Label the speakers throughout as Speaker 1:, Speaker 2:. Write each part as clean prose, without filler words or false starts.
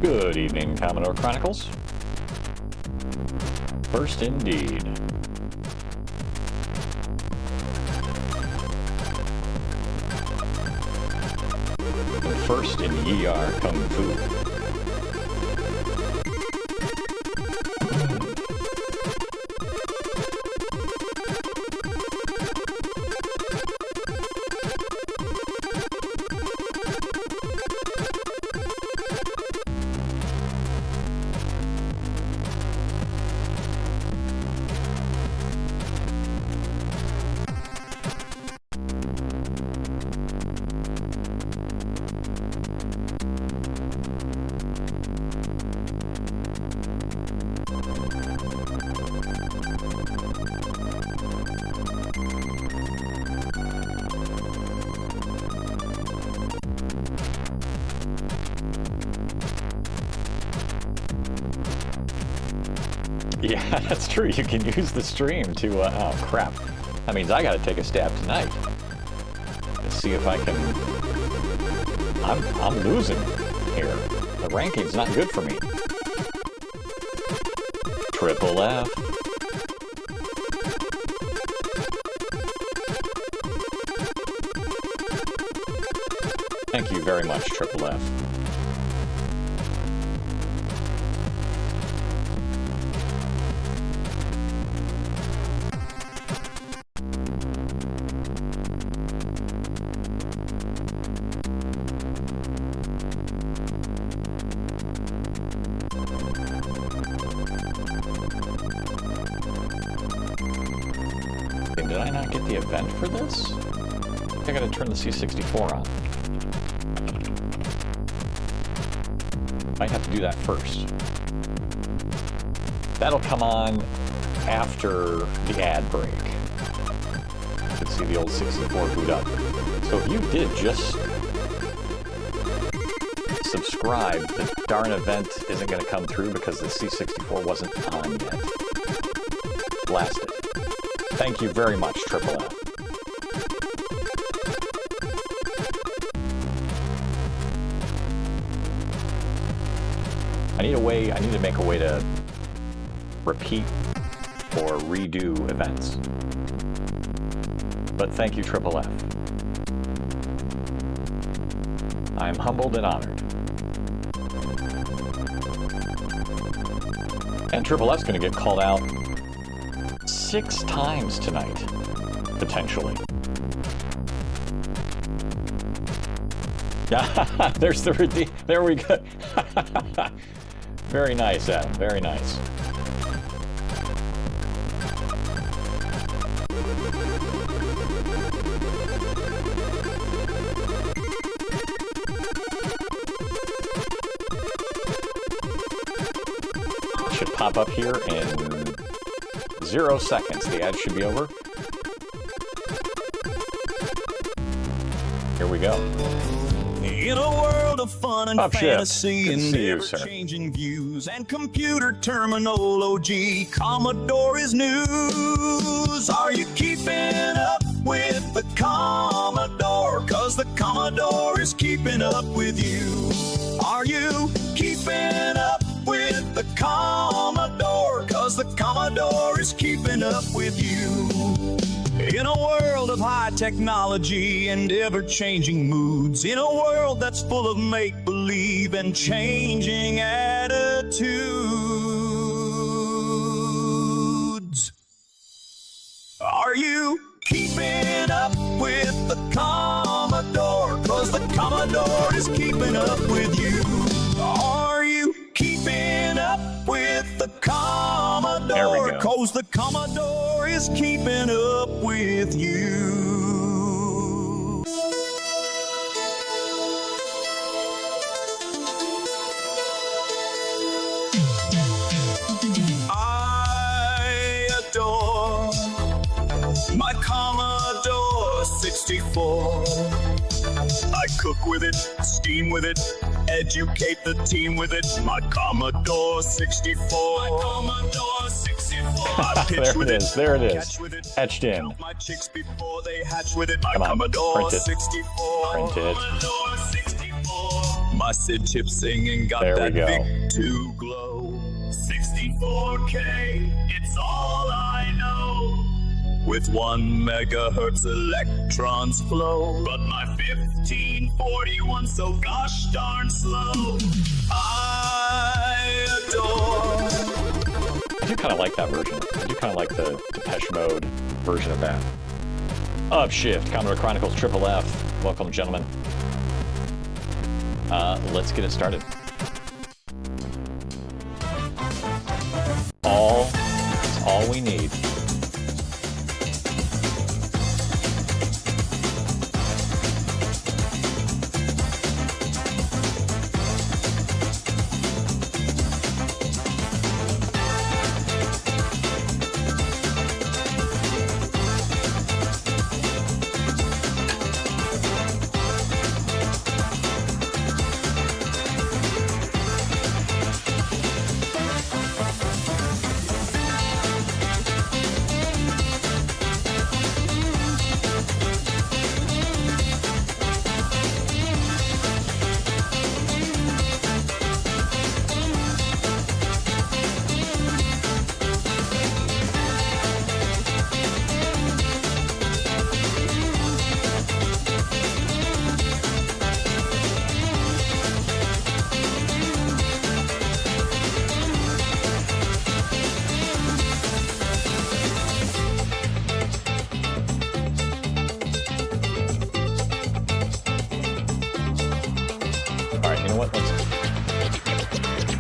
Speaker 1: Good evening, Commodore Chronicles. First indeed. And first in Ye Are Kung Fu. Yeah, that's true. You can use the stream to, oh crap. That means I gotta take a stab tonight. Let's see if I can... I'm losing here. The ranking's not good for me. Triple F. Thank you very much, Triple F. Did I not get the event for this? I gotta turn the C64 on. Might have to do that first. That'll come on after the ad break. You can see the old 64 boot up. So if you did just subscribe, the darn event isn't gonna come through because the C64 wasn't on yet. Blast it. Thank you very much, Triple F. I need to make a way to repeat or redo events. But thank you, Triple F. I am humbled and honored. And Triple F's gonna get called out 6 times tonight, potentially. Yeah, there's the redeem. There we go. Very nice, Adam. Very nice. It should pop up here in 0 seconds. The ad should be over. Here we go.
Speaker 2: In a world of fun and fantasy and
Speaker 1: ever-changing
Speaker 2: views and computer terminology, Commodore is news. Are you keeping up with the Commodore? 'Cause the Commodore is keeping up with you. Are you keeping up with the Commodore? 'Cause the Commodore is keeping up with you. In a world of high technology and ever-changing moods, in a world that's full of make-believe and changing attitudes, are you keeping up with the Commodore? 'Cause the Commodore is keeping up with you. Are you keeping up with the Commodore? 'Cause the Commodore is keeping up with you. I adore my Commodore 64. I cook with it, steam with it, educate the team with it. My Commodore 64. My Commodore 64. I pitch with it.
Speaker 1: There it is. Etched in.
Speaker 2: My chicks before they hatch with it. My
Speaker 1: Come on,
Speaker 2: Commodore
Speaker 1: print it.
Speaker 2: 64.
Speaker 1: Print it.
Speaker 2: Commodore 64. My SID chip singing got
Speaker 1: There we
Speaker 2: that
Speaker 1: go.
Speaker 2: VIC-2 glow. 64K, it's all I know. With 1 megahertz electrons flow. But my 1541 so gosh darn slow. I adore.
Speaker 1: I do kind of like that version. I do kind of like the Depeche Mode version of that. Upshift, Commodore Chronicles Triple F. Welcome, gentlemen. Let's get it started. That's all we need.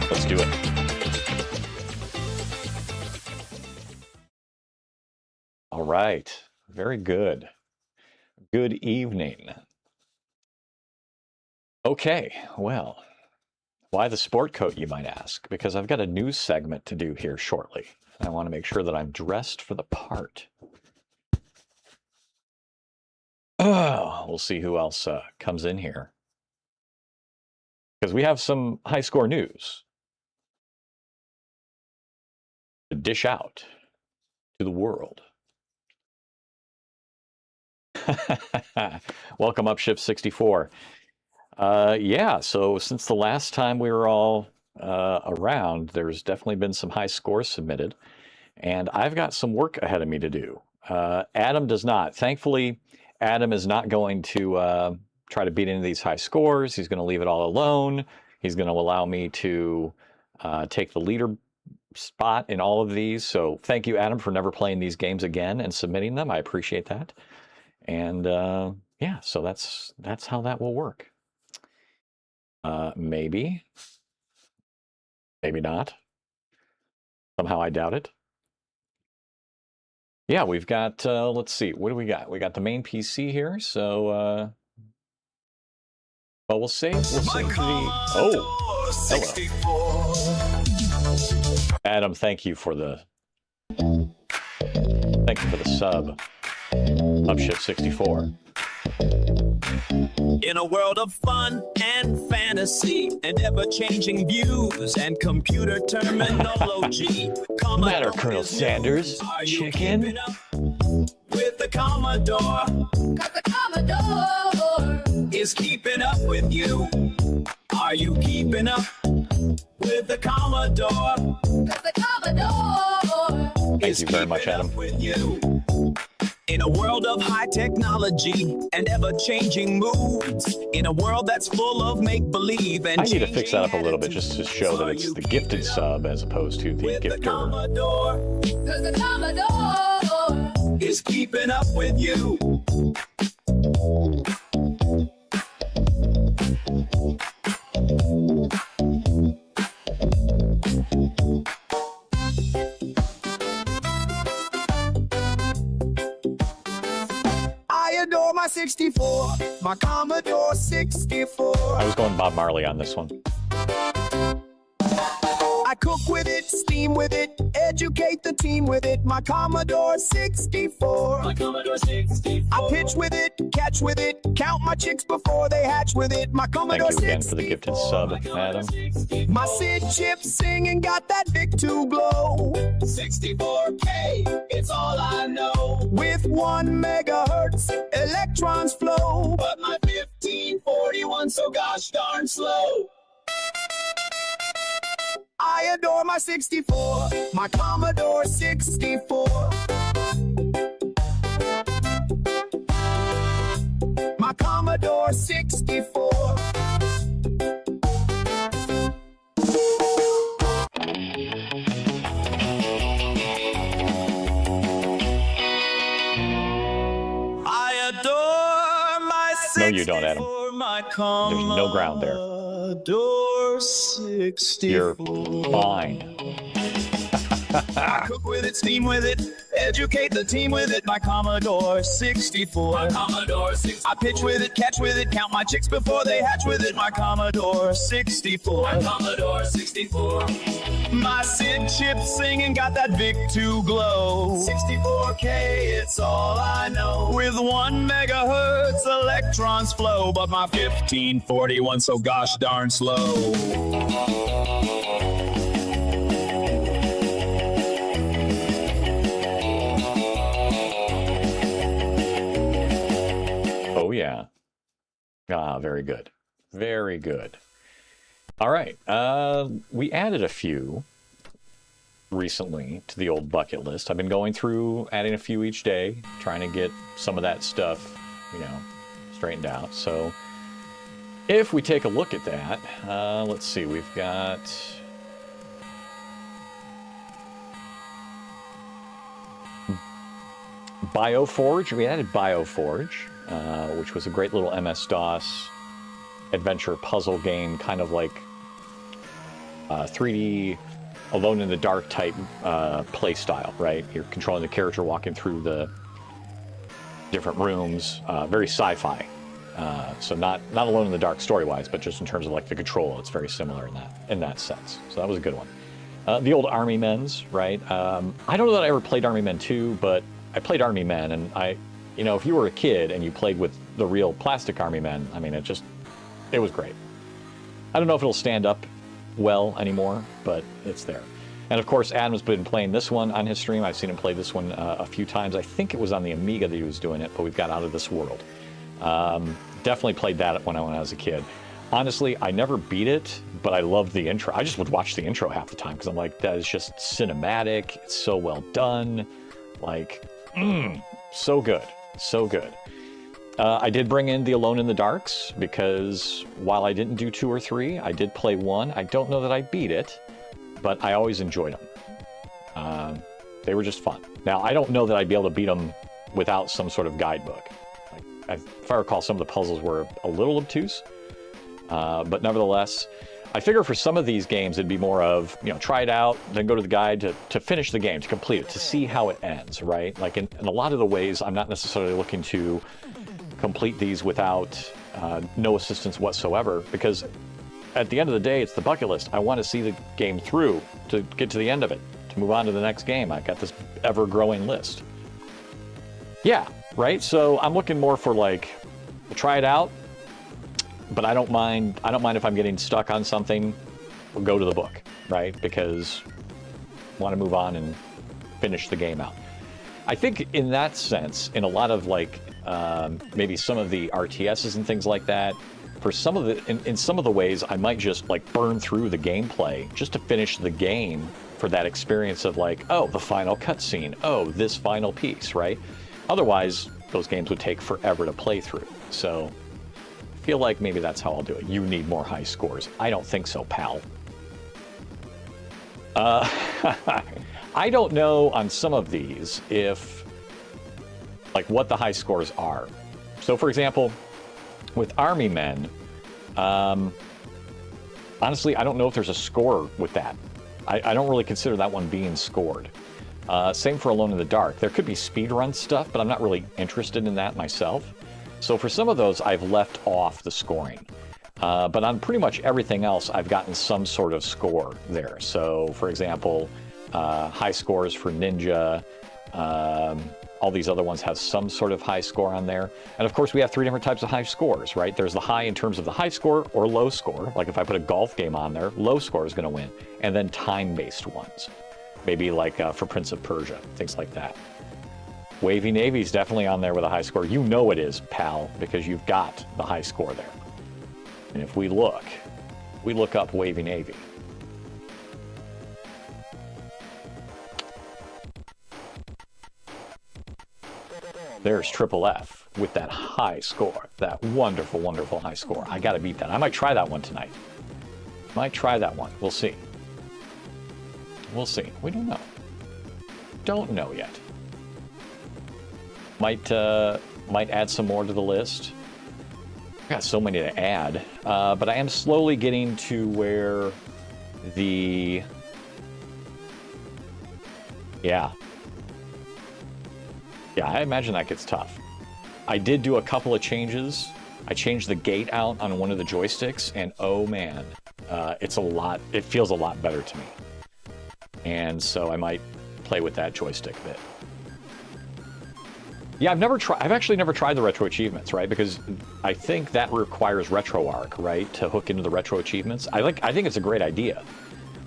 Speaker 1: Let's do it. All right. Very good. Good evening. Okay, well, why the sport coat, you might ask? Because I've got a news segment to do here shortly. I want to make sure that I'm dressed for the part. Oh, we'll see who else comes in here. Because we have some high score news to dish out to the world. Welcome, Upshift 64. Yeah, so since the last time we were all around, there's definitely been some high scores submitted, and I've got some work ahead of me to do. Adam does not. Thankfully, Adam is not going to try to beat any of these high scores. He's going to leave it all alone. He's going to allow me to take the leader spot in all of these. So thank you, Adam, for never playing these games again and submitting them. I appreciate that. And yeah, so that's how that will work. Maybe not. Somehow I doubt it. Yeah, we've got, let's see, what do we got? We got the main PC here, so, well, we'll save the, oh, hello. Adam, thank you for the sub, Upshift 64.
Speaker 2: In a world of fun and fantasy and ever-changing views and computer terminology,
Speaker 1: Matter, Colonel Sanders, chicken.
Speaker 2: With the Commodore, 'cause the Commodore is keeping up with you. Are you keeping up with the Commodore? 'Cause the Commodore
Speaker 1: Thank you very much, Adam.
Speaker 2: With you. In a world of high technology and ever-changing moods, in a world that's full of make-believe and
Speaker 1: I need to fix that up a little bit just to show that it's the gifted sub as opposed to the gifter.
Speaker 2: The Commodore is keeping up with you. I adore my 64, my Commodore 64.
Speaker 1: I was going Bob Marley on this one.
Speaker 2: I cook with it, steam with it, educate the team with it. My Commodore 64. My Commodore 64. I pitch with it, catch with it, count my chicks before they hatch with it. My Commodore 64.
Speaker 1: Thank you again for the gifted sub, Adam.
Speaker 2: My SID chip singing got that VIC-2 glow. 64K, it's all I know. With 1 megahertz, electrons flow. But my 1540 1641, so gosh darn slow. I adore my 64, my Commodore 64. My Commodore 64. I adore my 64.
Speaker 1: No, you don't, Adam. There's no ground there.
Speaker 2: Commodore 64.
Speaker 1: You're fine.
Speaker 2: I cook with it, steam with it, educate the team with it. My Commodore 64. My Commodore 64. I pitch with it, catch with it, count my chicks before they hatch with it. My Commodore 64. My Commodore 64. My Sid chip singing got that Vic-2 glow. 64K, it's all I know. With 1 megahertz, electrons flow, but my 1541 so gosh darn slow.
Speaker 1: Oh, yeah. Ah, very good. Very good. All right. We added a few recently to the old bucket list. I've been going through, adding a few each day, trying to get some of that stuff, you know, straightened out. So if we take a look at that, let's see. We've got... BioForge. We added BioForge, which was a great little MS-DOS adventure puzzle game, kind of like 3D Alone in the Dark type play style, right? You're controlling the character walking through the different rooms, very sci-fi. So not Alone in the Dark story-wise, but just in terms of like the control, it's very similar in that sense. So that was a good one. The old Army Men's, right? I don't know that I ever played Army Men 2, but I played Army Men, and you know, if you were a kid and you played with the real plastic Army Men, I mean, it was great. I don't know if it'll stand up well anymore, but it's there. And of course, Adam's been playing this one on his stream. I've seen him play this one a few times. I think it was on the Amiga that he was doing it, but we've got Out of This World. Definitely played that when I was a kid. Honestly, I never beat it, but I loved the intro. I just would watch the intro half the time because I'm like, that is just cinematic. It's so well done. Like, so good. So good. I did bring in the Alone in the Darks because while I didn't do 2 or 3, I did play 1. I don't know that I beat it, but I always enjoyed them. They were just fun. Now, I don't know that I'd be able to beat them without some sort of guidebook. Like, if I recall, some of the puzzles were a little obtuse, but nevertheless, I figure for some of these games, it'd be more of, you know, try it out, then go to the guide to finish the game, to complete it, to see how it ends, right? Like in a lot of the ways, I'm not necessarily looking to complete these without no assistance whatsoever, because at the end of the day, it's the bucket list. I want to see the game through to get to the end of it, to move on to the next game. I've got this ever-growing list. Yeah, right? So I'm looking more for like, try it out, but I don't mind if I'm getting stuck on something, we'll go to the book, right? Because I want to move on and finish the game out. I think in that sense, in a lot of like, maybe some of the RTSs and things like that, for some of the, in some of the ways, I might just like burn through the gameplay just to finish the game for that experience of like, oh, the final cutscene, oh, this final piece, right? Otherwise, those games would take forever to play through. So I feel like maybe that's how I'll do it. You need more high scores. I don't think so, pal. I don't know on some of these if, like, what the high scores are. So, for example, with Army Men, honestly, I don't know if there's a score with that. I don't really consider that one being scored. Same for Alone in the Dark. There could be speedrun stuff, but I'm not really interested in that myself. So for some of those, I've left off the scoring. But on pretty much everything else, I've gotten some sort of score there. So, for example, high scores for Ninja, all these other ones have some sort of high score on there. And of course, we have 3 different types of high scores, right? There's the high in terms of the high score or low score. Like if I put a golf game on there, low score is going to win. And then time-based ones. Maybe like for Prince of Persia, things like that. Wavy Navy's definitely on there with a high score. You know it is, pal, because you've got the high score there. And if we look up Wavy Navy. There's Triple F with that high score, that wonderful, wonderful high score. I got to beat that. I might try that one tonight. Might try that one. We'll see. We'll see. We don't know. Don't know yet. Might add some more to the list. I've got so many to add, but I am slowly getting to where the yeah, I imagine that gets tough. I did do a couple of changes. I changed the gate out on one of the joysticks, and oh man, it's a lot. It feels a lot better to me, and so I might play with that joystick a bit. Yeah, I've actually never tried the retro achievements, right? Because I think that requires RetroArch, right, to hook into the retro achievements. I think it's a great idea,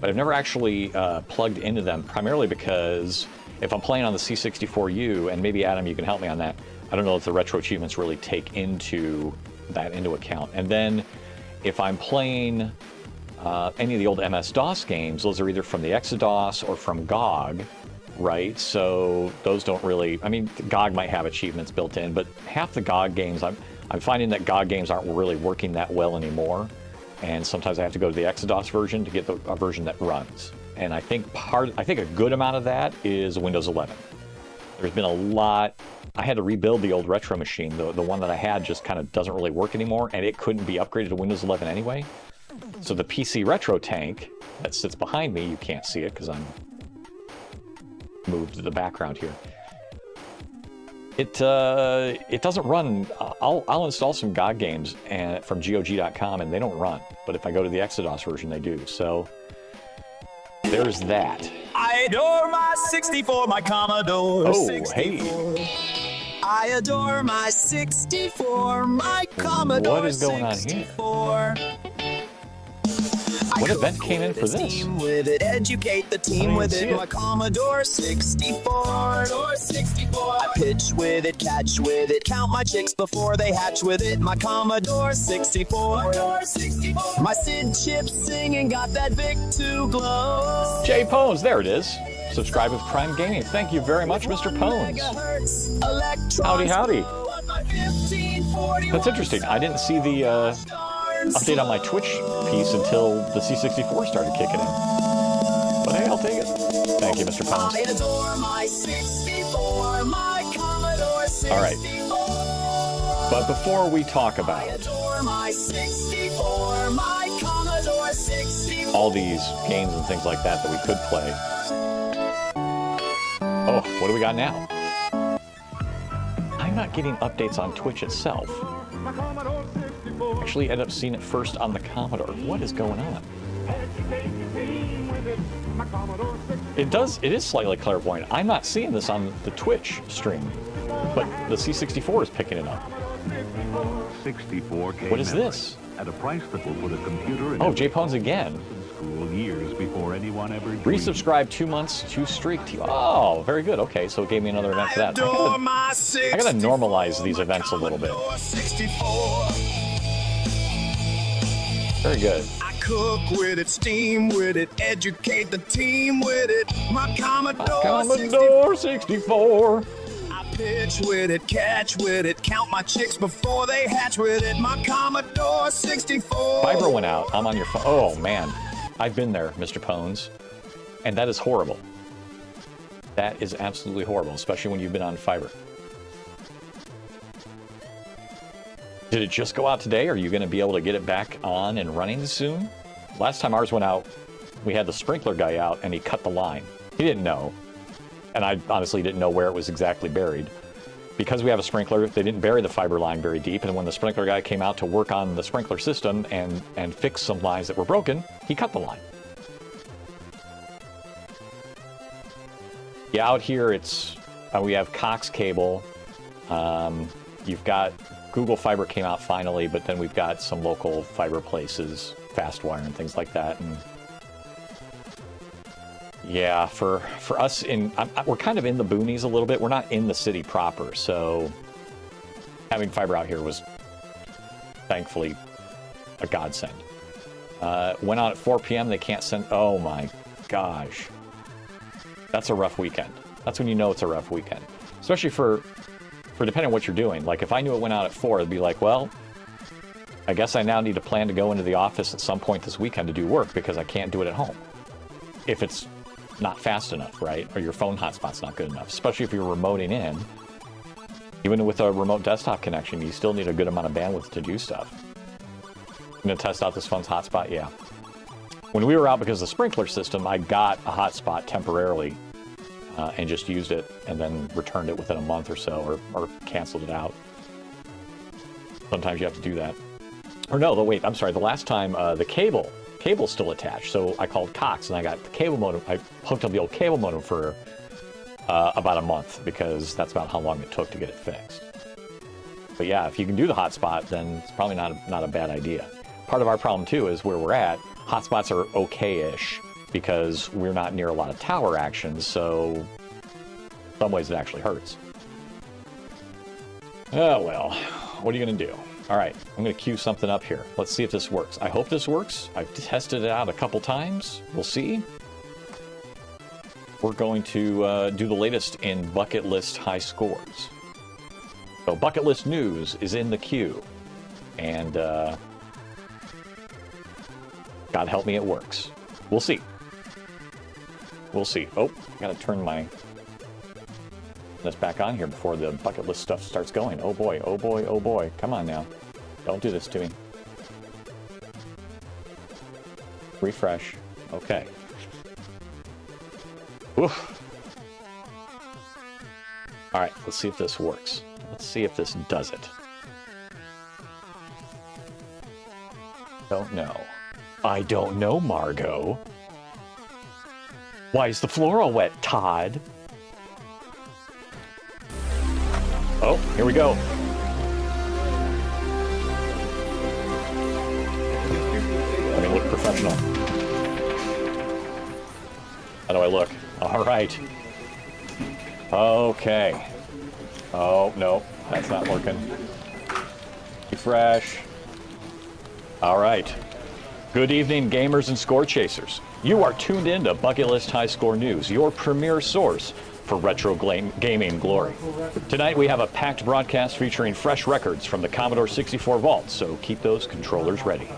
Speaker 1: but I've never actually plugged into them, primarily because if I'm playing on the C64U, and maybe Adam, you can help me on that, I don't know if the retro achievements really take into account. And then if I'm playing any of the old MS-DOS games, those are either from the Exodus or from GOG, right? So those don't really, I mean, GOG might have achievements built in, but half the GOG games, I'm finding that GOG games aren't really working that well anymore. And sometimes I have to go to the Exodus version to get a version that runs. And I think a good amount of that is Windows 11. There's been a lot. I had to rebuild the old retro machine. The one that I had just kind of doesn't really work anymore, and it couldn't be upgraded to Windows 11 anyway. So the PC retro tank that sits behind me, you can't see it because I'm moved to the background here. It doesn't run. I'll install some GOG games from GOG.com and they don't run. But if I go to the Exodus version, they do. So there's that.
Speaker 2: I adore my 64, my Commodore.
Speaker 1: Oh,
Speaker 2: 64.
Speaker 1: hey.
Speaker 2: I adore my 64, my Commodore.
Speaker 1: What is going on here?
Speaker 2: 64.
Speaker 1: What event came in for this?
Speaker 2: With it, educate the team with it. My Commodore 64. I pitch with it, catch with it, count my chicks before they hatch with it. My Commodore 64. My Sid chip singing got that Vic to glow.
Speaker 1: Jay Pones, there it is. Subscribe with Prime Gaming. Thank you very much, Mr. Pones. Howdy, howdy. That's interesting. I didn't see the update on my Twitch piece until the C64 started kicking in. But hey, I'll take it. Thank you, Mr. Pounds. All right. But before we talk about all these games and things like that we could play. Oh, what do we got now? I'm not getting updates on Twitch itself. Actually ended up seeing it first on the Commodore. What is going on? It is slightly clairvoyant. I'm not seeing this on the Twitch stream, but the C64 is picking it up.
Speaker 3: 64K
Speaker 1: What is this?
Speaker 3: At a price that will put a computer in
Speaker 1: Oh, Jay Pones again.
Speaker 3: school years before anyone ever dreamed.
Speaker 1: Resubscribe 2 months to streak. Oh, very good. Okay, so it gave me another event for that. I gotta normalize these events a little bit. Very good.
Speaker 2: I cook with it, steam with it, educate the team with it. My
Speaker 1: Commodore 64.
Speaker 2: I pitch with it, catch with it, count my chicks before they hatch with it. My Commodore 64.
Speaker 1: Fiber went out. I'm on your phone. Oh, man. I've been there, Mr. Pones. And that is horrible. That is absolutely horrible, especially when you've been on fiber. Did it just go out today? Are you going to be able to get it back on and running soon? Last time ours went out, we had the sprinkler guy out and he cut the line. He didn't know. And I honestly didn't know where it was exactly buried. Because we have a sprinkler, they didn't bury the fiber line very deep. And when the sprinkler guy came out to work on the sprinkler system and fix some lines that were broken, he cut the line. Yeah, out here we have Cox cable. You've got Google Fiber came out finally, but then we've got some local fiber places, Fastwire and things like that. And yeah, for us we're kind of in the boonies a little bit. We're not in the city proper, so having fiber out here was thankfully a godsend. Went out at 4 p.m. They can't send. Oh my gosh, that's a rough weekend. That's when you know it's a rough weekend, especially for depending on what you're doing. Like if I knew it went out at 4, it'd be like, well, I guess I now need to plan to go into the office at some point this weekend to do work because I can't do it at home. If it's not fast enough, right? Or your phone hotspot's not good enough, especially if you're remoting in. Even with a remote desktop connection, you still need a good amount of bandwidth to do stuff. I'm gonna test out this phone's hotspot, yeah. When we were out because of the sprinkler system, I got a hotspot temporarily and just used it and then returned it within a month or so, or canceled it out. Sometimes you have to do that. Or no, wait, I'm sorry, the last time the cable's still attached, so I called Cox and I got the cable modem. I hooked up the old cable modem for about a month because that's about how long it took to get it fixed. But yeah, if you can do the hotspot, then it's probably not a bad idea. Part of our problem too is where we're at, hotspots are okay-ish because we're not near a lot of tower action, so in some ways it actually hurts. Oh well, what are you gonna do? All right, I'm gonna queue something up here. Let's see if this works. I hope this works. I've tested it out a couple times. We'll see. We're going to do the latest in bucket list high scores. So bucket list news is in the queue. And God help me, it works. We'll see. We'll see. Oh, gotta turn this back on here before the bucket list stuff starts going. Oh boy, oh boy, oh boy. Come on now. Don't do this to me. Refresh. Okay. Oof. All right, let's see if this works. Let's see if this does it. Don't know. I don't know, Margot. Why is the floor all wet, Todd? Oh, here we go. Let me look professional. How do I look? All right. Okay. Oh, no, that's not working. Refresh. All right. Good evening, gamers and score chasers. You are tuned in to Bucket List High Score News, your premier source for retro gaming glory. Tonight we have a packed broadcast featuring fresh records from the Commodore 64 vault, so keep those controllers ready.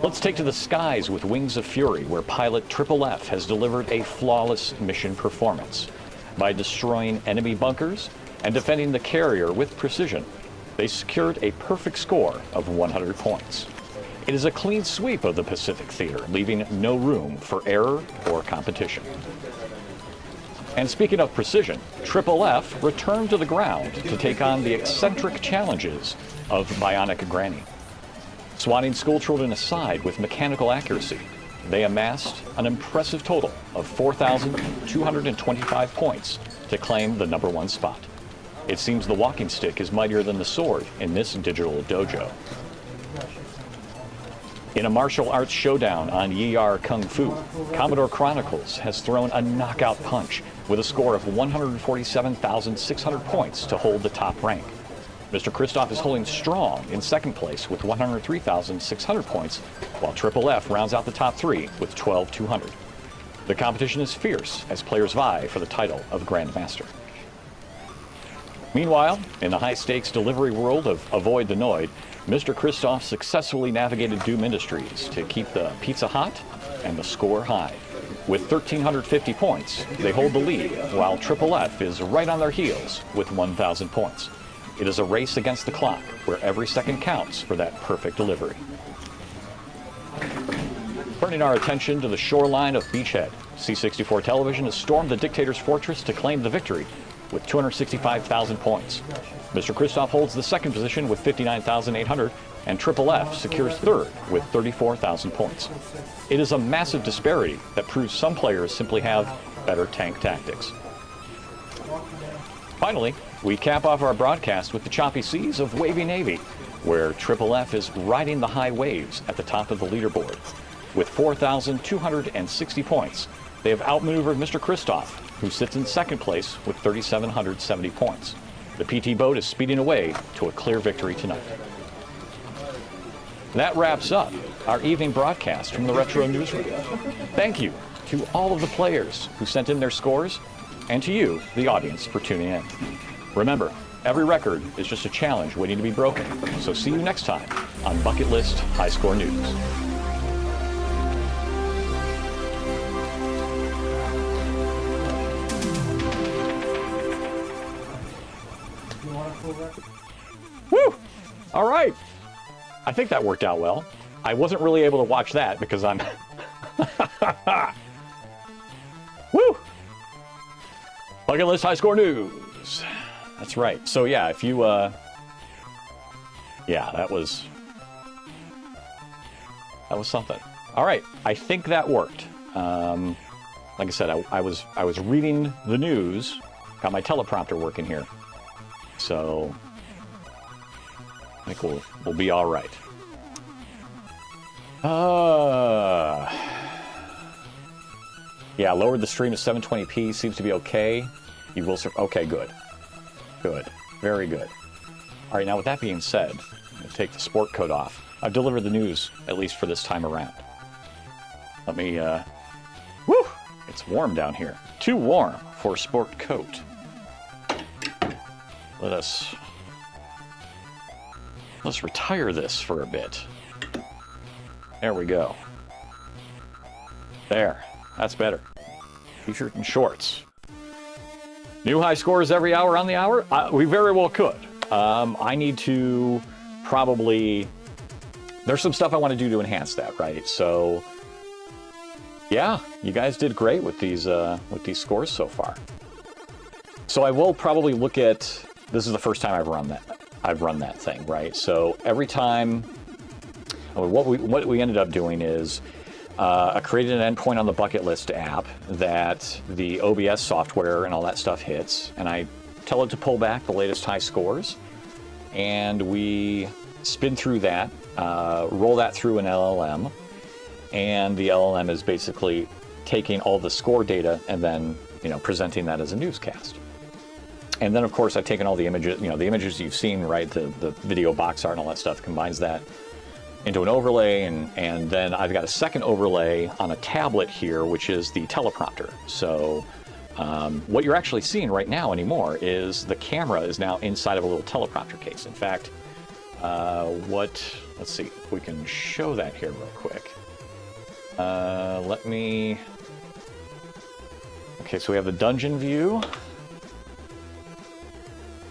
Speaker 1: Let's take to the skies with Wings of Fury, where pilot Triple F has delivered a flawless mission performance. By destroying enemy bunkers and defending the carrier with precision, they secured a perfect score of 100 points. It is a clean sweep of the Pacific Theater, leaving no room for error or competition. And speaking of precision, Triple F returned to the ground to take on the eccentric challenges of Bionic Granny. Swatting schoolchildren aside with mechanical accuracy, they amassed an impressive total of 4,225 points to claim the #1 spot. It seems the walking stick is mightier than the sword in this digital dojo. In a martial arts showdown on Yiyar Kung Fu, Commodore Chronicles has thrown a knockout punch with a score of 147,600 points to hold the top rank. Mr. Christoph is holding strong in second place with 103,600 points, while Triple F rounds out the top three with 12,200. The competition is fierce as players vie for the title of Grandmaster. Meanwhile, in the high-stakes delivery world of Avoid the Noid, Mr. Christoph successfully navigated Doom Industries to keep the pizza hot and the score high. With 1,350 points, they hold the lead, while Triple F is right on their heels with 1,000 points. It is a race against the clock, where every second counts for that perfect delivery. Turning our attention to the shoreline of Beachhead, C64 Television has stormed the Dictator's Fortress to claim the victory with 265,000 points. Mr. Christoph holds the second position with 59,800, and Triple F secures third with 34,000 points. It is a massive disparity that proves some players simply have better tank tactics. Finally, we cap off our broadcast with the choppy seas of Wavy Navy, where Triple F is riding the high waves at the top of the leaderboard. With 4,260 points, they have outmaneuvered Mr. Christoph, who sits in second place with 3,770 points. The PT boat is speeding away to a clear victory tonight. that wraps up our evening broadcast from the Retro Newsroom. Thank you to all of the players who sent in their scores, and to you, the audience, for tuning in. Remember, every record is just a challenge waiting to be broken. So see you next time on Bucket List High Score News. Woo! All right. I think that worked out well. I wasn't really able to watch that because I'm... Woo! Bucket List High Score News. That's right. So yeah, if you... Yeah, that was something. All right. I think that worked. Like I said, I was reading the news. Got my teleprompter working here. So... I think we'll be all right. Yeah, lowered the stream to 720p. Seems to be okay. You will okay, good. Good. Very good. All right, now with that being said, I'm going to take the sport coat off. I've delivered the news, at least for this time around. Let me, woo! It's warm down here. Too warm for a sport coat. Let's retire this for a bit. There we go. There. That's better. T-shirt and shorts. New high scores every hour on the hour? We very well could. I need to probably... There's some stuff I want to do to enhance that, right? So, yeah, you guys did great with these scores so far. So I will probably look at... This is the first time I've run that thing, right? So every time... What we ended up doing is I created an endpoint on the Bucket List app that the OBS software and all that stuff hits, and I tell it to pull back the latest high scores, and we spin through that, roll that through an LLM, and the LLM is basically taking all the score data and then, presenting that as a newscast. And then, of course, I've taken all the images, the images you've seen, right, the video box art and all that stuff, combines that into an overlay, and then I've got a second overlay on a tablet here, which is the teleprompter. So what you're actually seeing right now anymore is the camera is now inside of a little teleprompter case. In fact, let's see if we can show that here real quick. Okay, so we have the dungeon view,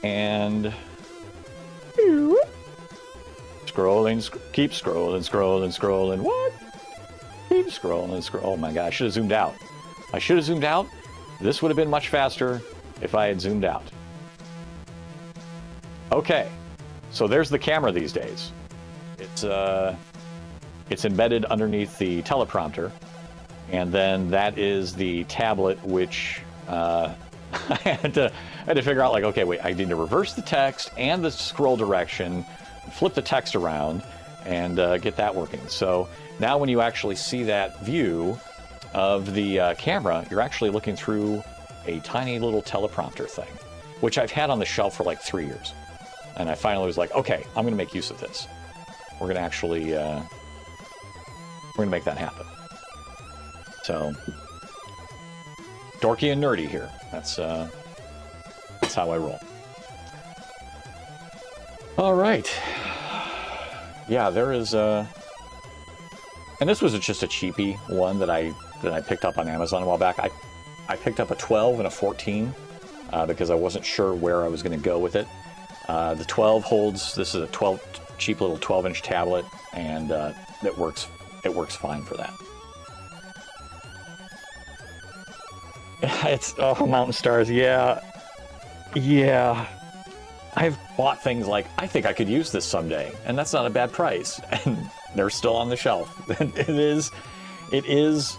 Speaker 1: and keep scrolling. What? Keep scrolling. Oh my god, I should have zoomed out. This would have been much faster if I had zoomed out. Okay, so there's the camera these days. It's embedded underneath the teleprompter, and then that is the tablet, which I had to figure out, like, okay, wait, I need to reverse the text and the scroll direction, flip the text around, and get that working. So now when you actually see that view of the camera, you're actually looking through a tiny little teleprompter thing, which I've had on the shelf for like 3 years. And I finally was like, okay, I'm going to make use of this. We're going to actually, we're going to make that happen. So, dorky and nerdy here. That's how I roll. All right. Yeah, there is and this was just a cheapie one that I picked up on Amazon a while back. I picked up a 12 and a 14 because I wasn't sure where I was going to go with it. The 12 holds. This is a cheap little 12-inch tablet, and it works fine for that. It's Mountain Stars. Yeah. I've bought things like, I think I could use this someday, and that's not a bad price, and they're still on the shelf. It is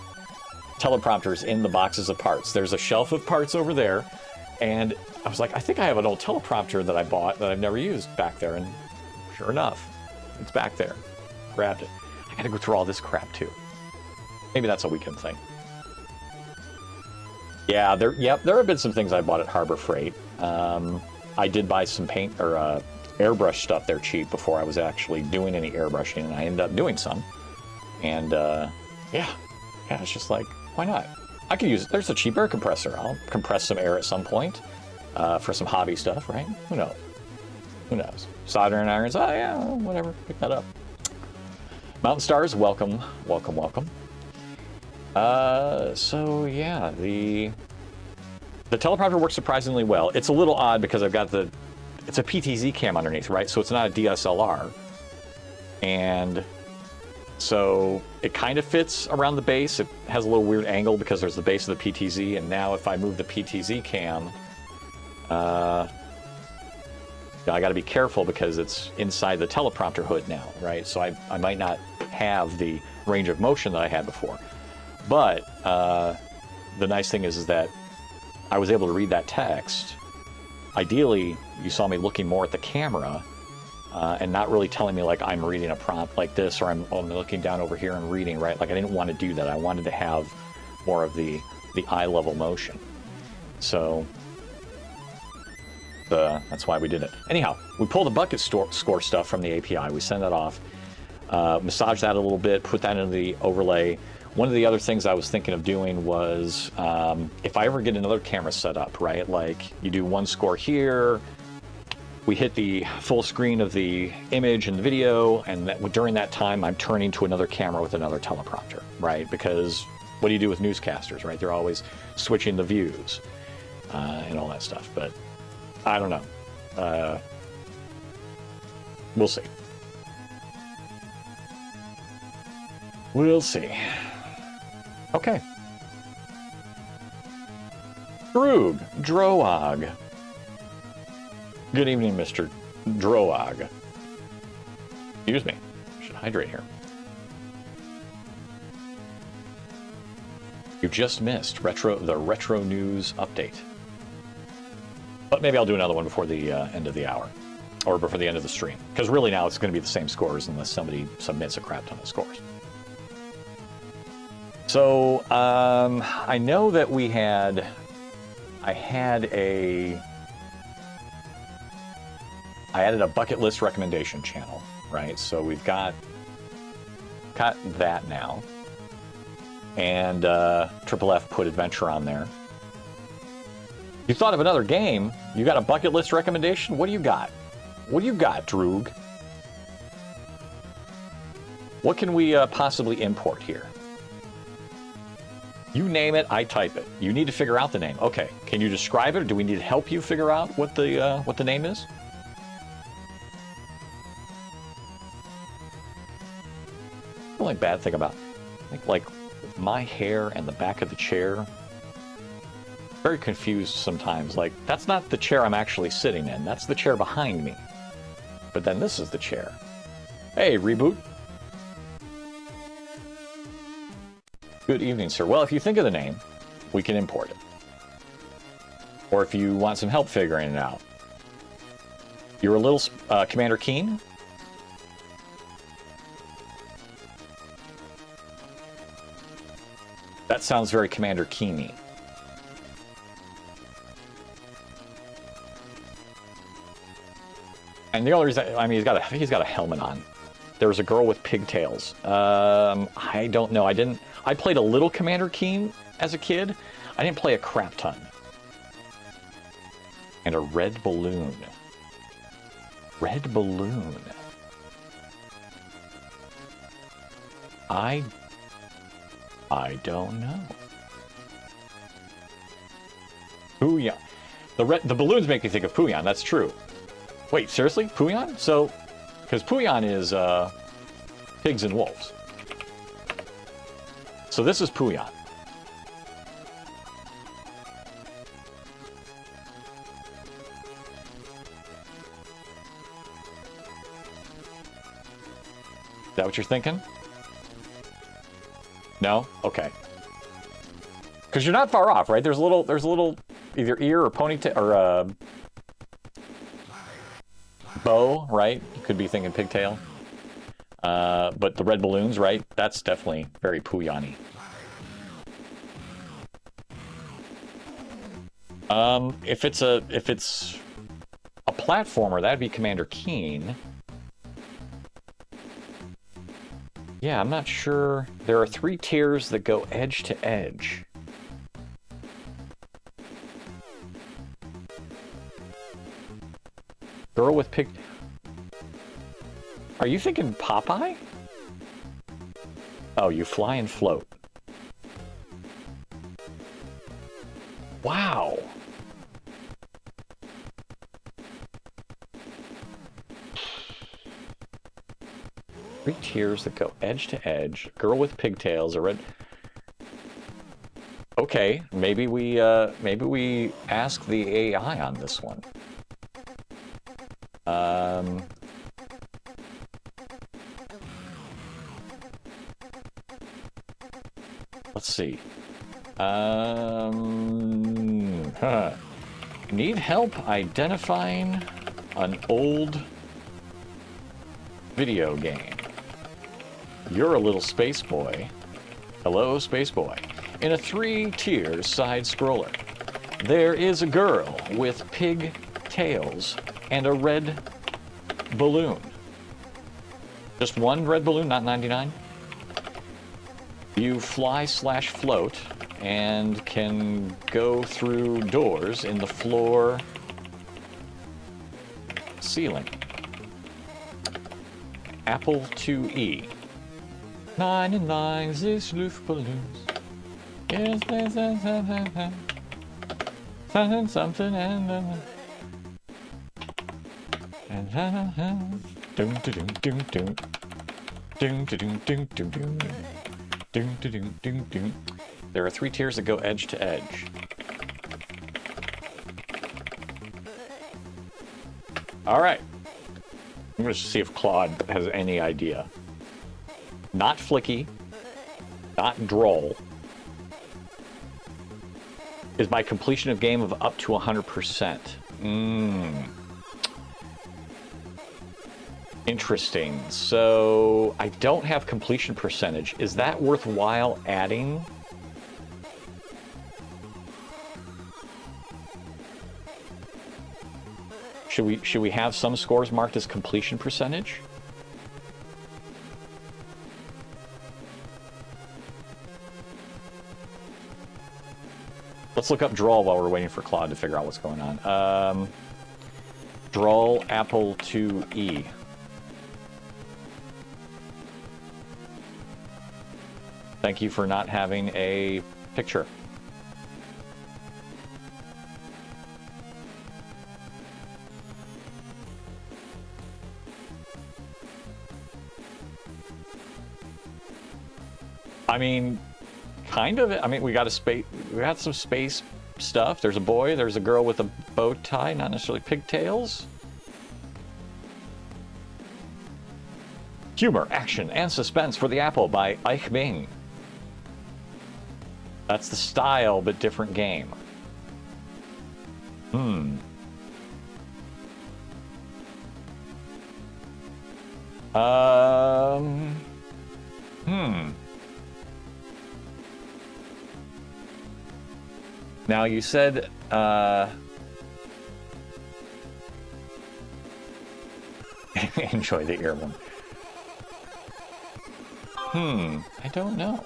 Speaker 1: teleprompters in the boxes of parts. There's a shelf of parts over there, and I was like, I think I have an old teleprompter that I bought that I've never used back there, and sure enough, it's back there. Grabbed it. I gotta go through all this crap too. Maybe that's a weekend thing. Yeah, there have been some things I bought at Harbor Freight. I did buy some paint or airbrush stuff there cheap before I was actually doing any airbrushing, and I ended up doing some. And yeah, it's just like, why not? I could use, there's a cheap air compressor. I'll compress some air at some point for some hobby stuff, right? Who knows? Who knows? Soldering irons, oh yeah, whatever, pick that up. Mountain Stars, welcome, welcome, welcome. So yeah, the teleprompter works surprisingly well. It's a little odd because I've got it's a PTZ cam underneath, right? So it's not a DSLR. And so it kind of fits around the base. It has a little weird angle because there's the base of the PTZ. And now if I move the PTZ cam, I got to be careful because it's inside the teleprompter hood now, right? So I might not have the range of motion that I had before. But the nice thing is that I was able to read that text. Ideally, you saw me looking more at the camera and not really telling me like I'm reading a prompt like this, or I'm looking down over here and reading, right? Like I didn't want to do that. I wanted to have more of the eye level motion. So that's why we did it. Anyhow, we pulled the bucket score stuff from the API. We send that off, massage that a little bit, put that into the overlay. One of the other things I was thinking of doing was if I ever get another camera set up, right? Like you do one score here, we hit the full screen of the image and the video, and during that time, I'm turning to another camera with another teleprompter, right? Because what do you do with newscasters, right? They're always switching the views and all that stuff. But I don't know. We'll see. We'll see. Okay. Droag. Good evening, Mr. Droag. Excuse me. Should hydrate here. You just missed the retro news update. But maybe I'll do another one before the end of the hour. Or before the end of the stream. Because really now it's going to be the same scores unless somebody submits a crap ton of scores. So, I know that I added a bucket list recommendation channel, right? So we've got that now. And Triple F put Adventure on there. You thought of another game? You got a bucket list recommendation? What do you got? What do you got, Droog? What can we possibly import here? You name it, I type it. You need to figure out the name. Okay, can you describe it, or do we need to help you figure out what the name is? The only bad thing about, I think, like my hair and the back of the chair, very confused sometimes. Like that's not the chair I'm actually sitting in. That's the chair behind me. But then this is the chair. Hey, Reboot. Good evening, sir. Well, if you think of the name, we can import it. Or if you want some help figuring it out. You're a little Commander Keen? That sounds very Commander Keen-y. And the only reason, I mean, he's got a helmet on. There was a girl with pigtails. I don't know. I played a little Commander Keen as a kid. I didn't play a crap ton. And a red balloon. Red balloon. I don't know. Puyon. The balloons make me think of Puyon. That's true. Wait, seriously? Puyon? So, because Puyon is pigs and wolves. So this is Puyon. Is that what you're thinking? No? Okay. Because you're not far off, right? There's a little either ear or ponytail or bow, right? You could be thinking pigtail. But the red balloons, right? That's definitely very Puyon-y. If it's a platformer, that'd be Commander Keen. Yeah, I'm not sure. There are 3 tiers that go edge to edge. Girl with pig... Are you thinking Popeye? Oh, you fly and float. Wow. Three tiers that go edge to edge. Girl with pigtails. A red. Okay, maybe we ask the AI on this one. Let's see. Need help identifying an old video game. You're a little space boy. Hello, space boy. In a 3-tier side scroller, there is a girl with pig tails and a red balloon. Just one red balloon, not 99? You fly/float and can go through doors in the floor ceiling. Apple IIe. 99 these Luftballons. Yes, there's something and doom doom doom doom doom doom doom doom doom. Ding, ding, ding, ding. There are 3 tiers that go edge to edge. All right. I'm going to see if Claude has any idea. Not flicky, not droll. Is by completion of game of up to 100%. Interesting. So I don't have completion percentage. Is that worthwhile adding? Should we have some scores marked as completion percentage? Let's look up Droll while we're waiting for Claude to figure out what's going on. Droll Apple IIe. Thank you for not having a picture. I mean, kind of. I mean, we got some space stuff. There's a boy, there's a girl with a bow tie, not necessarily pigtails. Humor, action, and suspense for the Apple by Ike Bing. That's the style, but different game. Now you said, enjoy the earworm. I don't know.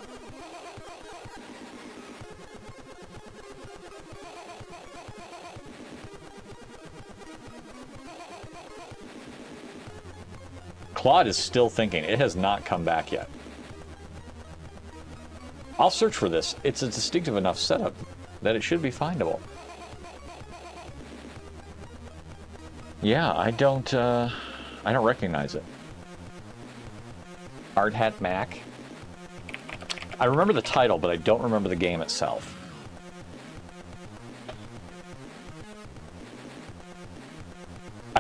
Speaker 1: Claude is still thinking. It has not come back yet. I'll search for this. It's a distinctive enough setup that it should be findable. Yeah, I don't recognize it. Hard Hat Mac. I remember the title, but I don't remember the game itself.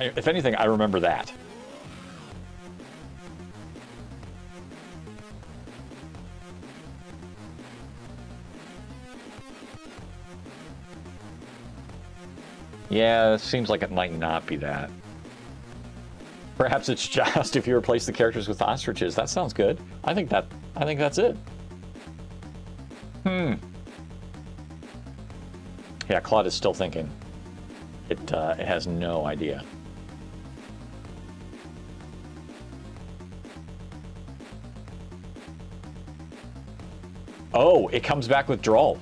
Speaker 1: If anything, I remember that. Yeah, it seems like it might not be that. Perhaps it's just if you replace the characters with ostriches. That sounds good. I think that's it. Yeah, Claude is still thinking. It has no idea. Oh, it comes back with draw.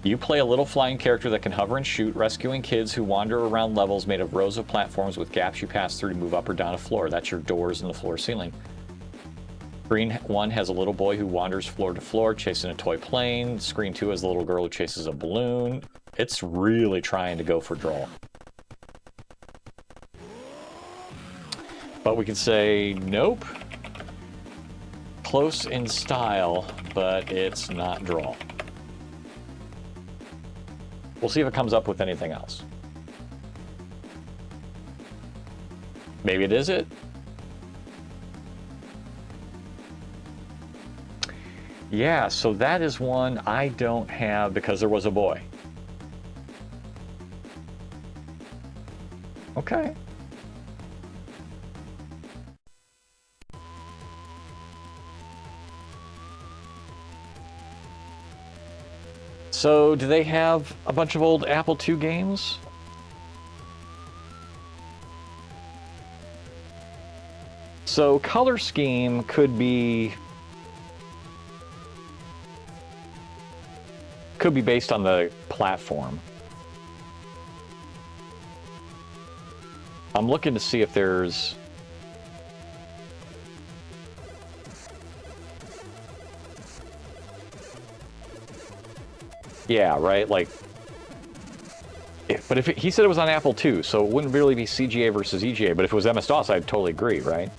Speaker 1: You play a little flying character that can hover and shoot, rescuing kids who wander around levels made of rows of platforms with gaps you pass through to move up or down a floor. That's your doors in the floor ceiling. Screen 1 has a little boy who wanders floor to floor, chasing a toy plane. Screen 2 has a little girl who chases a balloon. It's really trying to go for draw. But we could say, nope. Close in style, but it's not draw. We'll see if it comes up with anything else. Maybe it is it. Yeah, so that is one I don't have because there was a boy. Okay. So, do they have a bunch of old Apple II games? So, color scheme could be based on the platform. I'm looking to see if there's... Yeah, right, like... But if he said it was on Apple II, so it wouldn't really be CGA versus EGA, but if it was MS-DOS, I'd totally agree, right?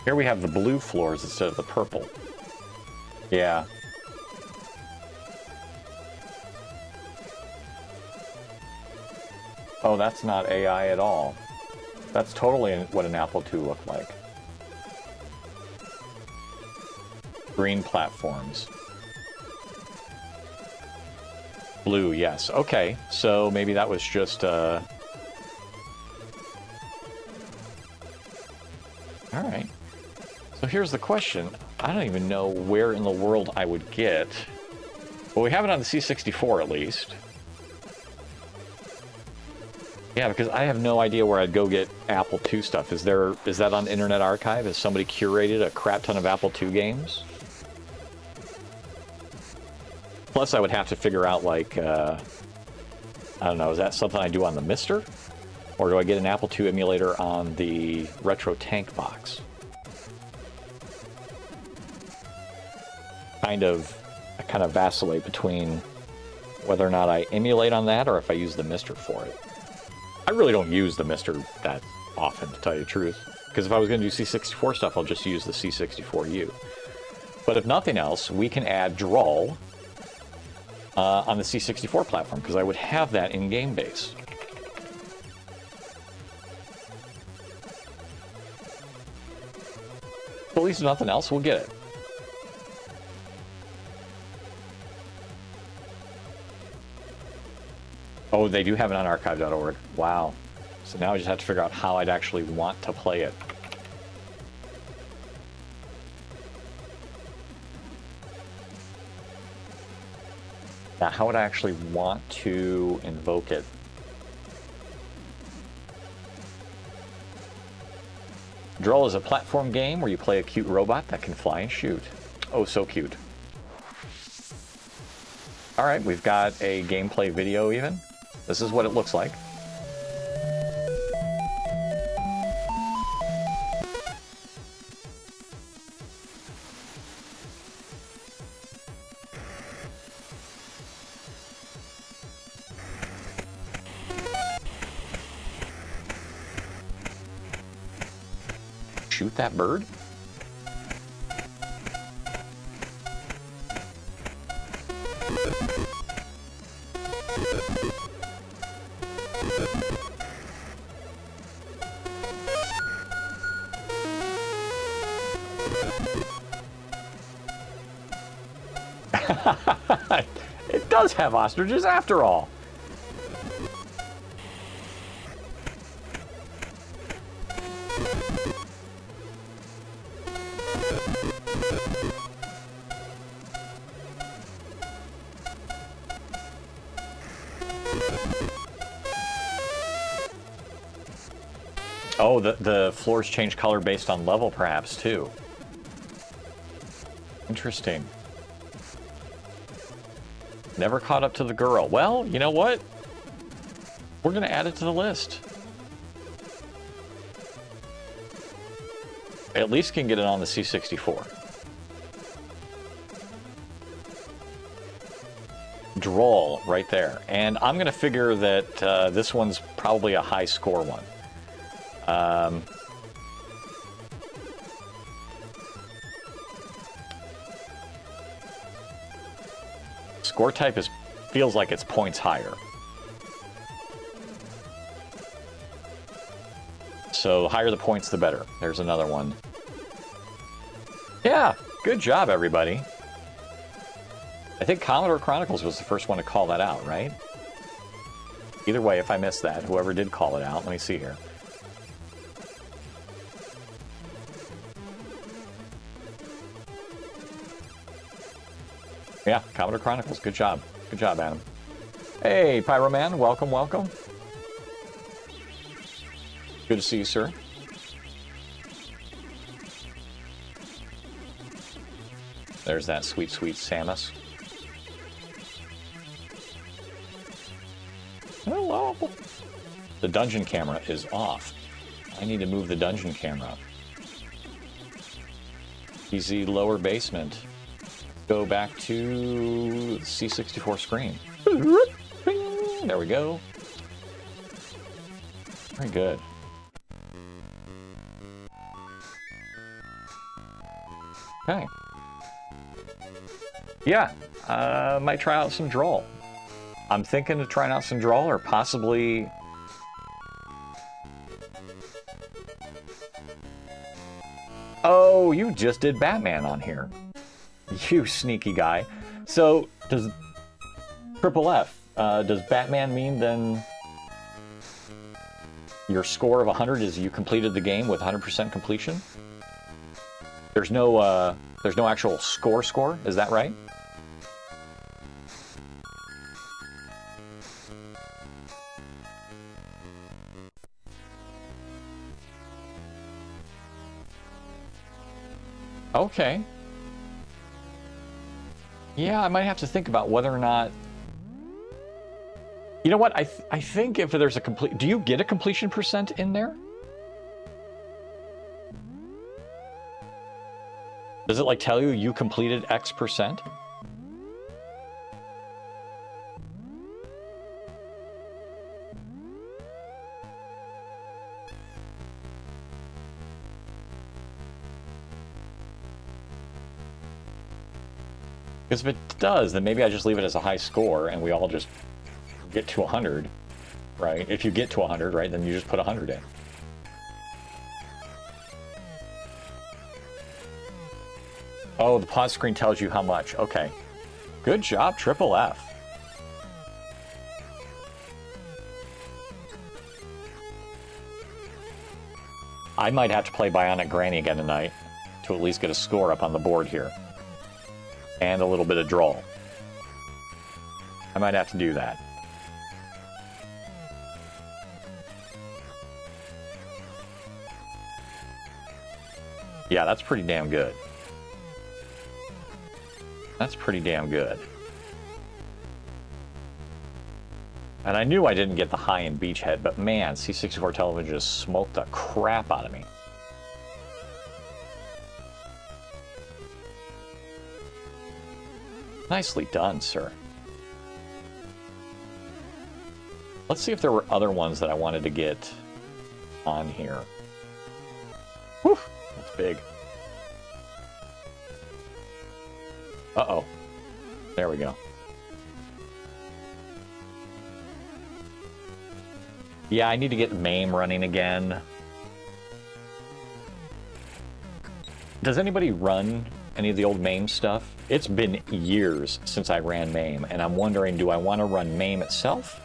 Speaker 1: Here we have the blue floors instead of the purple. Yeah. Oh, that's not AI at all. That's totally what an Apple II looked like. Green platforms. Blue, yes. Okay, so maybe that was just... All right. So here's the question. I don't even know where in the world I would get... Well, we have it on the C64 at least. Yeah, because I have no idea where I'd go get Apple II stuff. Is that on Internet Archive? Has somebody curated a crap ton of Apple II games? Plus, I would have to figure out, like, I don't know, is that something I do on the Mister? Or do I get an Apple II emulator on the Retro Tank box? I kind of vacillate between whether or not I emulate on that or if I use the Mister for it. I really don't use the Mister that often, to tell you the truth. Because if I was going to do C64 stuff, I'll just use the C64U. But if nothing else, we can add Drawl on the C64 platform, because I would have that in GameBase. But at least if nothing else, we'll get it. Oh, they do have it on archive.org. Wow. So now I just have to figure out how I'd actually want to play it. Now, how would I actually want to invoke it? Drawl is a platform game where you play a cute robot that can fly and shoot. Oh, so cute. All right, we've got a gameplay video even. This is what it looks like. Shoot that bird? It does have ostriches after all. Oh, the floors change color based on level, perhaps, too. Interesting. Never caught up to the girl. Well, you know what? We're going to add it to the list. At least can get it on the C64. Droll right there. And I'm going to figure that this one's probably a high score one. Score type feels like it's points higher. So the higher the points, the better. There's another one. Yeah, good job, everybody. I think Commodore Chronicles was the first one to call that out, right? Either way, if I missed that, whoever did call it out, let me see here. Yeah, Commodore Chronicles. Good job. Good job, Adam. Hey, Pyroman. Welcome, welcome. Good to see you, sir. There's that sweet, sweet Samus. Hello. The dungeon camera is off. I need to move the dungeon camera. Easy lower basement. Go back to C64 screen. There we go. Very good. Okay. Yeah, might try out some Droll. I'm thinking of trying out some Droll, or possibly... Oh, you just did Batman on here. You sneaky guy. So, does Triple F, does Batman mean then your score of 100 is you completed the game with 100% completion? There's no actual score, is that right? Okay. Yeah, I might have to think about whether or not... You know what? I think if there's a complete... Do you get a completion percent in there? Does it, like, tell you you completed X percent? Because if it does, then maybe I just leave it as a high score and we all just get to 100, right? If you get to 100, right, then you just put 100 in. Oh, the pause screen tells you how much. Okay. Good job, Triple F. I might have to play Bionic Granny again tonight to at least get a score up on the board here. And a little bit of Droll. I might have to do that. Yeah, that's pretty damn good. That's pretty damn good. And I knew I didn't get the high-end Beachhead, but man, C64 television just smoked the crap out of me. Nicely done, sir. Let's see if there were other ones that I wanted to get on here. Whew, that's big. Uh-oh. There we go. Yeah, I need to get MAME running again. Does anybody run any of the old MAME stuff? It's been years since I ran MAME, and I'm wondering, do I want to run MAME itself?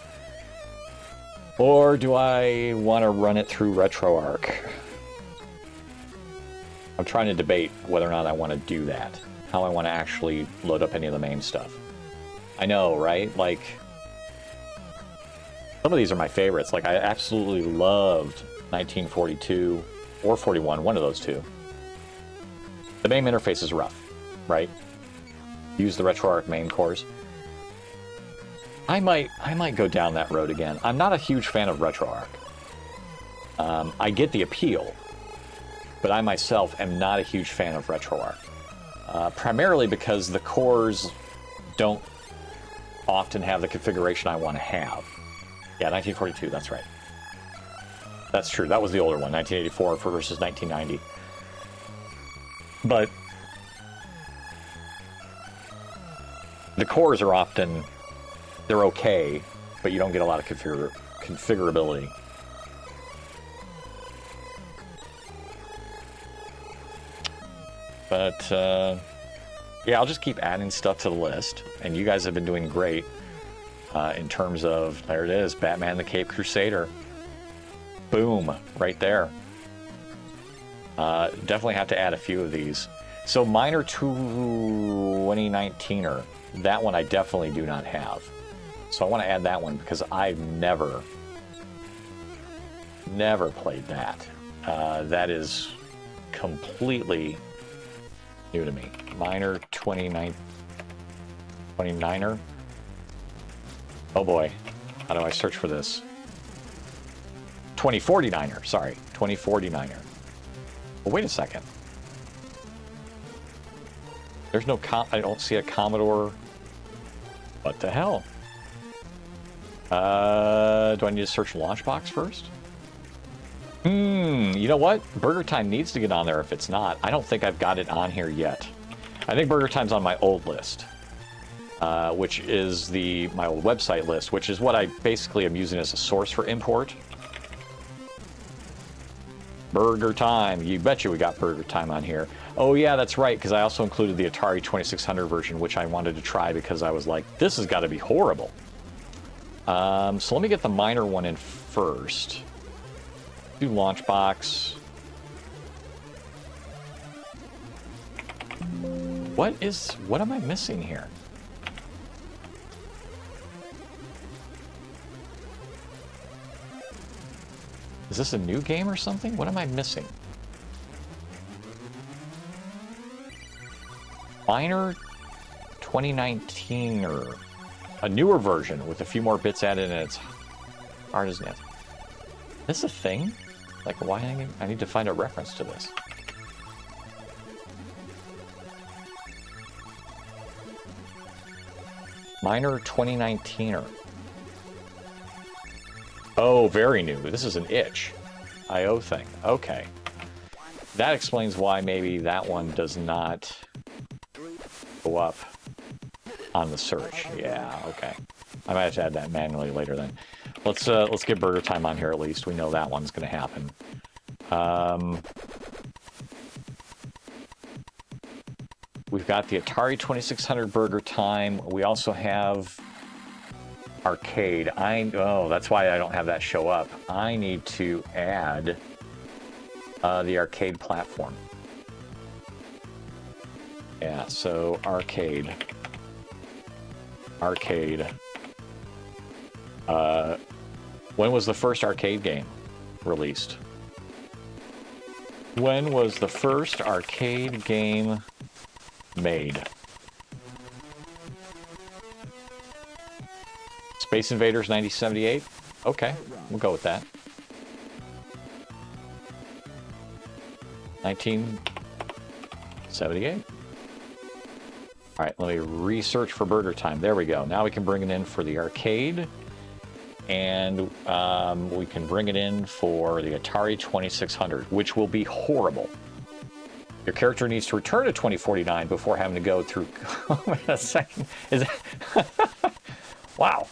Speaker 1: Or do I want to run it through RetroArch? I'm trying to debate whether or not I want to do that. How I want to actually load up any of the main stuff. I know, right? Like, some of these are my favorites. Like, I absolutely loved 1942 or 41, one of those two. The main interface is rough, right? Use the RetroArch main cores. I might go down that road again. I'm not a huge fan of RetroArch. I get the appeal, but I myself am not a huge fan of RetroArch. Primarily because the cores don't often have the configuration I want to have. Yeah, 1942, that's right. That's true, that was the older one, 1984 versus 1990. But the cores are often, they're okay, but you don't get a lot of configurability. But, yeah, I'll just keep adding stuff to the list, and you guys have been doing great in terms of, there it is, Batman the Caped Crusader. Boom, right there. Definitely have to add a few of these. So Miner 2019er, that one I definitely do not have. So I want to add that one because I've never played that. That is completely new to me. Miner 29er. Oh boy, how do I search for this? 2049er, sorry, 2049er. Well, wait a second. There's no I don't see a Commodore. What the hell? Do I need to search Launchbox first? You know what? Burger Time needs to get on there if it's not. I don't think I've got it on here yet. I think Burger Time's on my old list, which is my old website list, which is what I basically am using as a source for import. Burger Time. You betcha we got Burger Time on here. Oh yeah, that's right, because I also included the Atari 2600 version, which I wanted to try because I was like, this has got to be horrible. So let me get the Miner one in first. Do Launchbox. What am I missing here? Is this a new game or something? What am I missing? Miner 2019 or a newer version with a few more bits added and it's hard as net. Is this a thing? Like, why? I need to find a reference to this. Miner 2019er. Oh, very new. This is an itch.io thing. Okay. That explains why maybe that one does not go up on the search. Yeah, okay. I might have to add that manually later then. Let's get Burger Time on here at least. We know that one's going to happen. We've got the Atari 2600 Burger Time. We also have Arcade. Oh, that's why I don't have that show up. I need to add the arcade platform. Yeah, so arcade. When was the first arcade game released? When was the first arcade game made? Space Invaders 1978? Okay, we'll go with that. 1978. All right, let me research for Burger Time. There we go. Now we can bring it in for the arcade, and we can bring it in for the Atari 2600, which will be horrible. Your character needs to return to 2049 before having to go through... Wait a second. Is that... Wow.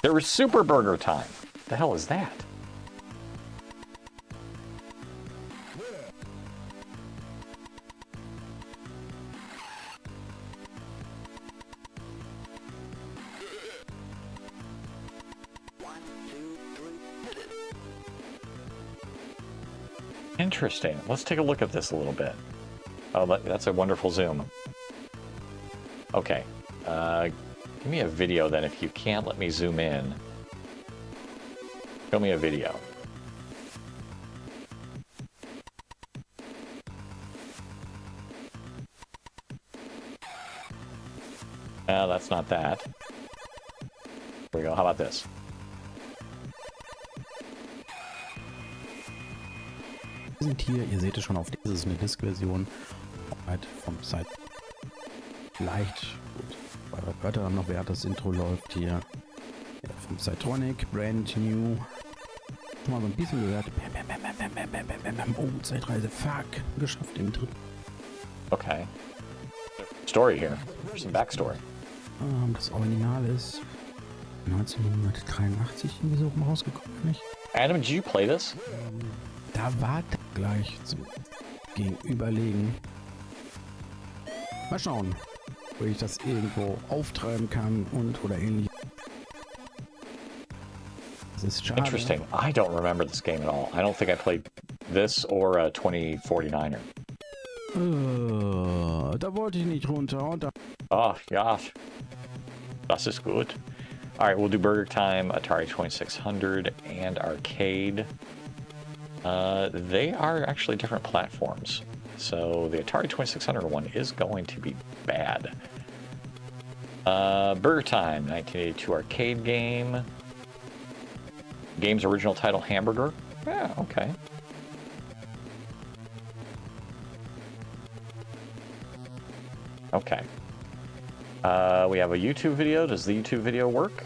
Speaker 1: There was Super Burger Time. The hell is that? Interesting. Let's take a look at this a little bit. Oh, that's a wonderful zoom. Okay. Give me a video then. If you can't let me zoom in, show me a video. No, that's not that. Here we go. How about this?
Speaker 4: Wir sind hier, ihr seht es schon auf dieses eine Disk-Version halt vom Site. Vielleicht, gut, weil wir hört dann noch, während das Intro läuft hier. Ja, vom Cytronic, brand new. Schon mal so ein bisschen gehört. Oh, Zeitreise, fuck. Geschafft im dritten.
Speaker 1: Okay. Story here. There's some backstory.
Speaker 4: Das Original ist 1983 irgendwie so rum rausgekommen, nicht?
Speaker 1: Adam, did you play this?
Speaker 4: Da war gleich zum Gegenüberlegen. Mal schauen, wo ich das irgendwo auftreiben kann und oder ähnlich. Das ist schade.
Speaker 1: Interesting. I don't remember this game at all. I don't think I played this or a 2049er.
Speaker 4: Da wollte ich nicht runter. Und da
Speaker 1: Oh, ja. Das ist gut. All right, we'll do Burger Time, Atari 2600, and Arcade. They are actually different platforms. So the Atari 2600 one is going to be bad. Burger Time, 1982 arcade game. Game's original title, Hamburger. Yeah, okay. Okay. We have a YouTube video. Does the YouTube video work?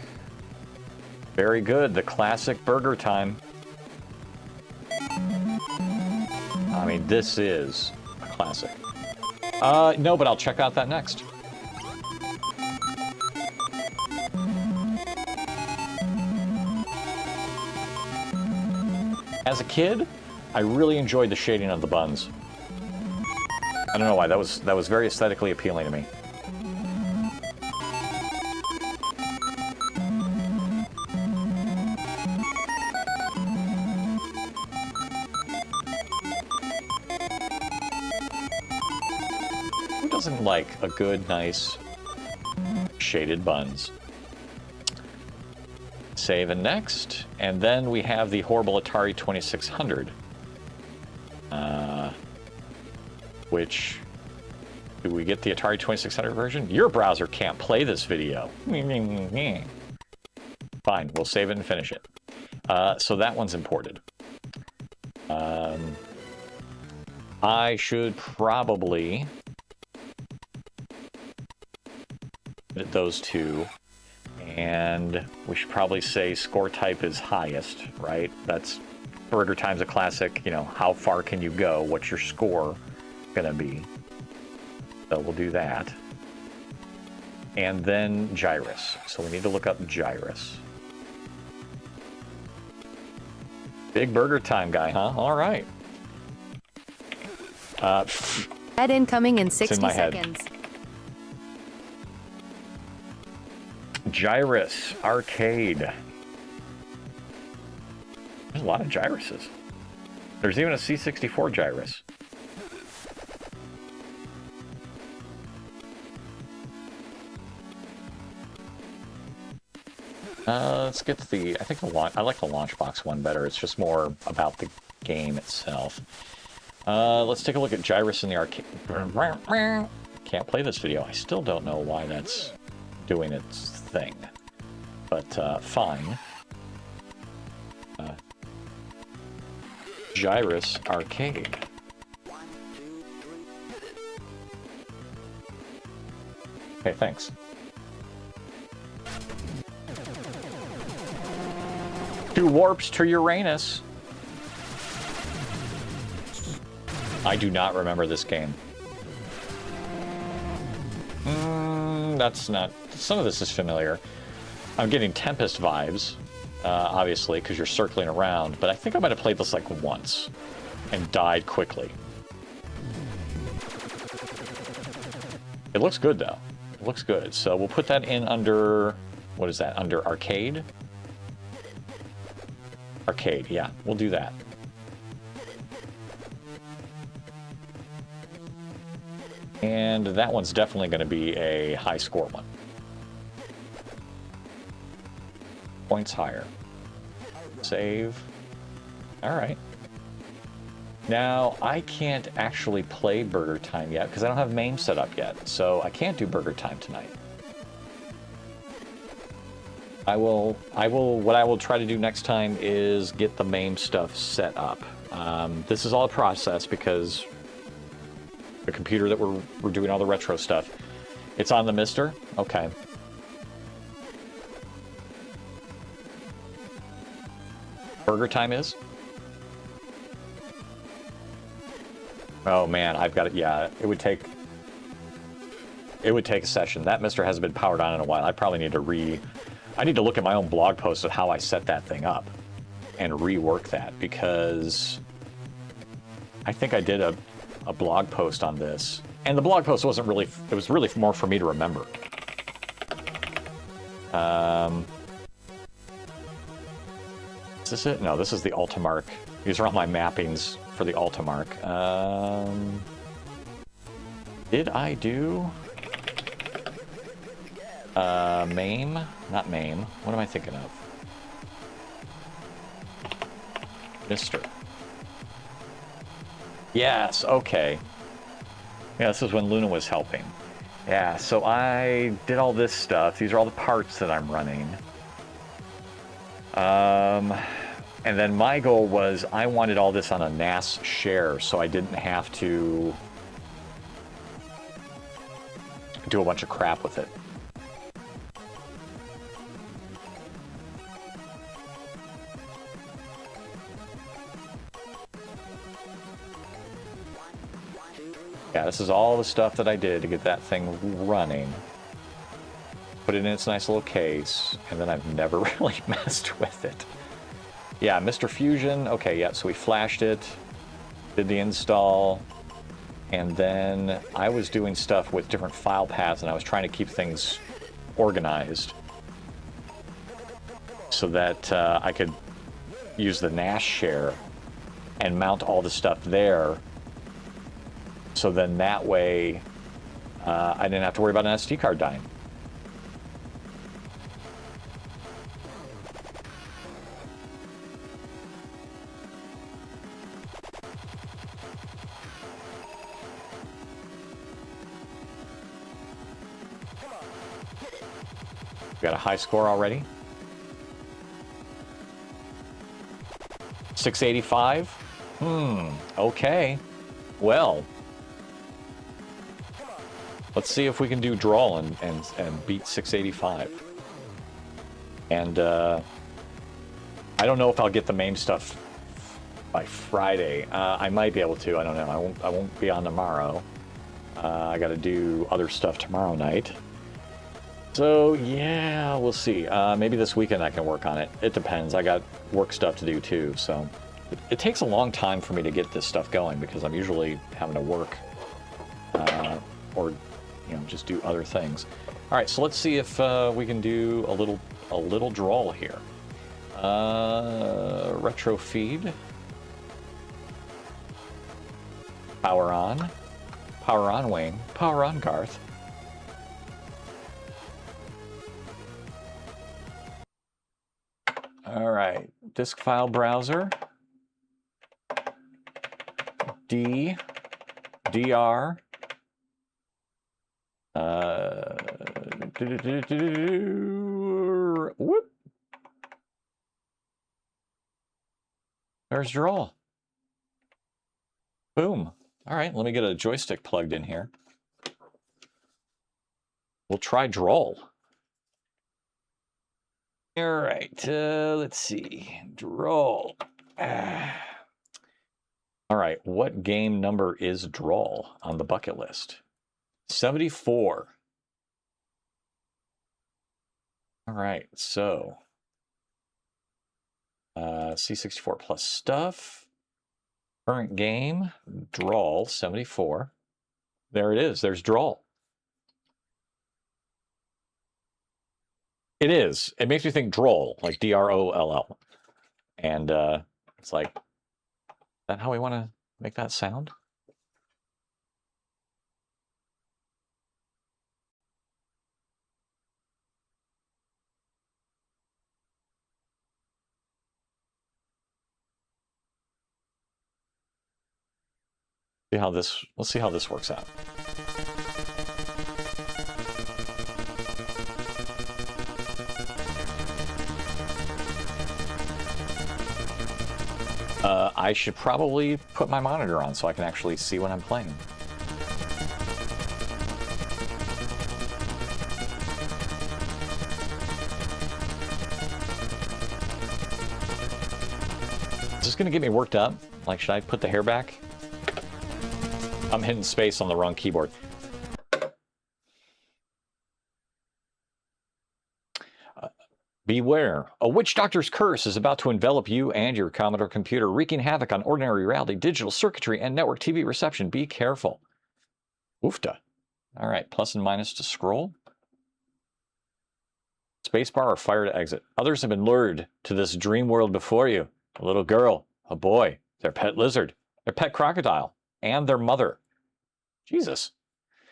Speaker 1: Very good. The classic Burger Time. I mean, this is a classic. No, but I'll check out that next. As a kid, I really enjoyed the shading of the buns. I don't know why, that was very aesthetically appealing to me. Who doesn't like a good, nice, shaded buns? Save and next, and then we have the horrible Atari 2600. Which, do we get the Atari 2600 version? Your browser can't play this video. Fine, we'll save it and finish it. So that one's imported. I should probably edit those two, and we should probably say score type is highest, right? That's Burger Time's a classic, you know, how far can you go? What's your score gonna be? So we'll do that. And then Gyrus. So we need to look up Gyrus. Big Burger Time guy, huh? All right.
Speaker 5: Ad incoming in
Speaker 1: It's
Speaker 5: 60
Speaker 1: in my head.
Speaker 5: seconds.
Speaker 1: Gyrus Arcade. There's a lot of Gyruses. There's even a C64 Gyrus. Let's get to the, I think I like the Launchbox one better. It's just more about the game itself. Let's take a look at Gyrus in the arcade. Can't play this video. I still don't know why that's doing its thing. But, fine. Gyrus Arcade. Okay, thanks. Two warps to Uranus. I do not remember this game. That's not... Some of this is familiar. I'm getting Tempest vibes, obviously, because you're circling around, but I think I might have played this like once and died quickly. It looks good, though. It looks good. So we'll put that in under... What is that? Under Arcade? Arcade, yeah. We'll do that. And that one's definitely going to be a high score one. Points higher. Save. All right. Now, I can't actually play Burger Time yet because I don't have MAME set up yet, so I can't do Burger Time tonight. What I will try to do next time is get the MAME stuff set up. This is all a process because the computer that we're doing all the retro stuff, it's on the Mister? Okay. Burger Time is? Oh man, I've got it. Yeah, it would take a session. That Mister hasn't been powered on in a while. I probably need to I need to look at my own blog post of how I set that thing up and rework that, because I think I did a blog post on this, and the blog post wasn't really, it was really more for me to remember. Is this it? No, this is the Ultimark. These are all my mappings for the Ultimark. Did I do MAME? Not MAME. What am I thinking of? Mister. Yes, okay. Yeah, this is when Luna was helping. Yeah, so I did all this stuff. These are all the parts that I'm running. And then my goal was I wanted all this on a NAS share, so I didn't have to do a bunch of crap with it. Yeah, this is all the stuff that I did to get that thing running. Put it in its nice little case, and then I've never really messed with it. Yeah, Mr. Fusion, okay, yeah, so we flashed it, did the install, and then I was doing stuff with different file paths, and I was trying to keep things organized so that I could use the NAS share and mount all the stuff there. So then that way, I didn't have to worry about an SD card dying. Got a high score already. 685? Okay. Well, let's see if we can do draw and beat 685. And I don't know if I'll get the MAME stuff by Friday. I might be able to. I don't know. I won't be on tomorrow. I got to do other stuff tomorrow night. So yeah, we'll see. Maybe this weekend I can work on it. It depends. I got work stuff to do too. So it takes a long time for me to get this stuff going because I'm usually having to work or just do other things. All right, so let's see if we can do a little drawl here. Retro feed. Power on. Power on, Wayne. Power on, Garth. All right, disk file browser. DR. Whoop. There's draw. Boom. All right, let me get a joystick plugged in here. We'll try draw. All right, let's see. Draw. All right, what game number is draw on the bucket list? 74. All right, so C64 plus stuff. Current game, draw, 74. There it is. There's draw. It is. It makes me think droll, like D-R-O-L-L. And it's like, is that how we want to make that sound? Let's see how this works out. I should probably put my monitor on so I can actually see when I'm playing. Is this going to get me worked up? Like, should I put the hair back? I'm hitting space on the wrong keyboard. Beware, a witch doctor's curse is about to envelop you and your Commodore computer, wreaking havoc on ordinary reality, digital circuitry, and network TV reception. Be careful. Oofta. All right, plus and minus to scroll. Spacebar or fire to exit. Others have been lured to this dream world before you. A little girl, a boy, their pet lizard, their pet crocodile, and their mother. Jesus.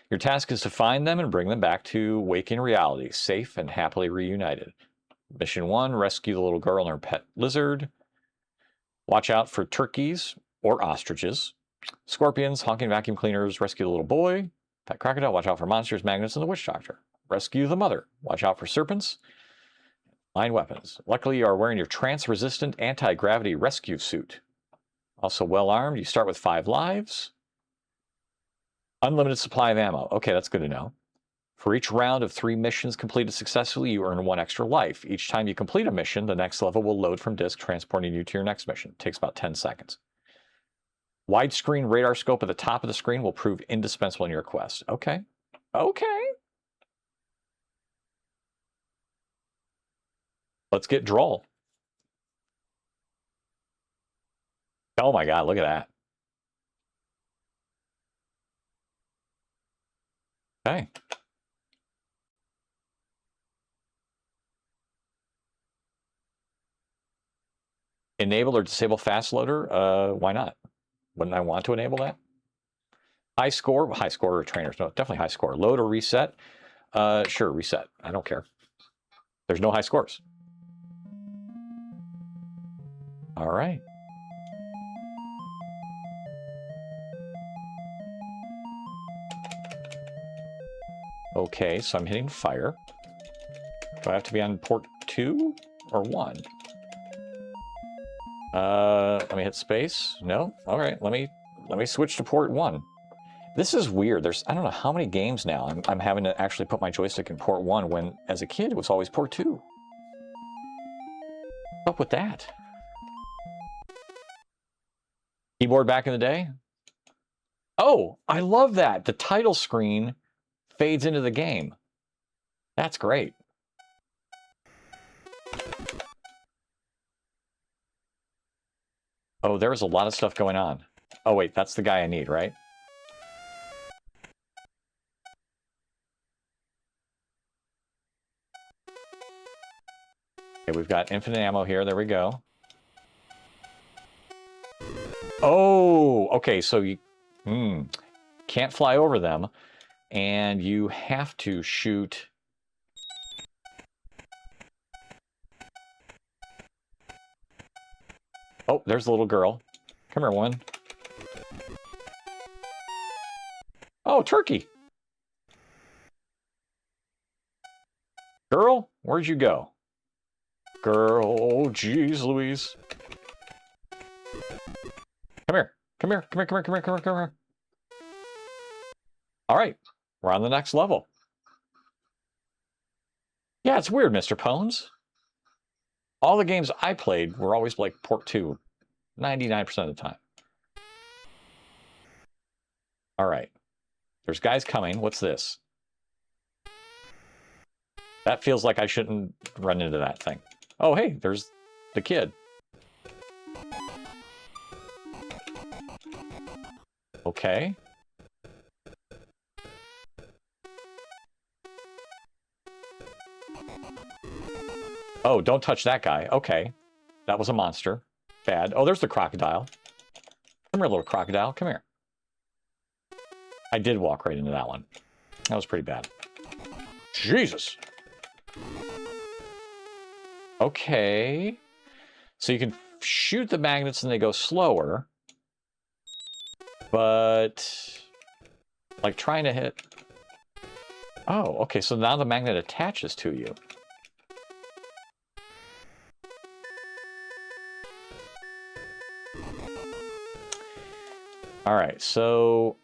Speaker 1: Your task is to find them and bring them back to waking reality, safe and happily reunited. Mission 1, rescue the little girl and her pet lizard. Watch out for turkeys or ostriches. Scorpions, honking vacuum cleaners, rescue the little boy. Pet crocodile, watch out for monsters, magnets, and the witch doctor. Rescue the mother. Watch out for serpents. Line weapons. Luckily, you are wearing your trance-resistant anti-gravity rescue suit. Also well armed. You start with 5 lives. Unlimited supply of ammo. Okay, that's good to know. For each round of 3 missions completed successfully, you earn 1 extra life. Each time you complete a mission, the next level will load from disk, transporting you to your next mission. It takes about 10 seconds. Widescreen radar scope at the top of the screen will prove indispensable in your quest. Okay. Okay. Let's get Droll. Oh my God, look at that. Okay. Enable or disable fast loader? Why not? Wouldn't I want to enable that? High score or trainers? No, definitely high score. Load or reset? Sure, reset. I don't care. There's no high scores. All right. Okay, so I'm hitting fire. Do I have to be on port 2 or 1? Let me hit space. No? All right, let me switch to port 1. This is weird. I don't know how many games now I'm having to actually put my joystick in port 1 when as a kid it was always port 2. What's up with that? Keyboard back in the day? Oh, I love that. The title screen fades into the game. That's great. Oh, there's a lot of stuff going on. Oh, wait, that's the guy I need, right? Okay, we've got infinite ammo here. There we go. Oh, okay, so you can't fly over them, and you have to shoot. Oh, there's the little girl. Come here, woman. Oh, turkey. Girl, where'd you go? Girl, oh, geez, Louise. Come here. Come here. Come here. Come here. Come here. Come here. Come here. All right. We're on the next level. Yeah, it's weird, Mr. Pones. All the games I played were always like port 2, 99% of the time. All right. There's guys coming. What's this? That feels like I shouldn't run into that thing. Oh, hey, there's the kid. Okay. Oh, don't touch that guy. Okay. That was a monster. Bad. Oh, there's the crocodile. Come here, little crocodile. Come here. I did walk right into that one. That was pretty bad. Jesus. Okay. So you can shoot the magnets and they go slower. But like trying to hit... Oh, okay, so now the magnet attaches to you. All right, so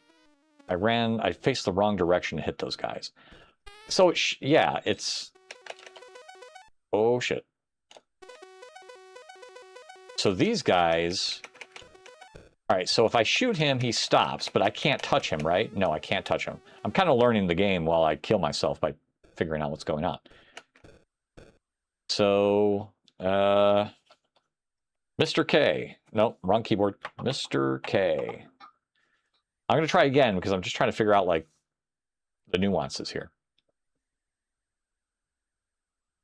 Speaker 1: I faced the wrong direction to hit those guys. So, yeah, it's... Oh, shit. So these guys... All right, so if I shoot him, he stops, but I can't touch him, right? No, I can't touch him. I'm kind of learning the game while I kill myself by figuring out what's going on. So, Mr. K. Nope, wrong keyboard. Mr. K. I'm going to try again because I'm just trying to figure out, like, the nuances here.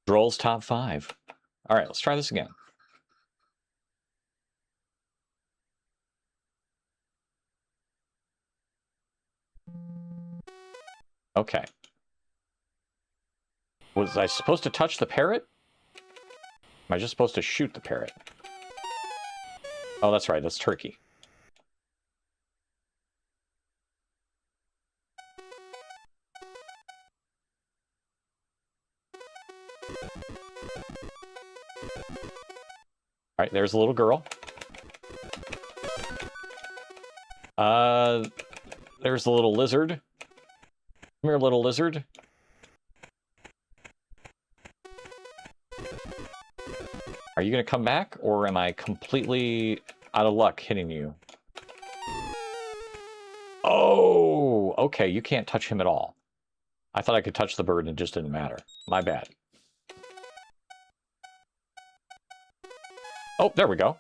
Speaker 1: Droll's top 5. All right, let's try this again. Okay. Was I supposed to touch the parrot? Am I just supposed to shoot the parrot? Oh, that's right. That's Turkey. All right, there's a little girl. There's the little lizard. Come here, little lizard. Are you going to come back, or am I completely out of luck hitting you? Oh, okay, you can't touch him at all. I thought I could touch the bird and it just didn't matter. My bad. Oh, there we go.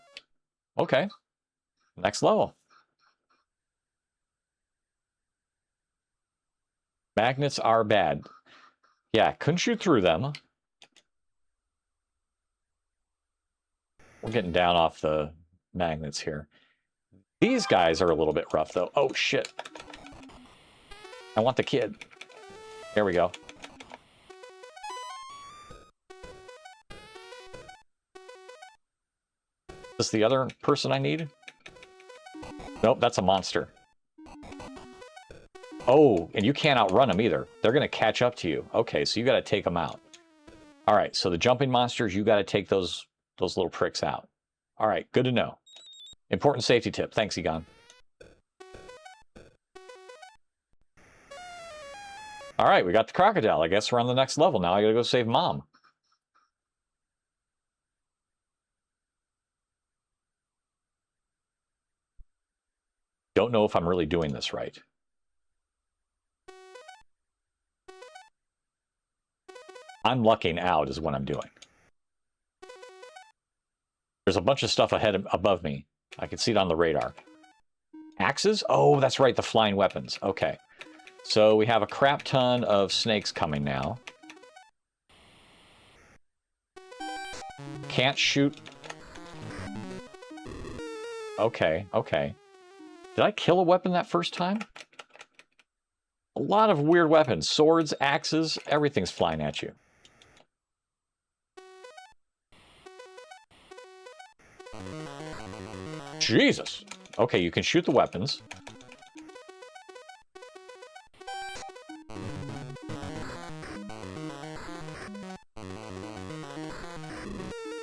Speaker 1: Okay. Next level. Magnets are bad. Yeah, couldn't shoot through them. We're getting down off the magnets here. These guys are a little bit rough, though. Oh, shit. I want the kid. There we go. Is this the other person I need? Nope, that's a monster. Oh, and you can't outrun them either. They're going to catch up to you. Okay, so you got to take them out. All right, so the jumping monsters, you got to take those little pricks out. All right, good to know. Important safety tip. Thanks, Egon. All right, we got the crocodile. I guess we're on the next level now. I got to go save Mom. Don't know if I'm really doing this right. I'm lucking out is what I'm doing. There's a bunch of stuff above me. I can see it on the radar. Axes? Oh, that's right, the flying weapons. Okay. So we have a crap ton of snakes coming now. Can't shoot. Okay, okay. Did I kill a weapon that first time? A lot of weird weapons. Swords, axes, everything's flying at you. Jesus! Okay, you can shoot the weapons.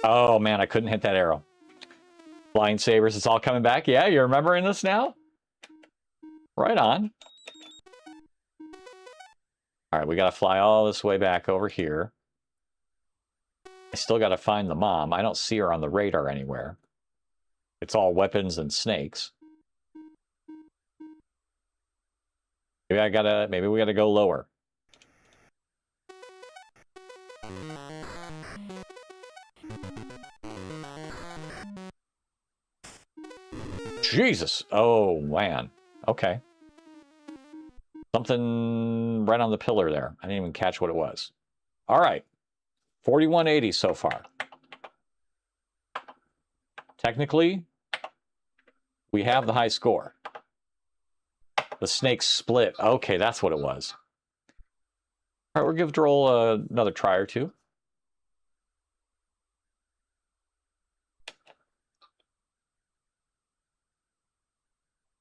Speaker 1: Oh man, I couldn't hit that arrow. Flying sabers, it's all coming back. Yeah, you're remembering this now? Right on. All right, we got to fly all this way back over here. I still got to find the mom. I don't see her on the radar anywhere. It's all weapons and snakes. Maybe we gotta go lower. Jesus! Oh, man. Okay. Something right on the pillar there. I didn't even catch what it was. All right. 4180 so far. Technically, we have the high score. The snakes split. Okay, that's what it was. All right, we'll give Droll another try or two.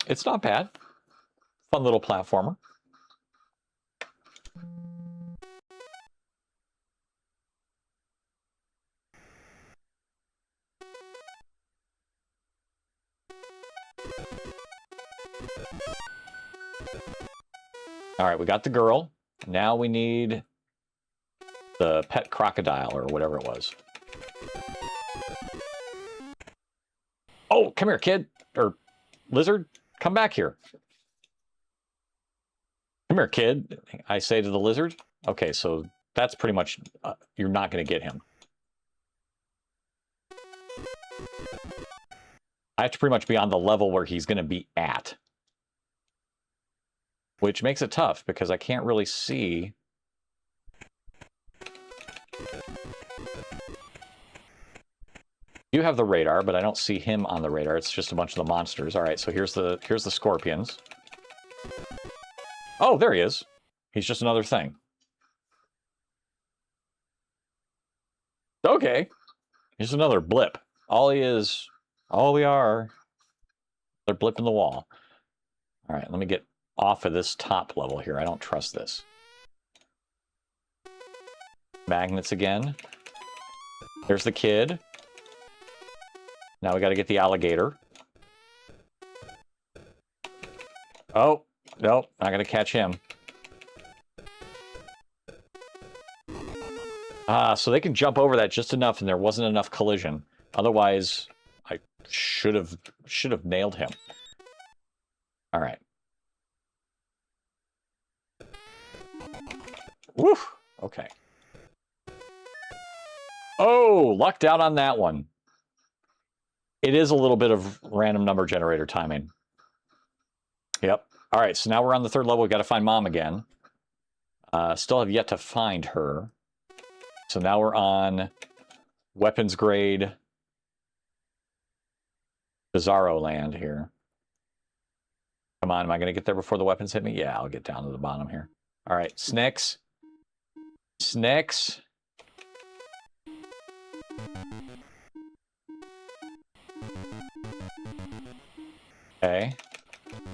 Speaker 1: It's not bad. Fun little platformer. All right, we got the girl. Now we need the pet crocodile or whatever it was. Oh, come here, kid. Or lizard. Come back here. Come here, kid. I say to the lizard. Okay, so that's pretty much... you're not going to get him. I have to pretty much be on the level where he's going to be at. Which makes it tough, because I can't really see... You have the radar, but I don't see him on the radar. It's just a bunch of the monsters. All right, so here's the scorpions. Oh, there he is. He's just another thing. Okay. He's another blip. All he is, all we are, they're blip in the wall. All right, let me get off of this top level here. I don't trust this. Magnets again. There's the kid. Now we got to get the alligator. Oh, nope, not going to catch him. So they can jump over that just enough, and there wasn't enough collision. Otherwise, I should have nailed him. All right. Woo! Okay. Oh, lucked out on that one. It is a little bit of random number generator timing. Yep. All right, so now we're on the third level. We've got to find Mom again. Still have yet to find her. So now we're on weapons grade Bizarro land here. Come on, am I going to get there before the weapons hit me? Yeah, I'll get down to the bottom here. All right, Snicks. Snicks. Okay.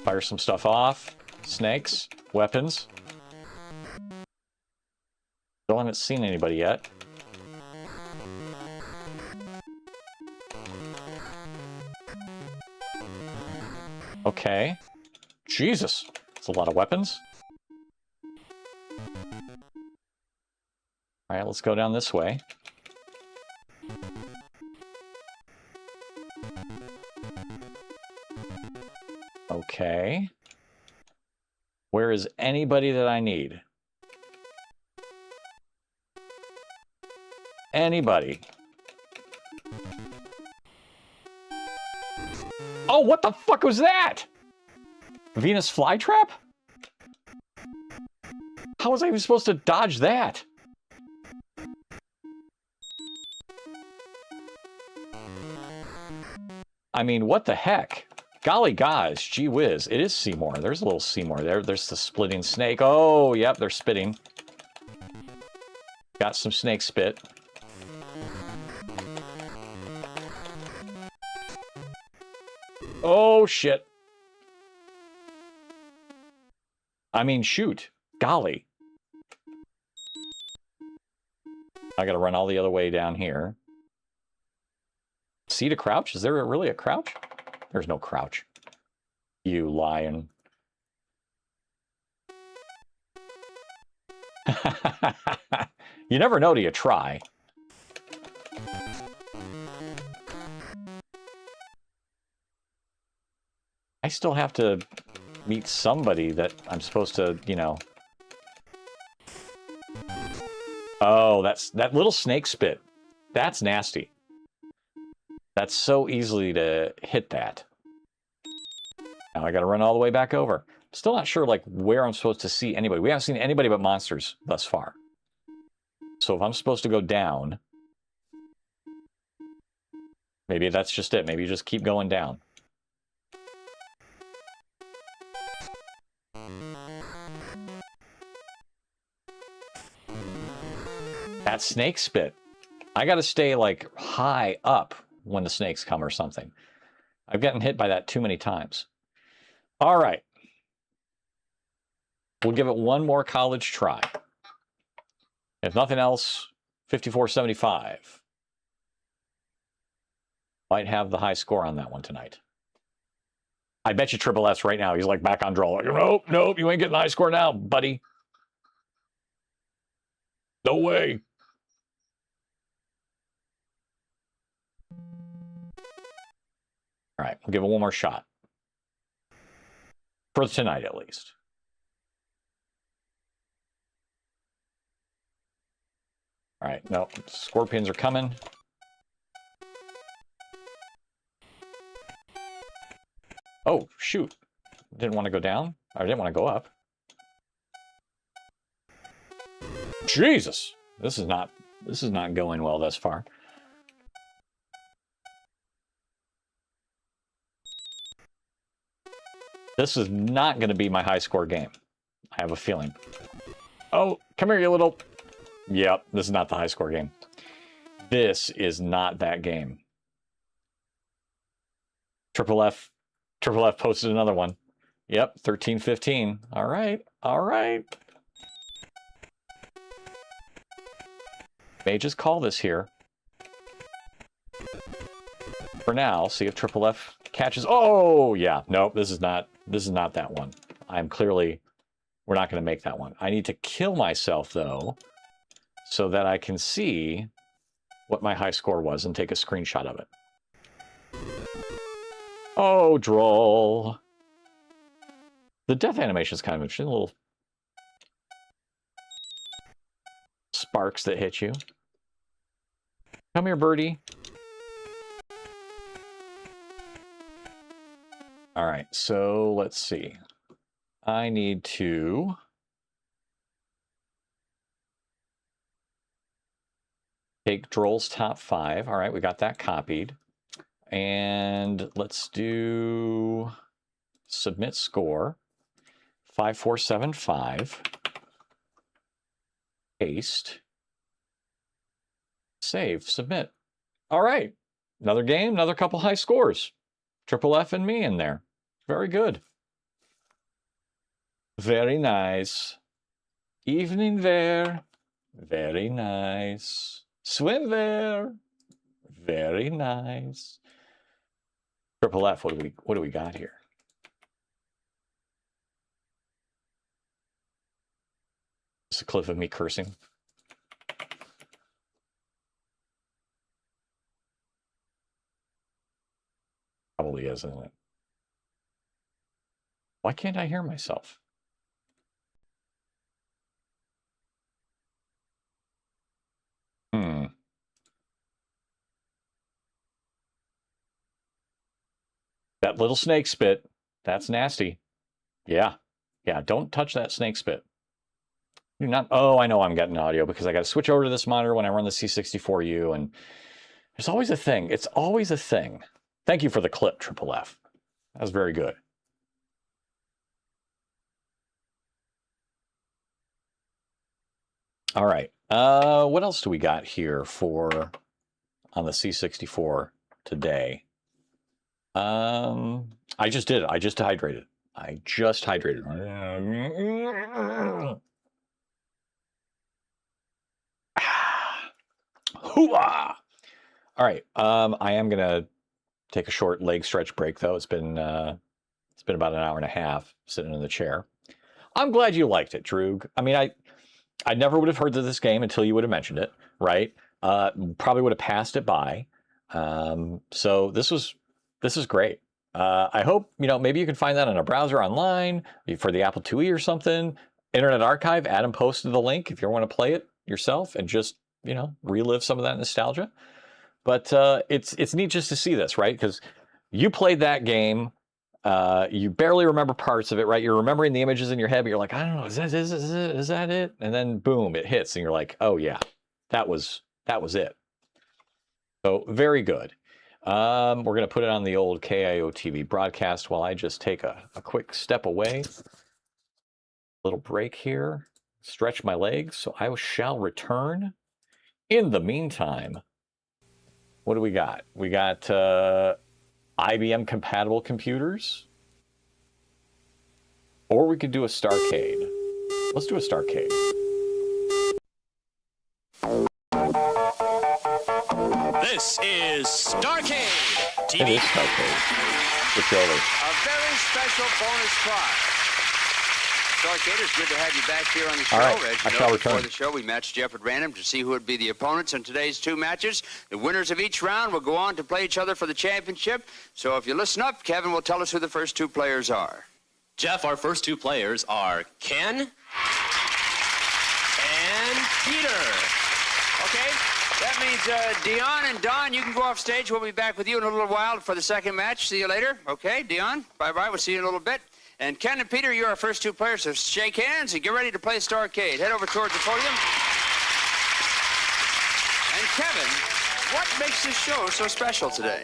Speaker 1: Fire some stuff off. Snakes. Weapons. Still haven't seen anybody yet. Okay. Jesus. That's a lot of weapons. Alright, let's go down this way. Okay. Where is anybody that I need? Anybody? Oh, what the fuck was that? Venus flytrap? How was I even supposed to dodge that? I mean, what the heck? Golly gosh, gee whiz. It is Seymour. There's a little Seymour there. There's the splitting snake. Oh, yep, they're spitting. Got some snake spit. Oh, shit. I mean, shoot. Golly. I gotta run all the other way down here. See to crouch? Is there really a crouch? There's no crouch. You lion. You never know till you try. I still have to meet somebody that I'm supposed to, you know... Oh, that little snake spit. That's nasty. That's so easily to hit that. Now I gotta run all the way back over. Still not sure, like, where I'm supposed to see anybody. We haven't seen anybody but monsters thus far. So if I'm supposed to go down... Maybe that's just it. Maybe you just keep going down. That snake spit. I gotta stay, like, high up when the snakes come or something. I've gotten hit by that too many times. All right. We'll give it one more college try. If nothing else, 5475. Might have the high score on that one tonight. I bet you Triple S right now, he's like back on draw. Like, nope, you ain't getting the high score now, buddy. No way. All right, we'll give it one more shot. For tonight, at least. All right, no, scorpions are coming. Oh, shoot. Didn't want to go down. I didn't want to go up. Jesus. This is not going well thus far. This is not going to be my high score game. I have a feeling. Oh, come here, you little... Yep, this is not the high score game. This is not that game. Triple F posted another one. Yep, 13-15. All right, all right. May just call this here. For now, see if Triple F catches. Oh, yeah. Nope, this is not that one. I'm clearly, we're not going to make that one. I need to kill myself, though, so that I can see what my high score was and take a screenshot of it. Oh, droll. The death animation is kind of interesting. Little sparks that hit you. Come here, birdie. All right, so let's see. I need to take Droll's top 5. All right, we got that copied. And let's do submit score. 5475. Paste. Save, submit. All right, another game, another couple high scores. Triple F and me in there. Very good. Very nice. Evening there. Very nice. Swim there. Very nice. Triple F, what do we got here? It's a clip of me cursing. Probably is, isn't it? Why can't I hear myself? That little snake spit, that's nasty. Yeah, don't touch that snake spit. Do not, oh, I know I'm getting audio because I got to switch over to this monitor when I run the C64U, and there's always a thing. It's always a thing. Thank you for the clip, Triple F. That was very good. All right. What else do we got here for on the C64 today? I just did it. I just hydrated. Hoo-ah! All right. I am gonna take a short leg stretch break, though. It's been about an hour and a half sitting in the chair. I'm glad you liked it, Droog. I mean, I never would have heard of this game until you would have mentioned it, right? Probably would have passed it by. So this is great. I hope, maybe you can find that on a browser online for the Apple IIe or something. Internet Archive, Adam posted the link if you want to play it yourself and just, relive some of that nostalgia. But it's neat just to see this, right? Because you played that game, you barely remember parts of it, right? You're remembering the images in your head, but you're like, I don't know, is that it? And then boom, it hits, and you're like, oh yeah, that was it. So very good. We're going to put it on the old KIO TV broadcast while I just take a quick step away. Little break here. Stretch my legs, so I shall return. In the meantime, what do we got? We got IBM compatible computers. Or we could do a Starcade. Let's do a Starcade.
Speaker 6: This is Starcade
Speaker 1: It
Speaker 6: TV.
Speaker 1: is Starcade. Switch over.
Speaker 7: A very special bonus prize. Starcade, it's good to have you back here on the show.
Speaker 1: All right,
Speaker 7: As
Speaker 1: I
Speaker 7: you
Speaker 1: shall
Speaker 7: know, before
Speaker 1: return.
Speaker 7: the show, we matched Jeff at random to see who would be the opponents in today's two matches. The winners of each round will go on to play each other for the championship. So if you listen up, Kevin will tell us who the first two players are.
Speaker 6: Jeff, our first two players are Ken and Peter.
Speaker 7: Okay? That means Dion and Don, you can go off stage. We'll be back with you in a little while for the second match. See you later. Okay, Dion, bye-bye. We'll see you in a little bit. And Ken and Peter, you're our first two players, so shake hands and get ready to play Starcade. Head over towards the podium. And Kevin, what makes this show so special today?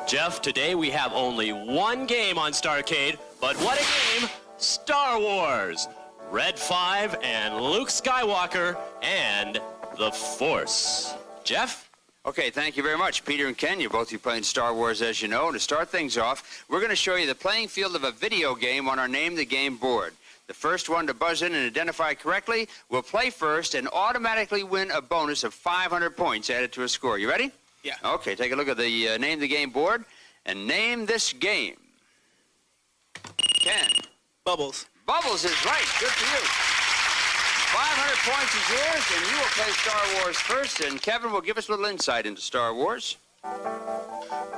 Speaker 6: Jeff, today we have only one game on Starcade, but what a game! Star Wars! Red 5 and Luke Skywalker and the Force. Jeff?
Speaker 7: Okay, thank you very much. Peter and Ken, you're both playing Star Wars, as you know. And to start things off, we're going to show you the playing field of a video game on our Name the Game board. The first one to buzz in and identify correctly will play first and automatically win a bonus of 500 points added to a score. You ready?
Speaker 6: Yeah.
Speaker 7: Okay, take a look at the Name the Game board and name this game. Ken.
Speaker 8: Bubbles.
Speaker 7: Bubbles is right. Good for you. 500 points is yours, and you will play Star Wars first, and Kevin will give us a little insight into Star Wars.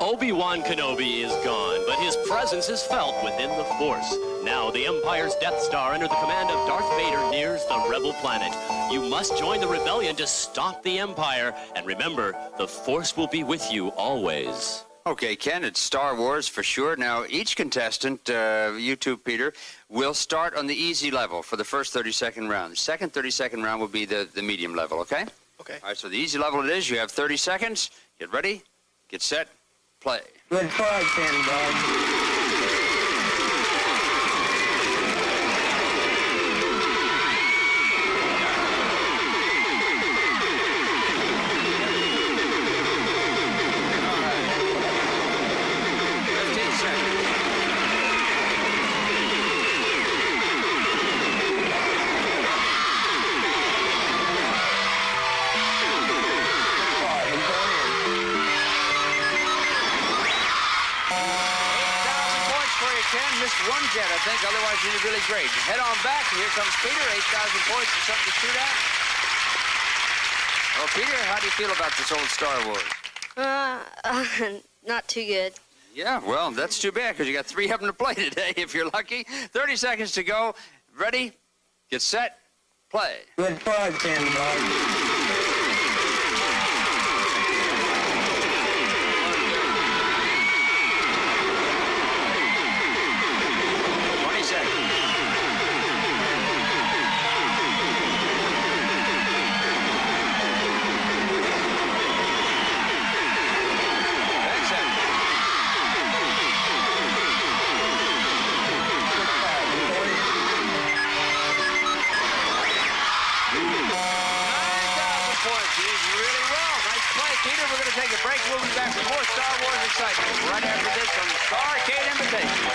Speaker 6: Obi-Wan Kenobi is gone, but his presence is felt within the Force. Now the Empire's Death Star under the command of Darth Vader nears the rebel planet. You must join the rebellion to stop the Empire, and remember, the Force will be with you always.
Speaker 7: Okay, Ken, it's Star Wars for sure. Now, each contestant, you two, Peter, will start on the easy level for the first 30-second round. The second 30-second round will be the medium level, okay?
Speaker 8: Okay.
Speaker 7: All right, so the easy level it is. You have 30 seconds. Get ready, get set, play.
Speaker 8: Good try, Sandy Dog.
Speaker 7: One jet, I think. Otherwise, you did really great. Head on back. Here comes Peter. 8,000 points is something to shoot at. Well, Peter, how do you feel about this old Star Wars?
Speaker 9: Not too good.
Speaker 7: Yeah, well, that's too bad because you got 3 of them to play today if you're lucky. 30 seconds to go. Ready, get set, play.
Speaker 8: Good try, Sandy Dog.
Speaker 7: 20 seconds. We're going to take a break. We'll be back with more Star Wars excitement right after this on Starcade Invitation.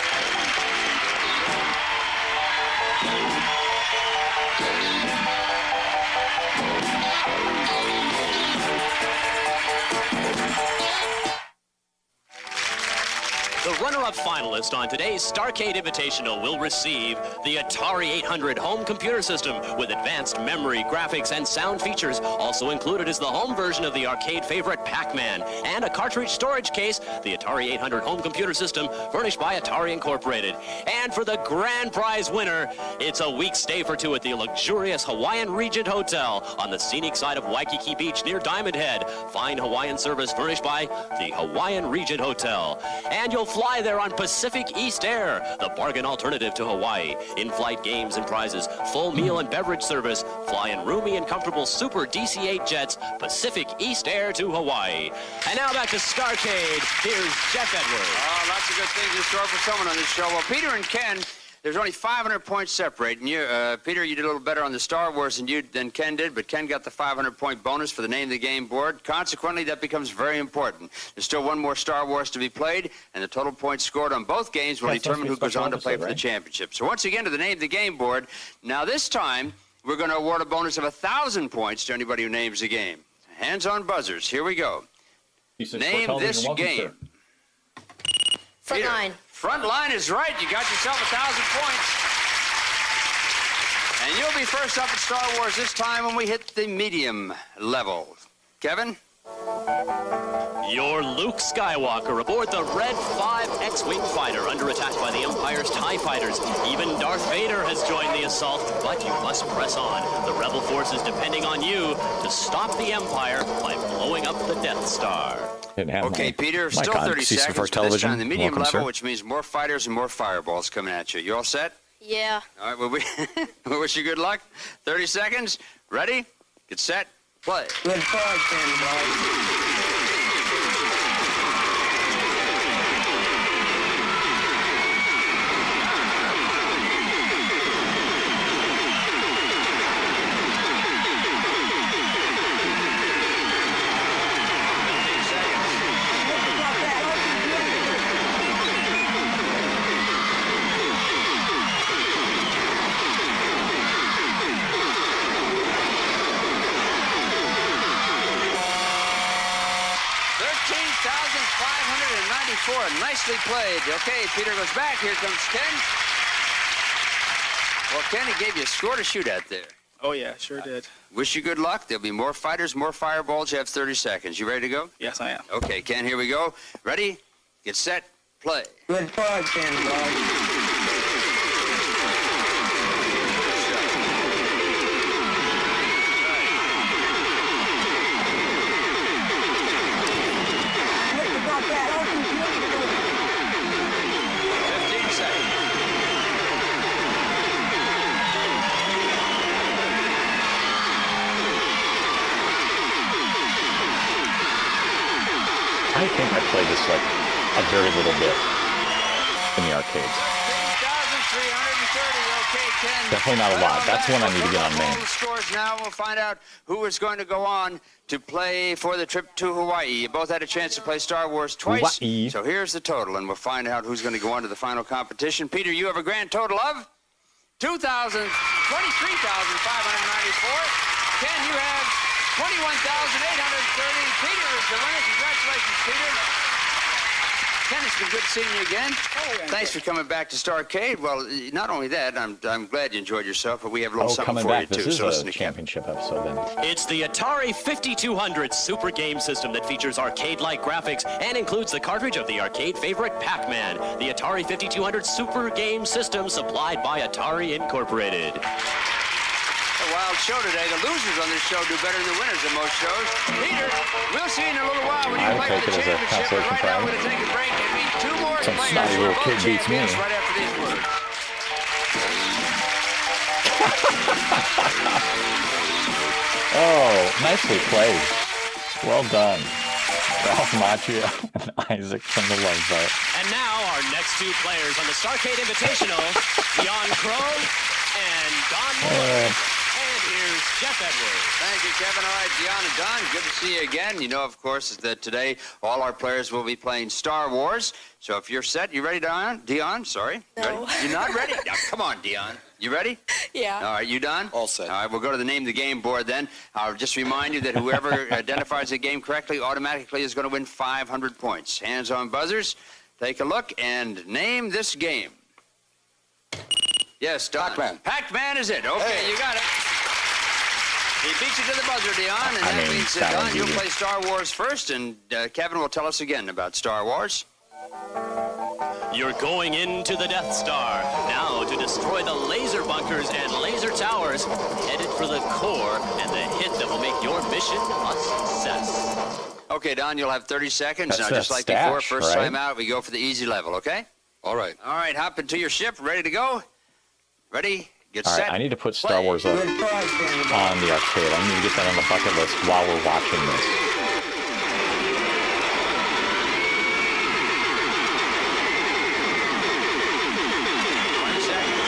Speaker 6: The runner-up finalist on today's Starcade Invitational will receive the Atari 800 home computer system with advanced memory, graphics, and sound features. Also included is the home version of the arcade favorite Pac-Man and a cartridge storage case, the Atari 800 home computer system furnished by Atari Incorporated. And for the grand prize winner, it's a week stay for 2 at the luxurious Hawaiian Regent Hotel on the scenic side of Waikiki Beach near Diamond Head. Fine Hawaiian service furnished by the Hawaiian Regent Hotel. And you'll fly there on Pacific East Air, the bargain alternative to Hawaii. In-flight games and prizes, full meal and beverage service, fly in roomy and comfortable Super DC-8 jets, Pacific East Air to Hawaii. And now back to Starcade. Here's Jeff Edwards.
Speaker 7: Oh, lots of good things in store for someone on this show. Well, Peter and Ken, There's only 500 points separating you. Peter, you did a little better on the Star Wars than Ken did, but Ken got the 500-point bonus for the name of the game board. Consequently, that becomes very important. There's still one more Star Wars to be played, and the total points scored on both games will determine who goes on to play for the championship. So once again, to the name of the game board. Now this time, we're going to award a bonus of 1,000 points to anybody who names the game. Hands on buzzers. Here we go. Name this game.
Speaker 9: Front line.
Speaker 7: Front line is right. You got yourself 1,000 points. And you'll be first up at Star Wars this time when we hit the medium level. Kevin?
Speaker 6: You're Luke Skywalker aboard the Red 5 X-Wing fighter under attack by the Empire's TIE fighters. Even Darth Vader has joined the assault, but you must press on. The Rebel force is depending on you to stop the Empire by blowing up the Death Star.
Speaker 7: Okay, Peter, still 30 seconds, but this time the medium level, which means more fighters and more fireballs coming at you. You all set?
Speaker 9: Yeah.
Speaker 7: All right, well, we wish you good luck. 30 seconds. Ready? Get set. Play.
Speaker 8: Good try, Candy Dog.
Speaker 7: Nicely played. Okay, Peter goes back. Here comes Ken. Well, Ken, he gave you a score to shoot at there.
Speaker 8: Oh, yeah, sure did.
Speaker 7: Wish you good luck. There'll be more fighters, more fireballs. You have 30 seconds. You ready to go?
Speaker 8: Yes, I am.
Speaker 7: Okay, Ken, here we go. Ready? Get set. Play.
Speaker 8: Good try, Candy Dog.
Speaker 1: I think I played this like a very little bit in the arcades.
Speaker 7: 13,330. Okay, Ken.
Speaker 1: Definitely not a lot. That's one I need to get on main.
Speaker 7: Scores now. We'll find out who is going to go on to play for the trip to Hawaii. You both had a chance to play Star Wars twice.
Speaker 1: Hawaii.
Speaker 7: So here's the total, and we'll find out who's going to go on to the final competition. Peter, you have a grand total of 23,594. Ken, you have 21,830. Peter is the winner. Congratulations, Peter. Ken, it's been good seeing you again. Thanks for coming back to Starcade. Well, not only that, I'm glad you enjoyed yourself, but we have a little something
Speaker 1: coming
Speaker 7: for
Speaker 1: back.
Speaker 7: you, too.
Speaker 1: This
Speaker 7: So
Speaker 1: is
Speaker 7: listen
Speaker 1: a
Speaker 7: to Ken.
Speaker 1: championship episode, then.
Speaker 6: It's the Atari 5200 Super Game System that features arcade-like graphics and includes the cartridge of the arcade favorite Pac-Man. The Atari 5200 Super Game System supplied by Atari Incorporated.
Speaker 7: A wild show today. The losers on this show do better than the winners in most shows. Peter, we'll see you in a little while when you
Speaker 1: I would
Speaker 7: play for
Speaker 1: take
Speaker 7: the
Speaker 1: it as a
Speaker 7: championship. But
Speaker 1: consolation
Speaker 7: right now, we're
Speaker 1: prize.
Speaker 7: going to take a break and meet two more
Speaker 1: Some
Speaker 7: players
Speaker 1: snotty
Speaker 7: who are
Speaker 1: little
Speaker 7: both
Speaker 1: kid beats me.
Speaker 7: champions right after these words.
Speaker 1: Oh, nicely played. Well done. Ralph Macchio and Isaac from the Love Boat.
Speaker 6: And now, our next two players on the Starcade Invitational, Dion Crow and Don Moore. And here's Jeff Edwards.
Speaker 7: Thank you, Kevin. All right, Dion and Don, good to see you again. You know, of course, that today all our players will be playing Star Wars. So if you're set, you ready, Dion? Dion, sorry.
Speaker 9: No.
Speaker 7: Ready? You're not ready? Now, come on, Dion. You ready?
Speaker 9: Yeah.
Speaker 7: All right, you done?
Speaker 8: All set.
Speaker 7: All right, we'll go to the name of the game board then. I'll just remind you that whoever identifies the game correctly automatically is going to win 500 points. Hands on buzzers. Take a look and name this game. Yes, Don.
Speaker 8: Pac-Man.
Speaker 7: Pac-Man is it. Okay, you got it. He beat you to the buzzer, Dion, and that means that, Don, you'll play Star Wars first, and Kevin will tell us again about Star Wars.
Speaker 6: You're going into the Death Star, now to destroy the laser bunkers and laser towers, headed for the core and the hit that will make your mission a success.
Speaker 7: Okay, Don, you'll have 30 seconds.
Speaker 1: That's
Speaker 7: Now, just
Speaker 1: that
Speaker 7: like before,
Speaker 1: stash,
Speaker 7: first
Speaker 1: right?
Speaker 7: time out, we go for the easy level, okay?
Speaker 8: All right.
Speaker 7: All right, hop into your ship, ready to go? Ready? Get
Speaker 1: All
Speaker 7: set.
Speaker 1: right, I need to put Star
Speaker 7: play.
Speaker 1: Wars up
Speaker 8: Good try, Candy Dog.
Speaker 1: on the arcade. I need to get that on the bucket list while we're watching this.
Speaker 7: 20 seconds.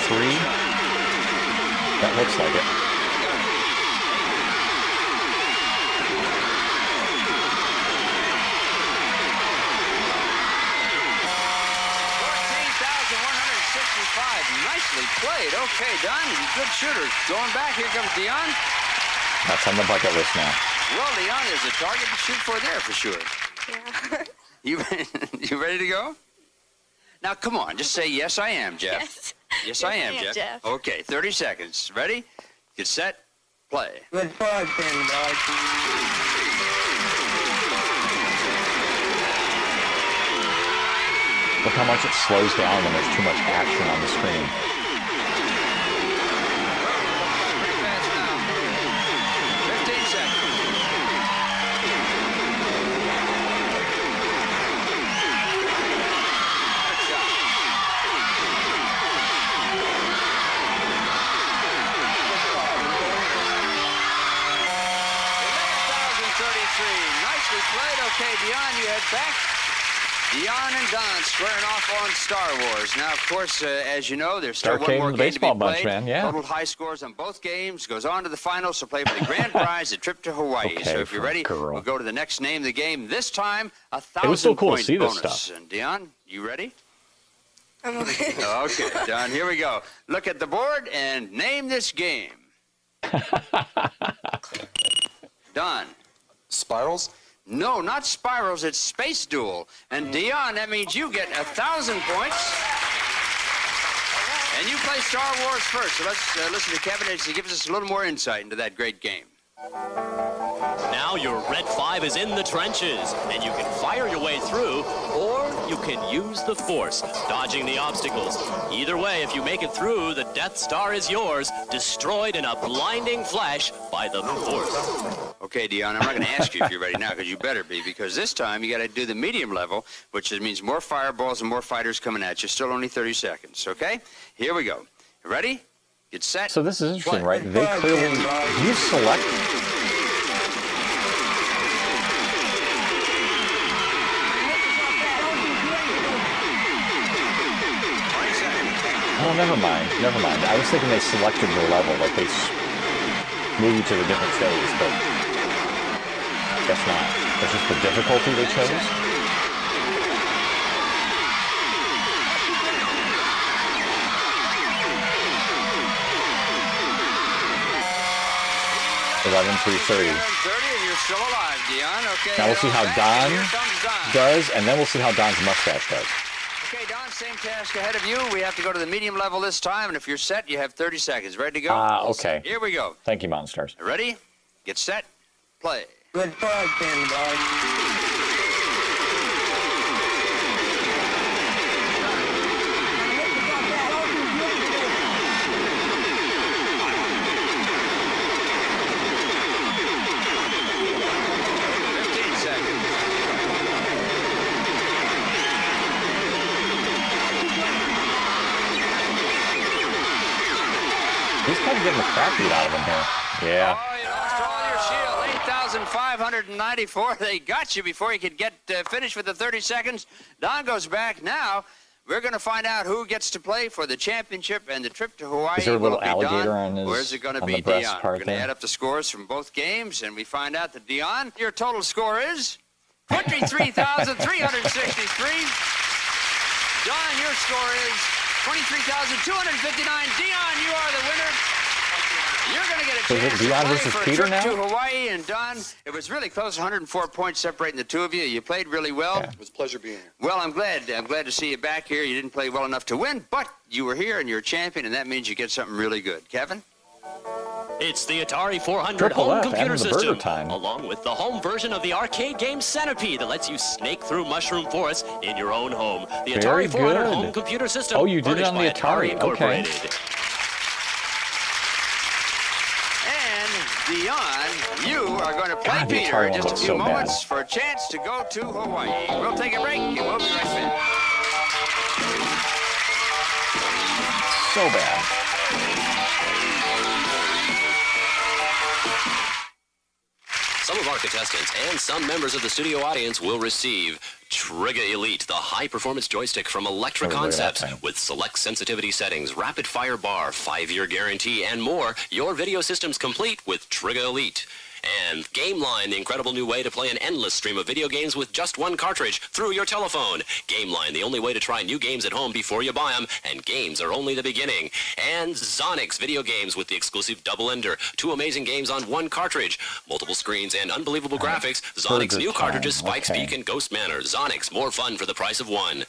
Speaker 1: 3. That looks like it.
Speaker 7: Nicely played. Okay, Don, good shooter. Going back, here comes Dion.
Speaker 1: That's on the bucket list now.
Speaker 7: Well, Dion is a target to shoot for there for sure.
Speaker 9: Yeah.
Speaker 7: You ready to go? Now, come on, just say, yes, I am, Jeff.
Speaker 9: Yes.
Speaker 7: Yes, I am, Jeff. Okay, 30 seconds. Ready? Get set, play.
Speaker 8: Good try, Candy Boy.
Speaker 1: Look how much it slows down when there's too much action on the screen.
Speaker 7: Pretty fast now. 15 seconds. Good shot. 11,033. Nicely played. Okay, Dion, you head back. Dion and Don squaring off on Star Wars. Now, of course, as you know, there's still one
Speaker 1: Starcade
Speaker 7: more
Speaker 1: and the
Speaker 7: game to be
Speaker 1: baseball bunch,
Speaker 7: played.
Speaker 1: man, yeah.
Speaker 7: Total high scores on both games. Goes on to the finals to play for the grand prize, a trip to Hawaii.
Speaker 1: Okay,
Speaker 7: So if you're ready,
Speaker 1: girl.
Speaker 7: we'll go to the next name of the game. This time, a 1,000-point
Speaker 1: It was so cool to see this
Speaker 7: bonus.
Speaker 1: stuff.
Speaker 7: And Dion, you ready?
Speaker 9: I'm okay.
Speaker 7: Okay, Don, here we go. Look at the board and name this game. Don.
Speaker 10: Spirals?
Speaker 7: No, not Spirals. It's Space Duel. And Dion, that means you get 1,000 points. And you play Star Wars first. So let's listen to Kevin as he gives us a little more insight into that great game.
Speaker 6: Now your Red 5 is in the trenches, and you can fire your way through, or you can use the Force, dodging the obstacles. Either way, if you make it through, the Death Star is yours, destroyed in a blinding flash by the Force.
Speaker 7: Okay, Dion, I'm not going to ask you if you're ready now, because you better be, because this time you got to do the medium level, which means more fireballs and more fighters coming at you. Still only 30 seconds, okay? Here we go. You ready? Get set.
Speaker 1: So this is interesting,
Speaker 7: play.
Speaker 1: right? They clearly, you select. Oh, never mind. Never mind. I was thinking they selected the level, like they move you to the different phase, but guess not. It's just the difficulty they chose. $11,330.
Speaker 7: 11:30, and you're still alive, Dion. Okay.
Speaker 1: Now we'll see how
Speaker 7: back,
Speaker 1: Don
Speaker 7: here comes Don.
Speaker 1: does, and then we'll see how Don's mustache does.
Speaker 7: Okay, Don, same task ahead of you. We have to go to the medium level this time, and if you're set, you have 30 seconds. Ready to go?
Speaker 1: Okay.
Speaker 7: Here we go.
Speaker 1: Thank you, Mountain Stars.
Speaker 7: Ready? Get set. Play.
Speaker 8: Good try, Candy Boy.
Speaker 1: He's kind of getting the crap beat out of him here. Yeah.
Speaker 7: Oh, you lost all your shield. 8,594. They got you before you could get finished with the 30 seconds. Don goes back now. We're going to find out who gets to play for the championship and the trip to Hawaii.
Speaker 1: Is there a
Speaker 7: Will
Speaker 1: little
Speaker 7: it be
Speaker 1: alligator
Speaker 7: Don?
Speaker 1: on his
Speaker 7: Where's it going to
Speaker 1: on
Speaker 7: be
Speaker 1: the breast
Speaker 7: Dion?
Speaker 1: part
Speaker 7: We're going to
Speaker 1: there?
Speaker 7: add up the scores from both games, and we find out that Dion, your total score is 23,363. Don, your score is 23,259. Dion, you are the winner. You're going to get a
Speaker 1: So is it
Speaker 7: chance to
Speaker 1: Dion
Speaker 7: play
Speaker 1: versus
Speaker 7: for a
Speaker 1: Peter
Speaker 7: trip
Speaker 1: now?
Speaker 7: to Hawaii. And Don, it was really close, 104 points separating the two of you. You played really well.
Speaker 1: Yeah.
Speaker 10: It was a pleasure being here.
Speaker 7: Well, I'm glad to see you back here. You didn't play well enough to win, but you were here and you're a champion, and that means you get something really good. Kevin?
Speaker 6: It's the Atari 400
Speaker 1: Triple
Speaker 6: home
Speaker 1: F,
Speaker 6: computer
Speaker 1: and the burger
Speaker 6: system,
Speaker 1: time.
Speaker 6: along with the home version of the arcade game Centipede that lets you snake through Mushroom Forest in your own home. The
Speaker 1: Very
Speaker 6: Atari 400
Speaker 1: good.
Speaker 6: home computer system.
Speaker 1: Oh, you did it
Speaker 6: furnished
Speaker 1: on the
Speaker 6: by
Speaker 1: Atari. Okay.
Speaker 6: Incorporated.
Speaker 7: And Dion, you are going to play
Speaker 1: God, the
Speaker 7: Peter
Speaker 1: Atari
Speaker 7: in
Speaker 1: one
Speaker 7: just a
Speaker 1: looks
Speaker 7: few
Speaker 1: so bad.
Speaker 7: moments for a chance to go to Hawaii. We'll take a break and we'll be right back.
Speaker 1: So bad.
Speaker 6: Some of our contestants and some members of the studio audience will receive Trigga Elite, the high-performance joystick from Electra
Speaker 1: Oh, look at that
Speaker 6: Concepts,
Speaker 1: thing.
Speaker 6: with select sensitivity settings, rapid-fire bar, 5-year guarantee, and more. Your video system's complete with Trigga Elite. And GameLine, the incredible new way to play an endless stream of video games with just one cartridge through your telephone. GameLine, the only way to try new games at home before you buy them, and games are only the beginning. And Zonix video games with the exclusive Double Ender. 2 amazing games on 1 cartridge. Multiple screens and unbelievable graphics. Zonix new cartridges, Spike's
Speaker 1: Okay.
Speaker 6: Peak and Ghost Manor. Zonix, more fun for the price of 1.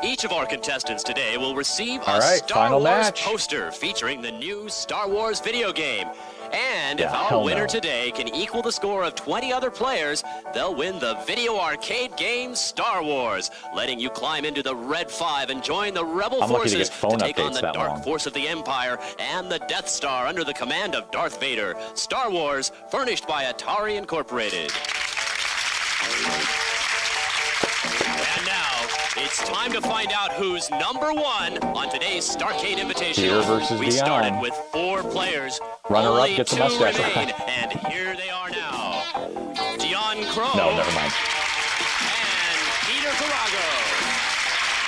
Speaker 6: Each of our contestants today will receive
Speaker 1: All
Speaker 6: a
Speaker 1: right,
Speaker 6: Star
Speaker 1: final
Speaker 6: Wars
Speaker 1: match.
Speaker 6: poster featuring the new Star Wars video game. And if
Speaker 1: Yeah,
Speaker 6: our
Speaker 1: hell
Speaker 6: winner
Speaker 1: no.
Speaker 6: today can equal the score of 20 other players, they'll win the video arcade game Star Wars, letting you climb into the Red 5 and join the Rebel
Speaker 1: I'm lucky to
Speaker 6: forces
Speaker 1: get phone
Speaker 6: take on
Speaker 1: updates
Speaker 6: the
Speaker 1: that
Speaker 6: Dark
Speaker 1: long.
Speaker 6: Force of the Empire and the Death Star under the command of Darth Vader. Star Wars, furnished by Atari Incorporated. And now, it's time to find out who's number 1 on today's Starcade Invitational.
Speaker 1: Peter versus
Speaker 6: We
Speaker 1: Dion.
Speaker 6: started with 4 players.
Speaker 1: Runner-up
Speaker 6: Only
Speaker 1: gets a
Speaker 6: 2
Speaker 1: mustache.
Speaker 6: remain, and here they are now. Dion Crow
Speaker 1: No, never mind.
Speaker 6: and Peter Carago.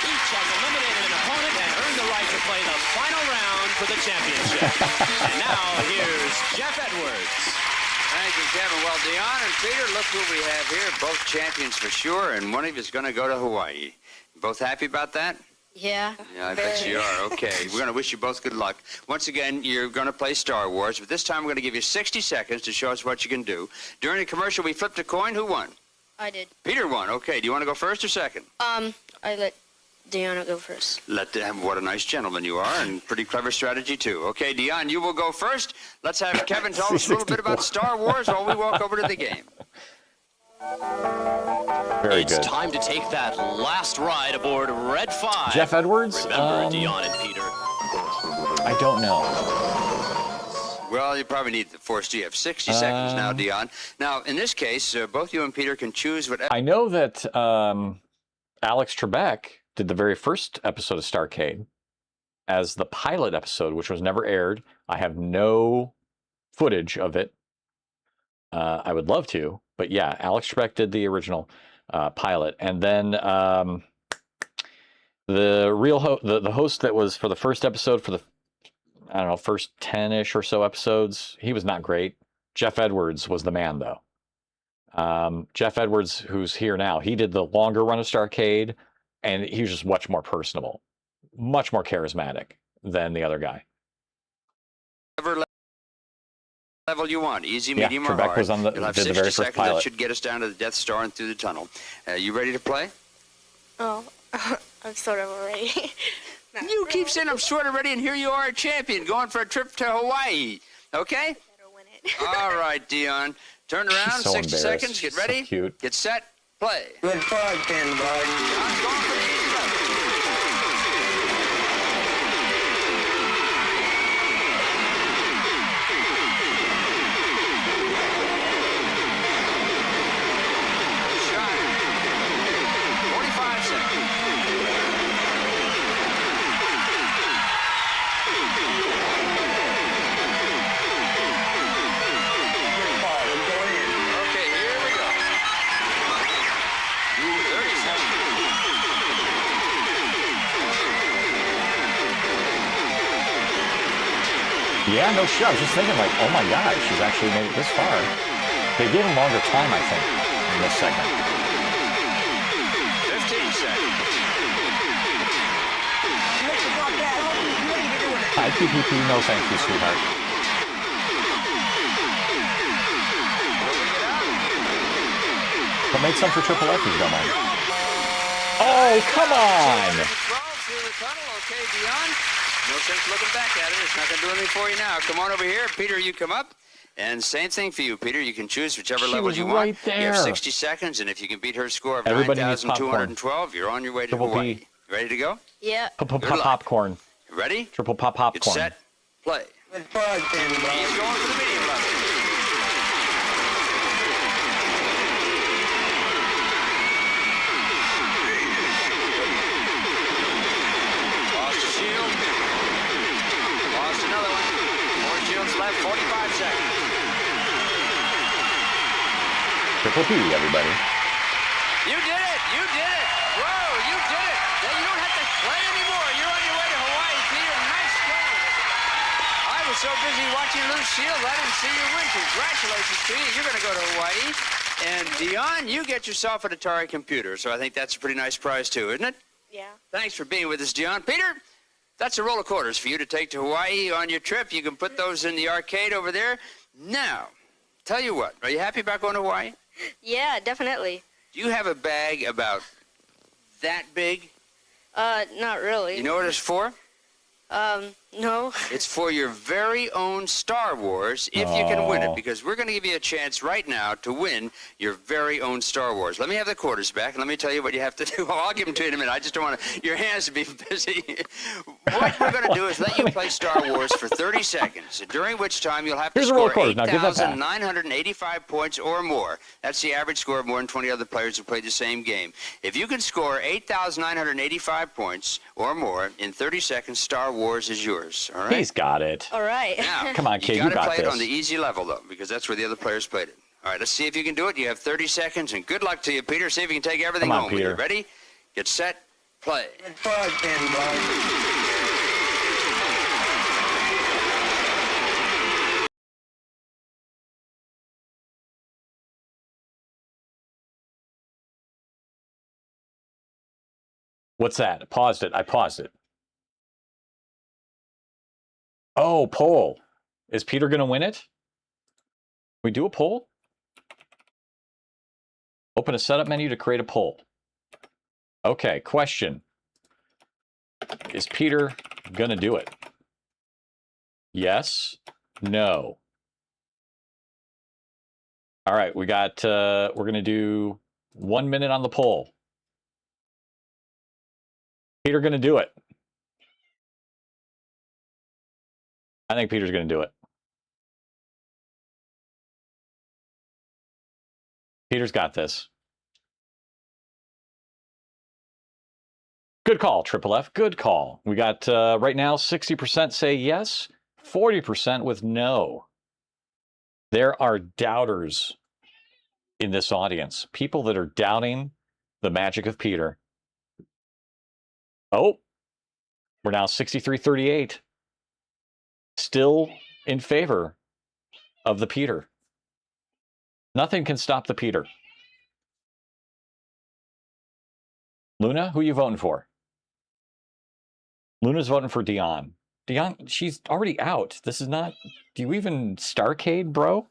Speaker 6: Each has eliminated an opponent and earned the right to play the final round for the championship. And now, here's Jeff Edwards.
Speaker 7: Thank you, Kevin. Well, Dion and Peter, look who we have here. Both champions for sure, and one of you is going to go to Hawaii. Both happy about that?
Speaker 9: Yeah.
Speaker 7: Yeah, I bet you are. Okay, we're going to wish you both good luck. Once again, you're going to play Star Wars, but this time we're going to give you 60 seconds to show us what you can do. During the commercial, we flipped a coin. Who won?
Speaker 9: I did.
Speaker 7: Peter won. Okay, do you want to go first or second?
Speaker 9: I let Deanna go first.
Speaker 7: Let them. What a nice gentleman you are, and pretty clever strategy, too. Okay, Dion, you will go first. Let's have Kevin tell us a little bit about Star Wars while we walk over to the game.
Speaker 1: Very
Speaker 6: It's
Speaker 1: good.
Speaker 6: time to take that last ride aboard Red 5.
Speaker 1: Jeff Edwards?
Speaker 6: Remember, Dion and Peter.
Speaker 1: I don't know.
Speaker 7: Well, you probably need the force. You have 60 seconds now, Dion. Now, in this case, both you and Peter can choose whatever.
Speaker 1: I know that Alex Trebek did the very first episode of Starcade as the pilot episode, which was never aired. I have no footage of it. I would love to, but yeah, Alex Trebek did the original pilot, and then the real the host that was for the first episode for the first 10-ish or so episodes, he was not great. Jeff Edwards was the man, though. Jeff Edwards, who's here now, he did the longer run of Starcade, and he was just much more personable, much more charismatic than the other guy.
Speaker 7: Whatever level you want, easy,
Speaker 1: Yeah,
Speaker 7: medium, or
Speaker 1: Trebek
Speaker 7: hard.
Speaker 1: was on
Speaker 7: You'll have
Speaker 1: did the
Speaker 7: 60
Speaker 1: very first
Speaker 7: seconds. That
Speaker 1: pilot.
Speaker 7: should get us down to the Death Star and through the tunnel. You ready to play?
Speaker 9: Oh, I'm sort of already.
Speaker 7: You keep saying I'm sort of ready, and here you are, a champion, going for a trip to Hawaii. Okay?
Speaker 9: Better win it.
Speaker 7: All right, Dion. Turn around,
Speaker 1: She's so
Speaker 7: 60
Speaker 1: embarrassed.
Speaker 7: seconds. Get
Speaker 1: She's so
Speaker 7: ready.
Speaker 1: cute.
Speaker 7: Get set. Play.
Speaker 8: Good fun, Ken, boy.
Speaker 7: Dion's going for the easy level. Good shot. 45 seconds. Okay, here we go. 30 seconds.
Speaker 1: Yeah, no shit. I was just thinking, like, oh my God, she's actually made it this far. They gave him longer time, I think, in this segment.
Speaker 7: 15 seconds.
Speaker 1: Hi, PPP. No, thank you, sweetheart. But make some for Triple F if you don't mind. Oh, come on!
Speaker 7: 12 through the tunnel. Okay, Dion. No sense looking back at it. It's not going to do anything for you now. Come on over here. Peter, you come up. And same thing for you, Peter. You can choose whichever
Speaker 1: She
Speaker 7: level
Speaker 1: was
Speaker 7: you
Speaker 1: right
Speaker 7: want. You have
Speaker 1: there.
Speaker 7: 60 seconds, and if you can beat her score of
Speaker 1: Everybody needs
Speaker 7: 9,212, you're on your way to
Speaker 1: Triple
Speaker 7: Hawaii.
Speaker 1: P.
Speaker 7: Ready to go?
Speaker 9: Yeah.
Speaker 1: Popcorn.
Speaker 7: Ready?
Speaker 1: Triple pop
Speaker 7: Get
Speaker 1: popcorn.
Speaker 7: set. Play.
Speaker 8: Good fun, Ken, boy.
Speaker 7: He's going for the medium level. Lost a shield. Lost another one. 4 shields left. 45 seconds.
Speaker 1: Triple P, everybody.
Speaker 7: You did it! You did it! Whoa, you did it! Then you don't have to play anymore. You're on your way to Hawaii, Peter. Nice game. I was so busy watching Loose Shield, I didn't see you win. Congratulations to you. You're going to go to Hawaii. And Dion, you get yourself an Atari computer. So I think that's a pretty nice prize, too, isn't it?
Speaker 9: Yeah.
Speaker 7: Thanks for being with us, Dion. Peter, that's a roll of quarters for you to take to Hawaii on your trip. You can put those in the arcade over there. Now, tell you what, are you happy about going to Hawaii?
Speaker 9: Yeah, definitely.
Speaker 7: Do you have a bag about that big?
Speaker 9: Not really.
Speaker 7: You know what it's for?
Speaker 9: No.
Speaker 7: It's for your very own Star Wars, if you can win it, because we're going to give you a chance right now to win your very own Star Wars. Let me have the quarters back, and let me tell you what you have to do. I'll give them to you in a minute. I just don't want your hands to be busy. What we're going to do is let you play Star Wars for 30 seconds, during which time you'll have to score 8,985 points or more. That's the average score of more than 20 other players who played the same game. If you can score 8,985 points or more in 30 seconds, Star Wars is yours. All right?
Speaker 1: He's got it.
Speaker 9: All right.
Speaker 7: Now,
Speaker 1: Come on, kid, you got
Speaker 7: gotta play
Speaker 1: this.
Speaker 7: it on the easy level, though, because that's where the other players played it. All right, let's see if you can do it. You have 30 seconds, and good luck to you, Peter. See if you can take everything
Speaker 1: Come on,
Speaker 7: home with
Speaker 1: Peter.
Speaker 7: you. Ready? Get set. Play.
Speaker 8: Bug, pinball.
Speaker 1: What's that? Paused it. I paused it. Oh, poll. Is Peter going to win it? We do a poll? Open a setup menu to create a poll. Okay, question. Is Peter going to do it? Yes? No? All right, we got, we're going to do 1 minute on the poll. Peter going to do it? I think Peter's going to do it. Peter's got this. Good call, Triple F. Good call. We got, right now, 60% say yes, 40% with no. There are doubters in this audience. People that are doubting the magic of Peter. Oh, we're now 63-38. Still in favor of the Peter. Nothing can stop the Peter. Luna, who are you voting for? Luna's voting for Dion. Dion, she's already out. This is not... Do you even Starcade, bro?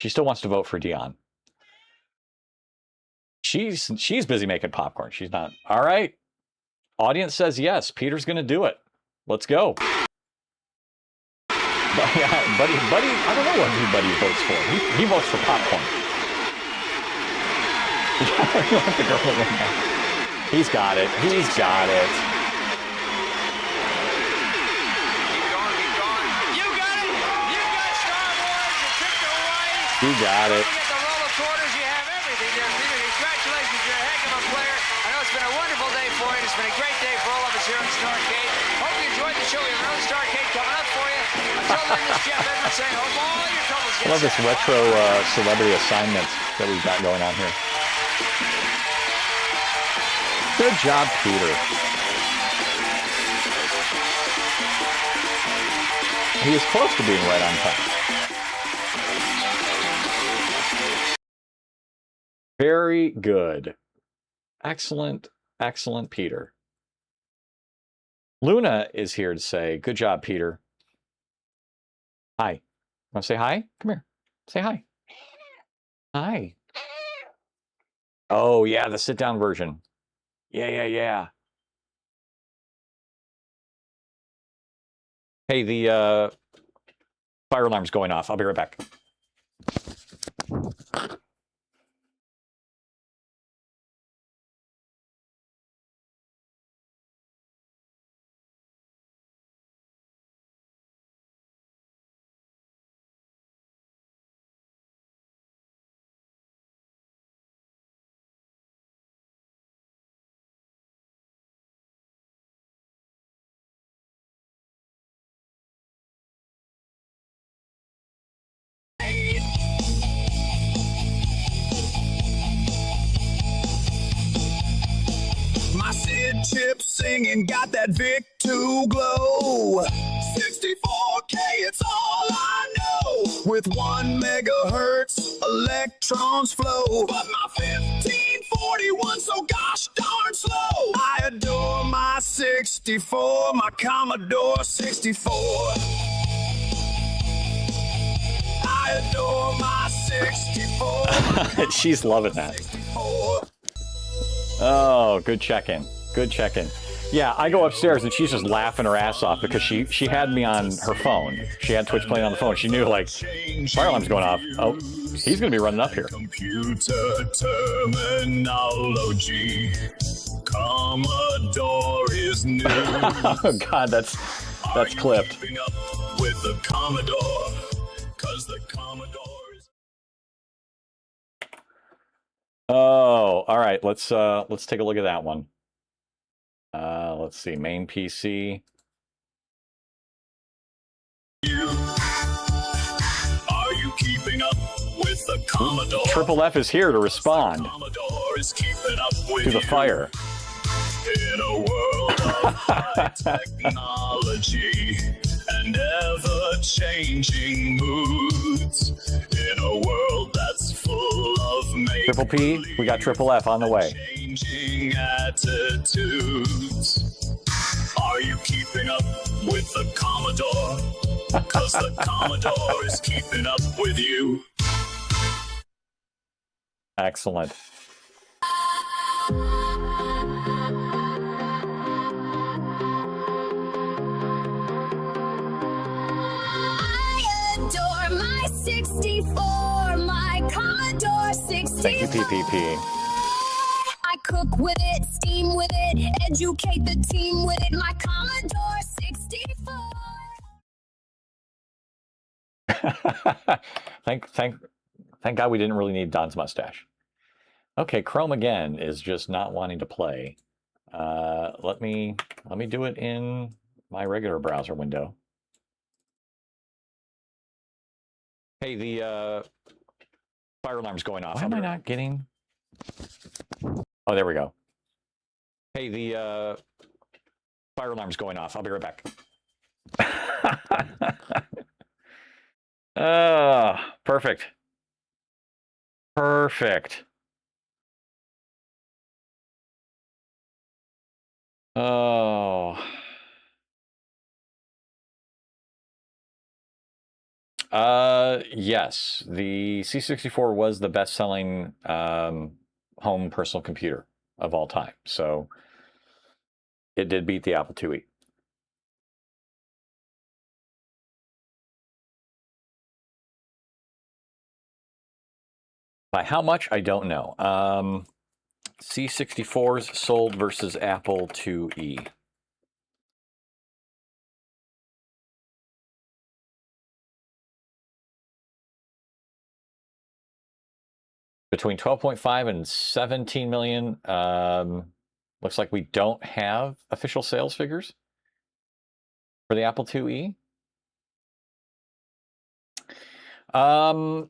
Speaker 1: She still wants to vote for Dion. She's busy making popcorn. She's not. All right. Audience says yes. Peter's going to do it. Let's go. Buddy, I don't know what Buddy votes for. He votes for popcorn. He's got it. He's got it.
Speaker 7: You got it. You got Star Wars. Your trip to Hawaii.
Speaker 1: You got it.
Speaker 7: You get the roll of quarters. You have everything there, Peter. Congratulations. You're a heck of a player. I know it's been a wonderful day for you. It's been a great day for all of us here at Starcade. Hope you enjoyed the show. We have another Starcade coming up for you. Until then, this is Jeff Edwards saying, hope all your troubles get
Speaker 1: I love this
Speaker 7: settled.
Speaker 1: retro celebrity assignment that we've got going on here. Good job, Peter. He is close to being right on time. Very good. Excellent, excellent, Peter. Luna is here to say, good job, Peter. Hi. Want to say hi? Come here. Say hi. Hi. Oh, yeah, the sit-down version. Yeah. Hey, the fire alarm's going off. I'll be right back.
Speaker 2: singing, got that Vic2 glow. 64K, it's all I know. With 1 megahertz, electrons flow. But my 1541 so gosh darn slow. I adore my 64, my Commodore 64. I adore my 64.
Speaker 1: She's loving that.
Speaker 2: 64.
Speaker 1: Oh, good check-in. Good check-in. Yeah, I go upstairs and she's just laughing her ass off because she had me on her phone. She had Twitch playing on the phone. She knew, like, fire alarm's going off. Oh, he's going to be running up here.
Speaker 2: Computer terminology. Commodore is new.
Speaker 1: Oh, God, that's clipped.
Speaker 2: Keeping up with the Commodore, 'cause the Commodore is...
Speaker 1: Oh, all right. Let's take a look at that one. Let's see, main PC.
Speaker 2: Are you keeping up with the Commodore?
Speaker 1: Triple F is here to respond
Speaker 2: Commodore is keeping up with
Speaker 1: to the fire.
Speaker 2: In a world of high technology and ever-changing moods, in a world that's full of
Speaker 1: Triple P, we got Triple F on the way.
Speaker 2: changing attitudes. Are you keeping up with the Commodore? 'Cause the Commodore is keeping up with you.
Speaker 1: Excellent.
Speaker 5: I adore my 64, my Commodore 64.
Speaker 1: Thank you, PPP.
Speaker 5: I cook with it, steam with it, educate the team with it, my Commodore 64.
Speaker 1: Thank God we didn't really need Don's mustache. Okay, Chrome again is just not wanting to play. Let me do it in my regular browser window. Hey, the fire alarm's going off. Why am I not getting? Oh, there we go. Hey, the fire alarm's going off. I'll be right back. Perfect. Perfect. Oh. Yes, the C64 was the best-selling home personal computer of all time. So it did beat the Apple IIe. By how much, I don't know. C64s sold versus Apple IIe. Between 12.5 and 17 million. Looks like we don't have official sales figures for the Apple IIe.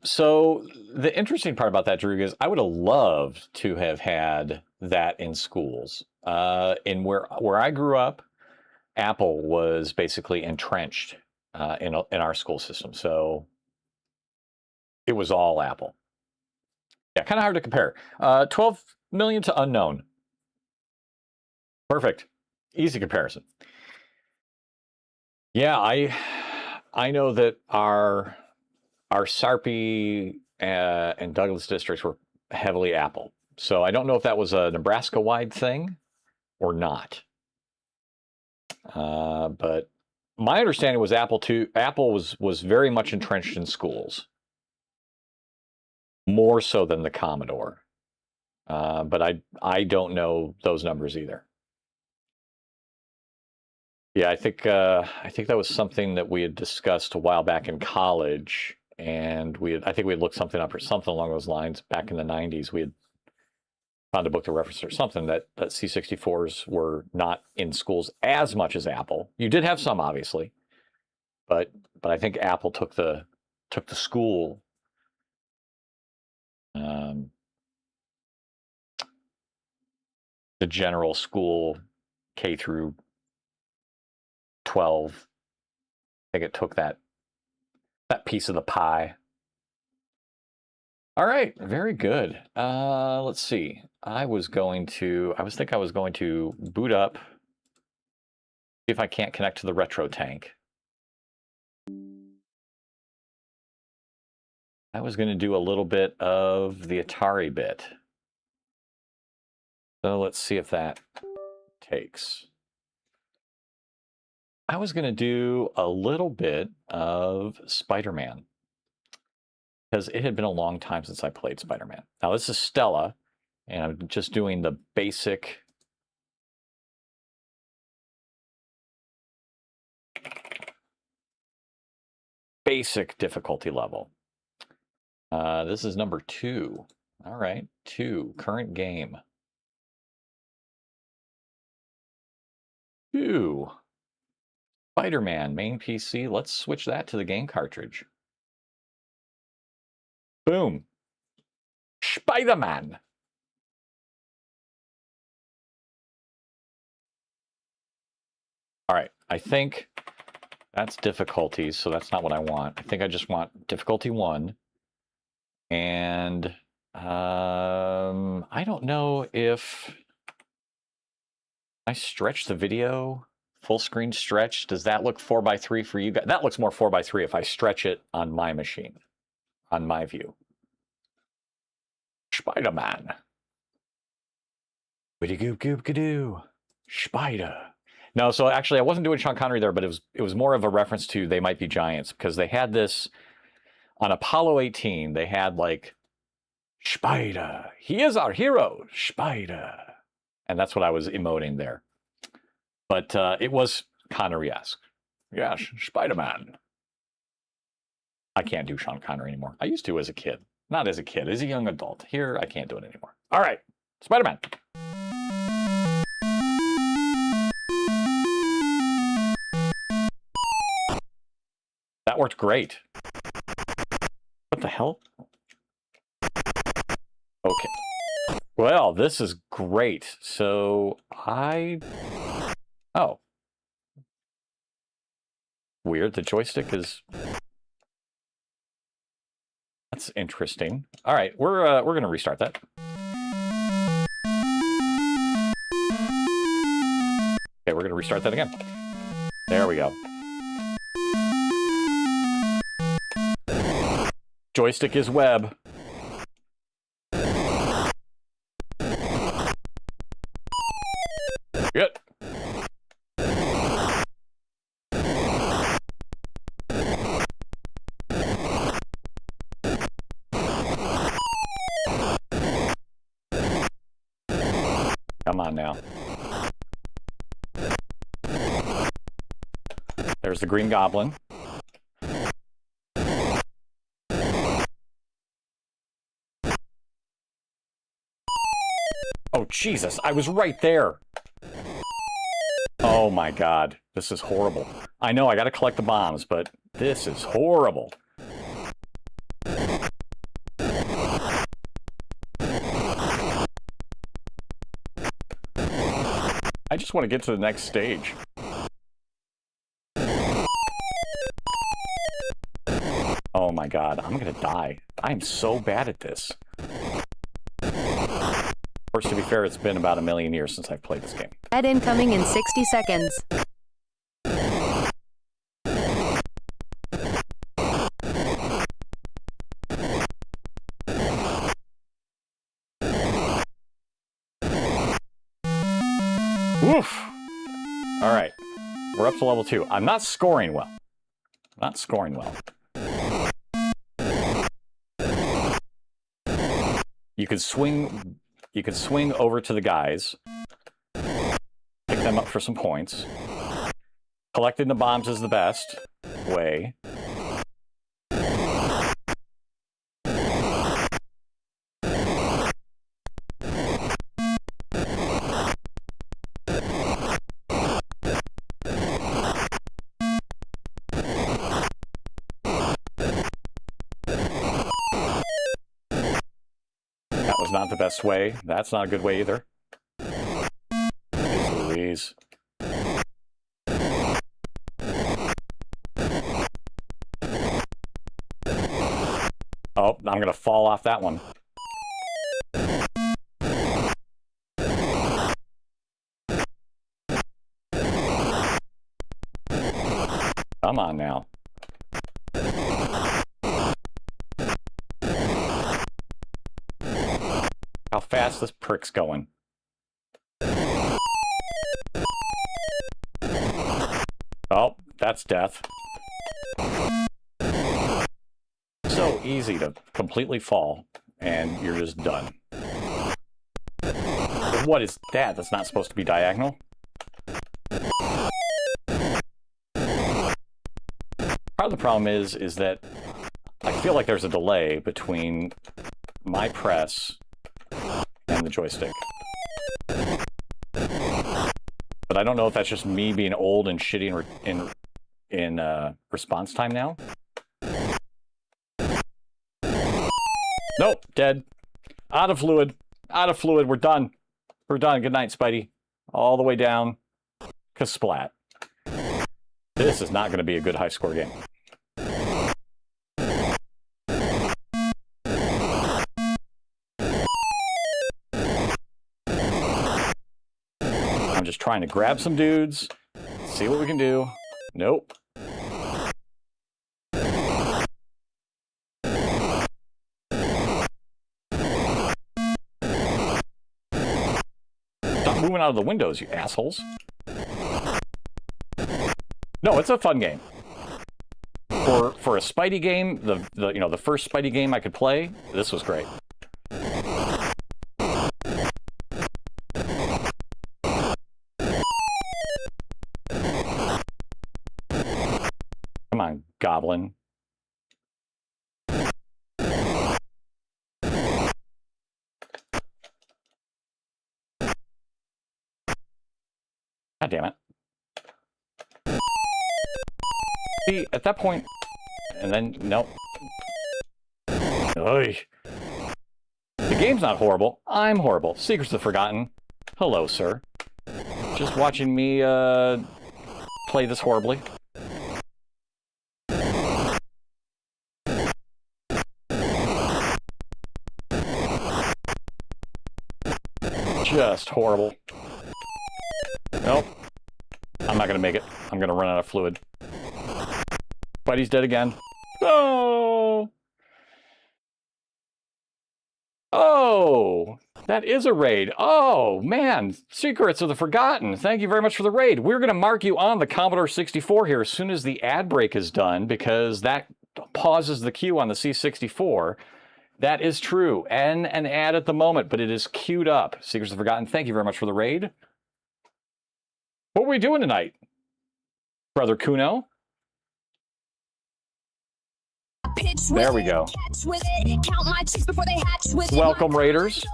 Speaker 1: So the interesting part about that, Drew, is I would have loved to have had that in schools. In where I grew up, Apple was basically entrenched in our school system. So it was all Apple. Yeah, kind of hard to compare. 12 million to unknown. Perfect. Easy comparison. Yeah, I know that our Sarpy and Douglas districts were heavily Apple. So I don't know if that was a Nebraska-wide thing or not. But my understanding was Apple was very much entrenched in schools. More so than the Commodore. But I don't know those numbers either. Yeah, I think that was something that we had discussed a while back in college, and I think we had looked something up or something along those lines back in the 90s. We had found a book to reference or something that C64s were not in schools as much as Apple. You did have some, obviously, but I think Apple took the school the general school K through 12. I think it took that piece of the pie. All right, very good. Let's see. I was going to boot up, see if I can't connect to the retro tank. I was going to do a little bit of the Atari bit. So let's see if that takes. I was going to do a little bit of Spider-Man, because it had been a long time since I played Spider-Man. Now this is Stella, and I'm just doing the basic difficulty level. This is number 2. All right, 2, current game. 2, Spider-Man, main PC. Let's switch that to the game cartridge. Boom. Spider-Man. All right, I think that's difficulties, so that's not what I want. I think I just want difficulty 1. And I don't know if I stretch the video, full screen stretch. Does that look 4:3 for you guys? That looks more 4:3 if I stretch it on my machine, on my view. Spider-Man. Witty goop goop gadoo. Spider. No, so actually I wasn't doing Sean Connery there, but it was more of a reference to They Might Be Giants, because they had this on Apollo 18. They had like Spider. He is our hero, Spider. And that's what I was emoting there. But it was Connery-esque. Yes, Spider-Man. I can't do Sean Connery anymore. I used to as a kid. Not as a kid, as a young adult. Here, I can't do it anymore. All right, Spider-Man. That worked great. What the hell? Okay. Well, this is great. So oh. Weird, the joystick is... That's interesting. All right, we're going to restart that. Okay, we're going to restart that again. There we go. Joystick is web. Good. Come on now. There's the Green Goblin. Oh, Jesus, I was right there. Oh my God, this is horrible. I know I gotta collect the bombs, but this is horrible. I just want to get to the next stage. Oh my God, I'm gonna die. I'm so bad at this. Of course, to be fair, it's been about 1 million years since I've played this game.
Speaker 11: Ad incoming in 60 seconds.
Speaker 1: Woof! All right, we're up to level 2. I'm not scoring well. Not scoring well. You could swing over to the guys, pick them up for some points. Collecting the bombs is the best way. Not the best way. That's not a good way either. Jeez please. Oh, I'm going to fall off that one. Come on now. How fast this prick's going. Oh, that's death. So easy to completely fall, and you're just done. What is that? That's not supposed to be diagonal? Part of the problem is that I feel like there's a delay between my press and the joystick. But I don't know if that's just me being old and shitty in response time now. Nope, dead. Out of fluid. Out of fluid. We're done. We're done. Good night, Spidey. All the way down. Kasplat. This is not going to be a good high score game. I'm just trying to grab some dudes, see what we can do. Nope. Stop moving out of the windows, you assholes. No, it's a fun game. For a Spidey game, the first Spidey game I could play, this was great. Come on, Goblin. God damn it. See, at that point, and then, nope. Oy. The game's not horrible. I'm horrible. Secrets of the Forgotten. Hello, sir. Just watching me play this horribly. Just horrible. Nope. I'm not gonna make it. I'm gonna run out of fluid. Spidey's dead again. Oh! Oh! That is a raid. Oh, man. Secrets of the Forgotten. Thank you very much for the raid. We're gonna mark you on the Commodore 64 here as soon as the ad break is done, because that pauses the queue on the C64. That is true. And an ad at the moment, but it is queued up. Secrets of the Forgotten, thank you very much for the raid. What were we doing tonight, Brother Kuno? There we go. Welcome, Raiders.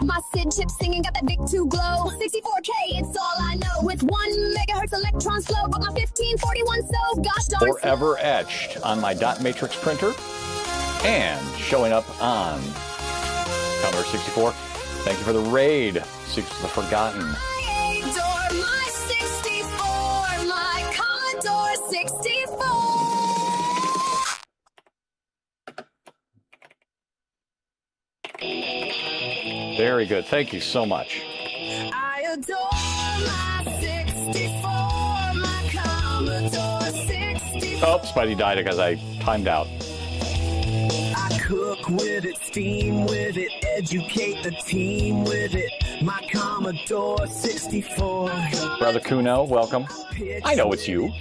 Speaker 5: My Sid chip singing got that Vic 2 glow. 64K, it's all I know. With 1 megahertz electrons flow, but my 1541 so gosh darn.
Speaker 1: Forever etched on my dot matrix printer and showing up on Commodore 64. Thank you for the raid, Secrets of the Forgotten.
Speaker 5: I adore my 64, my Commodore 64.
Speaker 1: Very good. Thank you so much.
Speaker 5: I adore my 64, my Commodore 64.
Speaker 1: Oh, Spidey died because I timed out.
Speaker 2: I cook with it, steam with it, educate the team with it. My Commodore 64.
Speaker 1: Brother Kuno, welcome. I know it's you.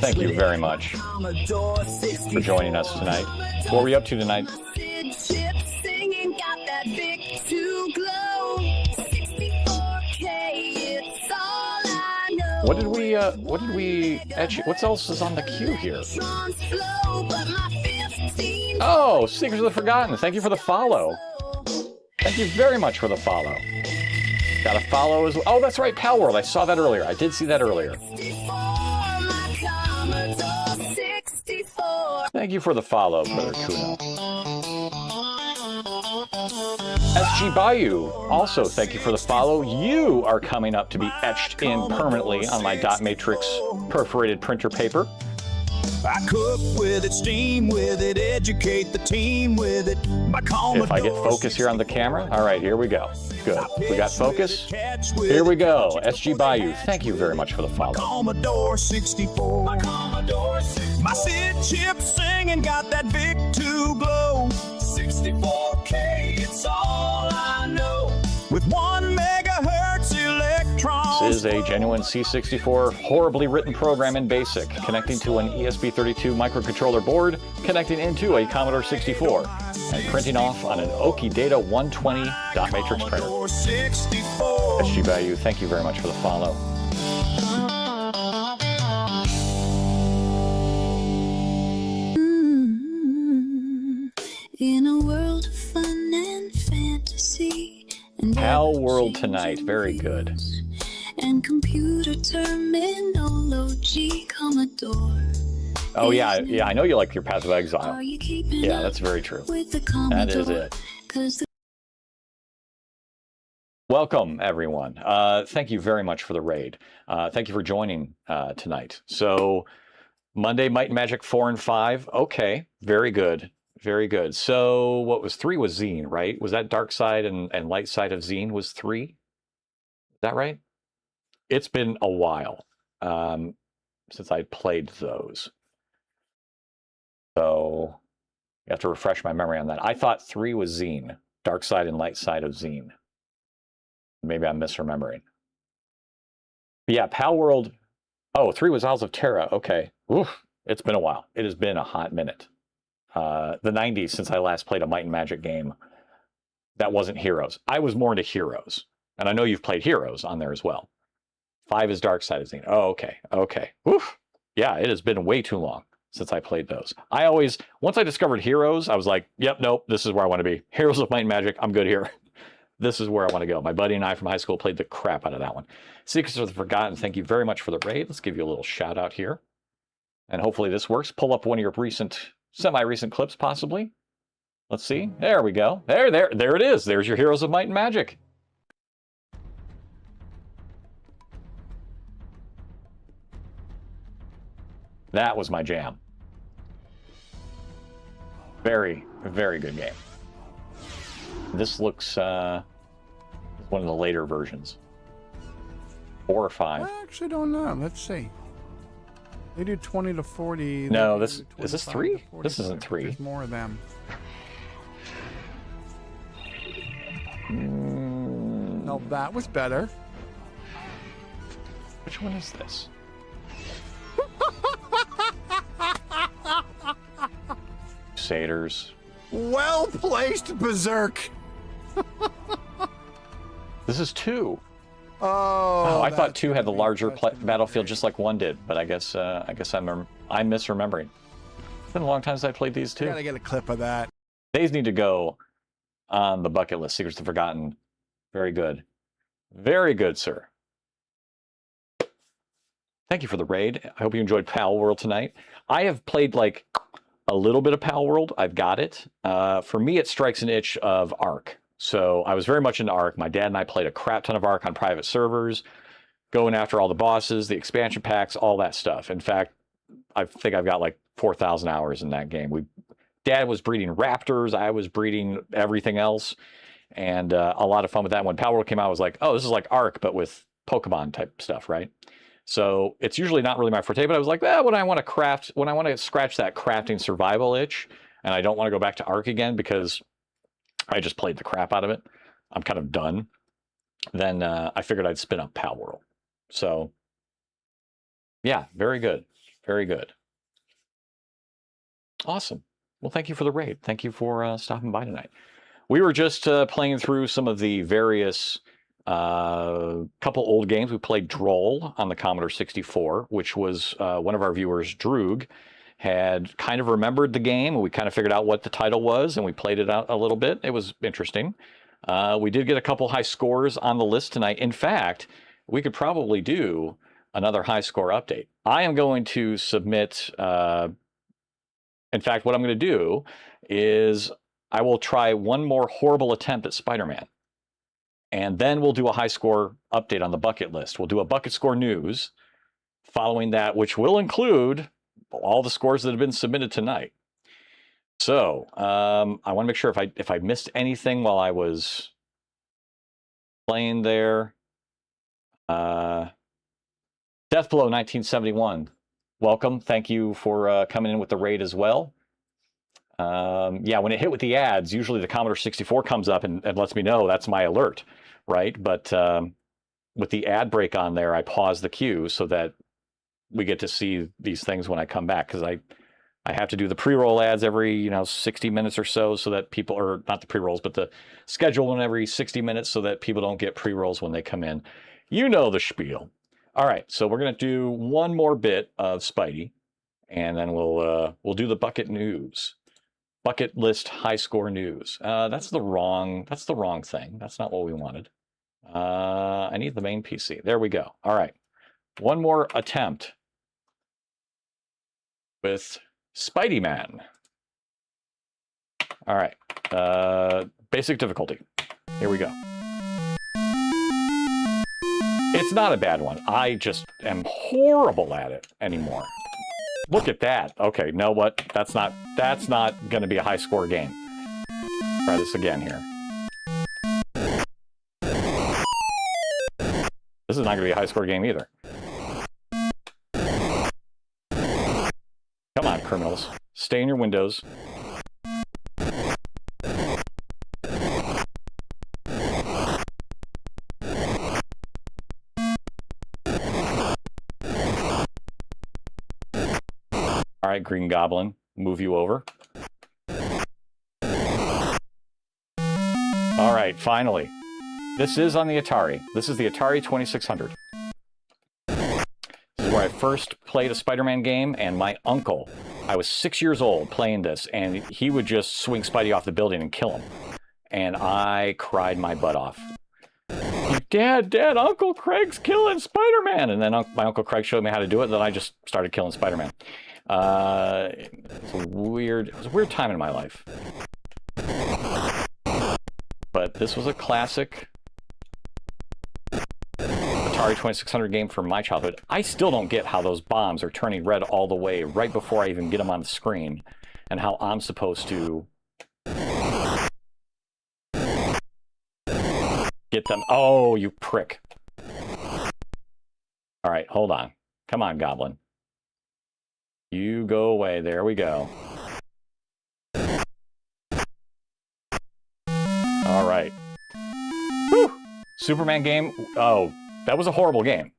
Speaker 1: Thank you very much for joining us tonight. What were you up to tonight? What did we etch? What else is on the queue here? Oh, Secrets of the Forgotten. Thank you for the follow. Thank you very much for the follow. Got a follow as well. Oh, that's right, Pal World. I saw that earlier. I did see that earlier. Thank you for the follow, Brother Kuno. SG Bayou, also thank you for the follow. You are coming up to be etched in permanently on my dot matrix perforated printer paper.
Speaker 2: I cook with it, steam with it, educate the team with it. My Commodore
Speaker 1: If I get focus here on the camera. All right, here we go. Good. We got focus. Here we go. SG Bayou, thank you very much for the follow.
Speaker 2: Commodore 64. My Sid chip singing got that Vic-2 glow. 64K, it's all I know. With 1 megahertz electrons.
Speaker 1: This is a genuine C64 horribly written program in BASIC, connecting to an ESP32 microcontroller board, connecting into a Commodore 64, and printing off on an Oki Data 120 dot matrix printer. SG Bayou, thank you very much for the follow.
Speaker 5: In a world of fun and fantasy, and
Speaker 1: Pal World Tonight, very good.
Speaker 5: and computer terminology, Commodore.
Speaker 1: Oh yeah, I know you like your Path of Exile.
Speaker 5: Are you keeping
Speaker 1: Yeah,
Speaker 5: up
Speaker 1: that's very true.
Speaker 5: with the Commodore?
Speaker 1: That is it.
Speaker 5: 'Cause the
Speaker 1: Welcome, everyone. Thank you very much for the raid. Thank you for joining tonight. So, Monday, Might and Magic 4 and 5. Okay, very good. Very good. So, what was 3 was Zine, right? Was that Dark Side and Light Side of Zine was 3? Is that right? It's been a while since I played those. So, you have to refresh my memory on that. I thought 3 was Zine, Dark Side and Light Side of Zine. Maybe I'm misremembering. But yeah, Pal World. Oh, 3 was Isles of Terra. Okay. Oof. It's been a while. It has been a hot minute. The 90s since I last played a Might and Magic game that wasn't Heroes. I was more into Heroes. And I know you've played Heroes on there as well. 5 is Dark Side of Zine. Oh, okay. Okay. Oof. Yeah, it has been way too long since I played those. Once I discovered Heroes, I was like, yep, nope, this is where I want to be. Heroes of Might and Magic, I'm good here. This is where I want to go. My buddy and I from high school played the crap out of that one. Secrets of the Forgotten, thank you very much for the raid. Let's give you a little shout out here. And hopefully this works. Pull up one of your semi-recent clips, possibly. Let's see. There we go. There it is. There's your Heroes of Might and Magic. That was my jam. Very, very good game. This looks one of the later versions. 4 or 5.
Speaker 12: I actually don't know. Let's see. They do 20 to 40.
Speaker 1: No, is this 3? This isn't 3.
Speaker 12: There's more of them. No, that was better.
Speaker 1: Which one is this? Crusaders.
Speaker 12: Well placed, Berserk.
Speaker 1: This is 2.
Speaker 12: Oh,
Speaker 1: I thought 2 had the larger battlefield just like 1 did, but I guess I'm misremembering. It's been a long time since I played these 2.
Speaker 12: I gotta get a clip of that.
Speaker 1: These need to go on the bucket list. Secrets of the Forgotten. Very good. Very good, sir. Thank you for the raid. I hope you enjoyed Pal World tonight. I have played like a little bit of Pal World. I've got it. For me, it strikes an itch of Ark. So I was very much into Ark. My dad and I played a crap ton of Ark on private servers, going after all the bosses, the expansion packs, all that stuff. In fact, I think I've got like 4,000 hours in that game. Dad was breeding raptors. I was breeding everything else. And a lot of fun with that. When Pal World came out, I was like, oh, this is like Ark, but with Pokemon type stuff, right? So it's usually not really my forte, but I was like, when I want to scratch that crafting survival itch, and I don't want to go back to Ark again because I just played the crap out of it, I'm kind of done, then I figured I'd spin up Pal World. So yeah, very good. Very good. Awesome. Well, thank you for the raid. Thank you for stopping by tonight. We were just playing through some of the various couple old games. We played Droll on the Commodore 64, which was one of our viewers, Droog, had kind of remembered the game. We kind of figured out what the title was, and we played it out a little bit. It was interesting. We did get a couple high scores on the list tonight. In fact, we could probably do another high score update. I am going to submit... in fact, what I'm going to do is I will try one more horrible attempt at Spider-Man. And then we'll do a high score update on the bucket list. We'll do a bucket score news following that, which will include all the scores that have been submitted tonight. So I want to make sure if I missed anything while I was playing there. Deathblow 1971, welcome. Thank you for coming in with the raid as well. Yeah, when it hit with the ads, usually the Commodore 64 comes up and lets me know that's my alert, right? But with the ad break on there, I pause the queue so that we get to see these things when I come back, because I have to do the pre-roll ads every 60 minutes or so that people, or not the pre-rolls, but the schedule one every 60 minutes so that people don't get pre-rolls when they come in. You know the spiel. All right, so we're going to do one more bit of Spidey, and then we'll do the bucket news. Bucket list high score news. That's the wrong thing. That's not what we wanted. I need the main PC. There we go. All right. One more attempt with Spidey Man. All right. Basic difficulty. Here we go. It's not a bad one. I just am horrible at it anymore. Look at that. Okay, know what? That's not going to be a high score game. Try this again here. This is not going to be a high score game either. Come on, criminals. Stay in your windows. All right, Green Goblin, move you over. All right, finally. This is on the Atari. This is the Atari 2600. This is where I first played a Spider-Man game, and my uncle, I was 6 years old playing this, and he would just swing Spidey off the building and kill him. And I cried my butt off. Dad, Uncle Craig's killing Spider-Man! And then my Uncle Craig showed me how to do it, and then I just started killing Spider-Man. It was a weird time in my life. But this was a classic Atari 2600 game from my childhood. I still don't get how those bombs are turning red all the way right before I even get them on the screen, and how I'm supposed to get them. Oh, you prick. All right, hold on. Come on, Goblin. You go away. There we go. All right. Whew. Superman game. Oh, that was a horrible game.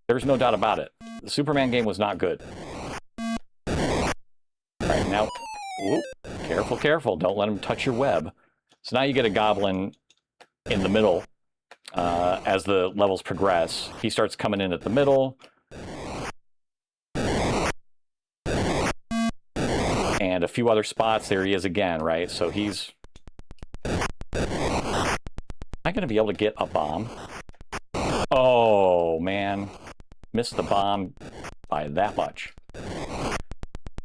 Speaker 1: There's no doubt about it. The Superman game was not good. All right, now, whoop, careful, careful. Don't let him touch your web. So now you get a Goblin in the middle as the levels progress. He starts coming in at the middle. And a few other spots. There he is again, right? So he's... Am I going to be able to get a bomb? Oh, man. Missed the bomb by that much.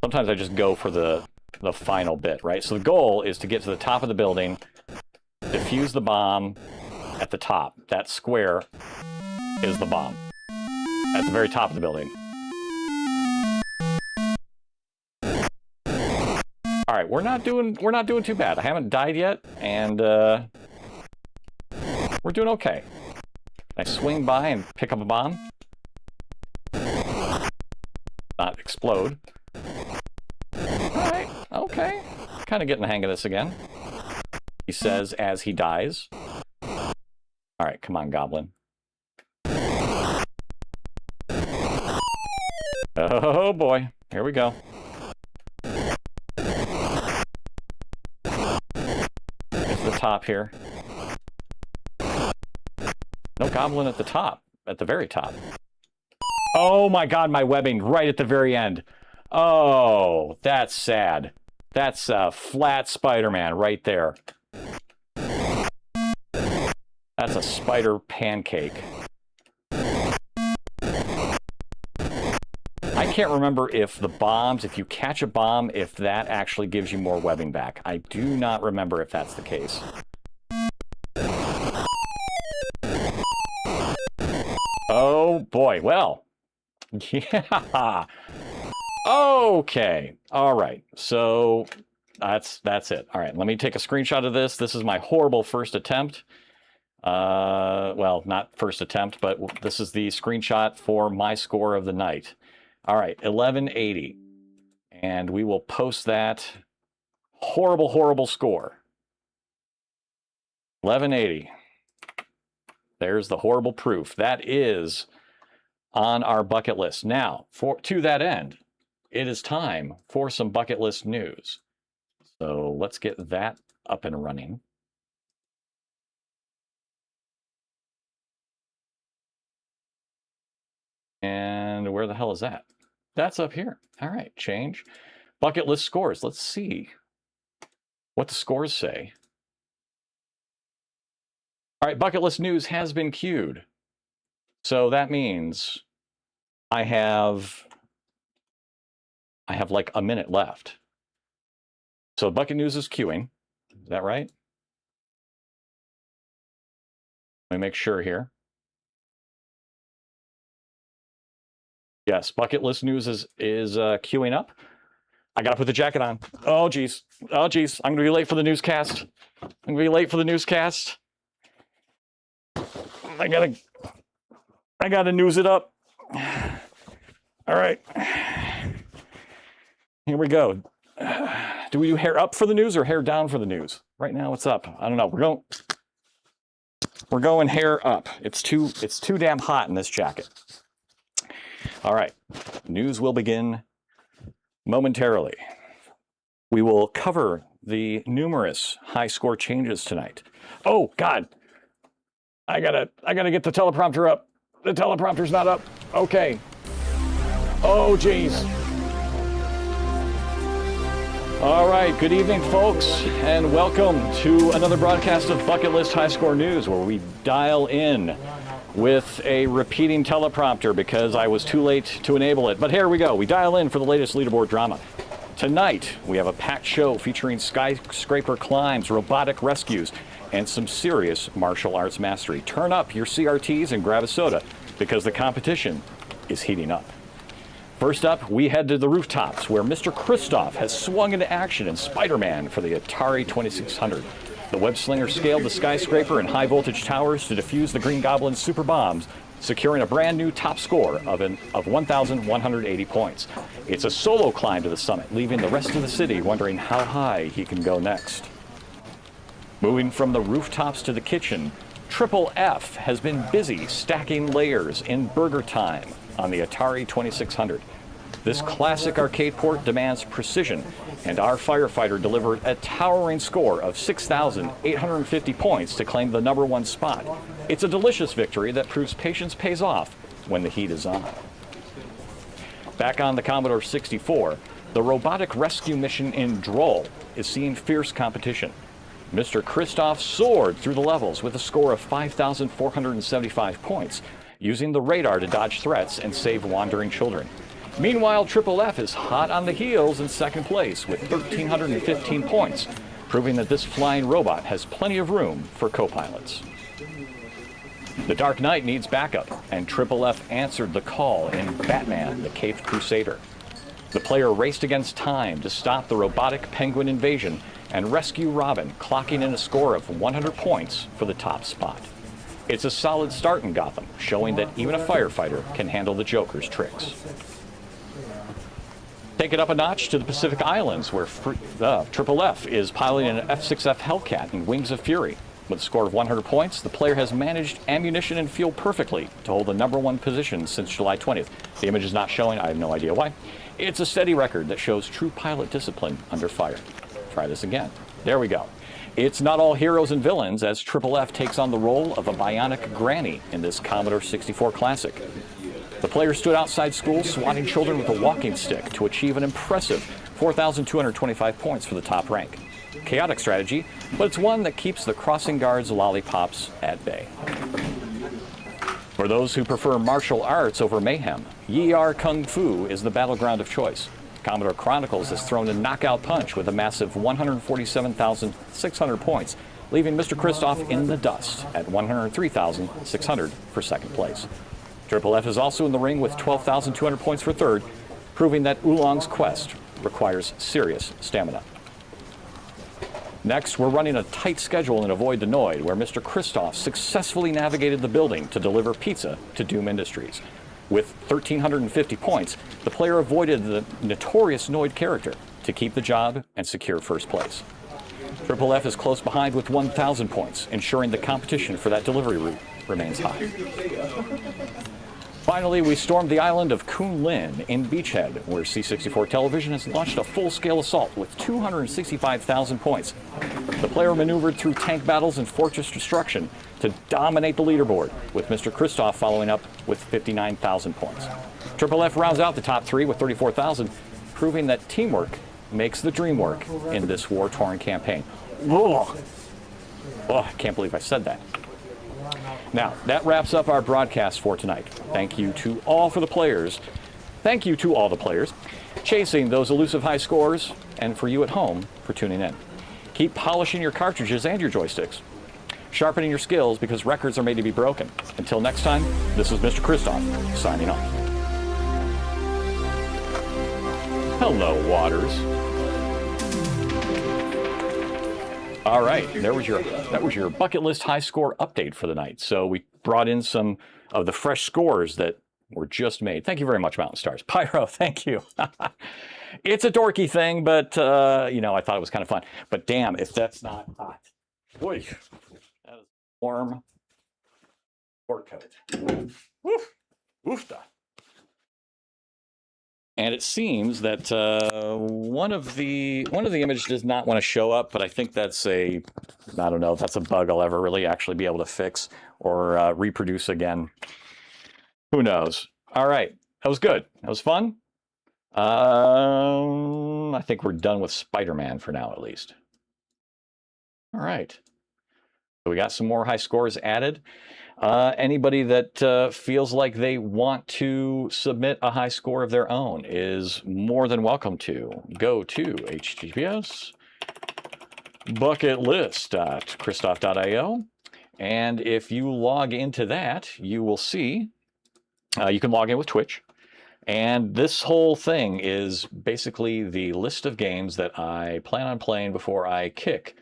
Speaker 1: Sometimes I just go for the final bit, right? So the goal is to get to the top of the building, defuse the bomb at the top. That square is the bomb. At the very top of the building. All right, we're not doing too bad. I haven't died yet, and we're doing okay. Can I swing by and pick up a bomb? Not explode. All right, okay. Kind of getting the hang of this again. He says as he dies. All right, come on, Goblin. Oh boy, here we go. Top here. No Goblin at the top, at the very top. Oh my God, my webbing right at the very end. Oh, that's sad. That's a flat Spider-Man right there. That's a spider pancake. I can't remember if the bombs, if you catch a bomb, if that actually gives you more webbing back. I do not remember if that's the case. Oh boy, well, yeah. Okay, all right, so that's it. All right, let me take a screenshot of this. This is my horrible first attempt. Well, not first attempt, but this is the screenshot for my score of the night. All right, 1180. And we will post that horrible, horrible score. 1180. There's the horrible proof. That is on our bucket list. Now, to that end, it is time for some bucket list news. So let's get that up and running. And where the hell is that? That's up here. All right, change. Bucket list scores. Let's see what the scores say. All right, bucket list news has been queued. So that means I have like a minute left. So bucket news is queuing. Is that right? Let me make sure here. Yes, bucket list news is queuing up. I gotta put the jacket on. Oh geez. Oh geez. I'm gonna be late for the newscast. I'm gonna be late for the newscast. I gotta news it up. All right. Here we go. Do we do hair up for the news or hair down for the news? Right now it's up. I don't know. We're going hair up. It's too damn hot in this jacket. All right, news will begin momentarily. We will cover the numerous high score changes tonight. Oh God, I gotta get the teleprompter up. The teleprompter's not up. Okay. Oh geez. All right, good evening, folks, and welcome to another broadcast of Bucket List High Score News, where we dial in with a repeating teleprompter because I was too late to enable it. But here we go. We dial in for the latest leaderboard drama. Tonight, we have a packed show featuring skyscraper climbs, robotic rescues, and some serious martial arts mastery. Turn up your CRTs and grab a soda because the competition is heating up. First up, we head to the rooftops where Mr. Kristoff has swung into action in Spider-Man for the Atari 2600. The web slinger scaled the skyscraper and high voltage towers to defuse the Green Goblin's super bombs, securing a brand new top score of 1,180 points. It's a solo climb to the summit, leaving the rest of the city wondering how high he can go next. Moving from the rooftops to the kitchen, Triple F has been busy stacking layers in Burger Time on the Atari 2600. This classic arcade port demands precision, and our firefighter delivered a towering score of 6,850 points to claim the #1 spot. It's a delicious victory that proves patience pays off when the heat is on. Back on the Commodore 64, the robotic rescue mission in Droll is seeing fierce competition. Mr. Kristoff soared through the levels with a score of 5,475 points, using the radar to dodge threats and save wandering children. Meanwhile, Triple F is hot on the heels in second place with 1,315 points, proving that this flying robot has plenty of room for co-pilots. The Dark Knight needs backup, and Triple F answered the call in Batman, the Caped Crusader. The player raced against time to stop the robotic penguin invasion and rescue Robin, clocking in a score of 100 points for the top spot. It's a solid start in Gotham, showing that even a firefighter can handle the Joker's tricks. Take it up a notch to the Pacific Islands, where Triple F is piloting an F-6F Hellcat in Wings of Fury. With a score of 100 points, the player has managed ammunition and fuel perfectly to hold the #1 position since July 20th. The image is not showing, I have no idea why. It's a steady record that shows true pilot discipline under fire. Try this again. There we go. It's not all heroes and villains, as Triple F takes on the role of a bionic granny in this Commodore 64 classic. The player stood outside school swatting children with a walking stick to achieve an impressive 4,225 points for the top rank. Chaotic strategy, but it's one that keeps the crossing guards' lollipops at bay. For those who prefer martial arts over mayhem, Yi Ar Kung Fu is the battleground of choice. Commodore Chronicles has thrown a knockout punch with a massive 147,600 points, leaving Mr. Kristoff in the dust at 103,600 for second place. Triple F is also in the ring with 12,200 points for third, proving that Oolong's quest requires serious stamina. Next, we're running a tight schedule in Avoid the Noid, where Mr. Kristoff successfully navigated the building to deliver pizza to Doom Industries. With 1,350 points, the player avoided the notorious Noid character to keep the job and secure first place. Triple F is close behind with 1,000 points, ensuring the competition for that delivery route remains high. Finally, we stormed the island of Kunlun in Beachhead, where C64 Television has launched a full-scale assault with 265,000 points. The player maneuvered through tank battles and fortress destruction to dominate the leaderboard, with Mr. Kristoff following up with 59,000 points. Triple F rounds out the top three with 34,000, proving that teamwork makes the dream work in this war-torn campaign. Oh, I can't believe I said that. Now, that wraps up our broadcast for tonight. Thank you to all the players chasing those elusive high scores, and for you at home for tuning in. Keep polishing your cartridges and your joysticks, sharpening your skills, because records are made to be broken. Until next time, this is Mr. Kristoff signing off. Hello, Waters. All right, that was your bucket list high score update for the night. So we brought in some of the fresh scores that were just made. Thank you very much, Mountain Stars. Pyro, thank you. It's a dorky thing, but I thought it was kind of fun. But damn, if that's not hot. Boy, that is warm sport coat. Woof, woofda. And it seems that one of the images does not want to show up, but I think that's I don't know if that's a bug I'll ever really actually be able to fix or reproduce again. Who knows? All right, that was good. That was fun. I think we're done with Spider-Man for now, at least. All right. So we got some more high scores added. Anybody that feels like they want to submit a high score of their own is more than welcome to go to https bucketlist.kristoff.io, and if you log into that, you will see you can log in with Twitch, and this whole thing is basically the list of games that I plan on playing before I kick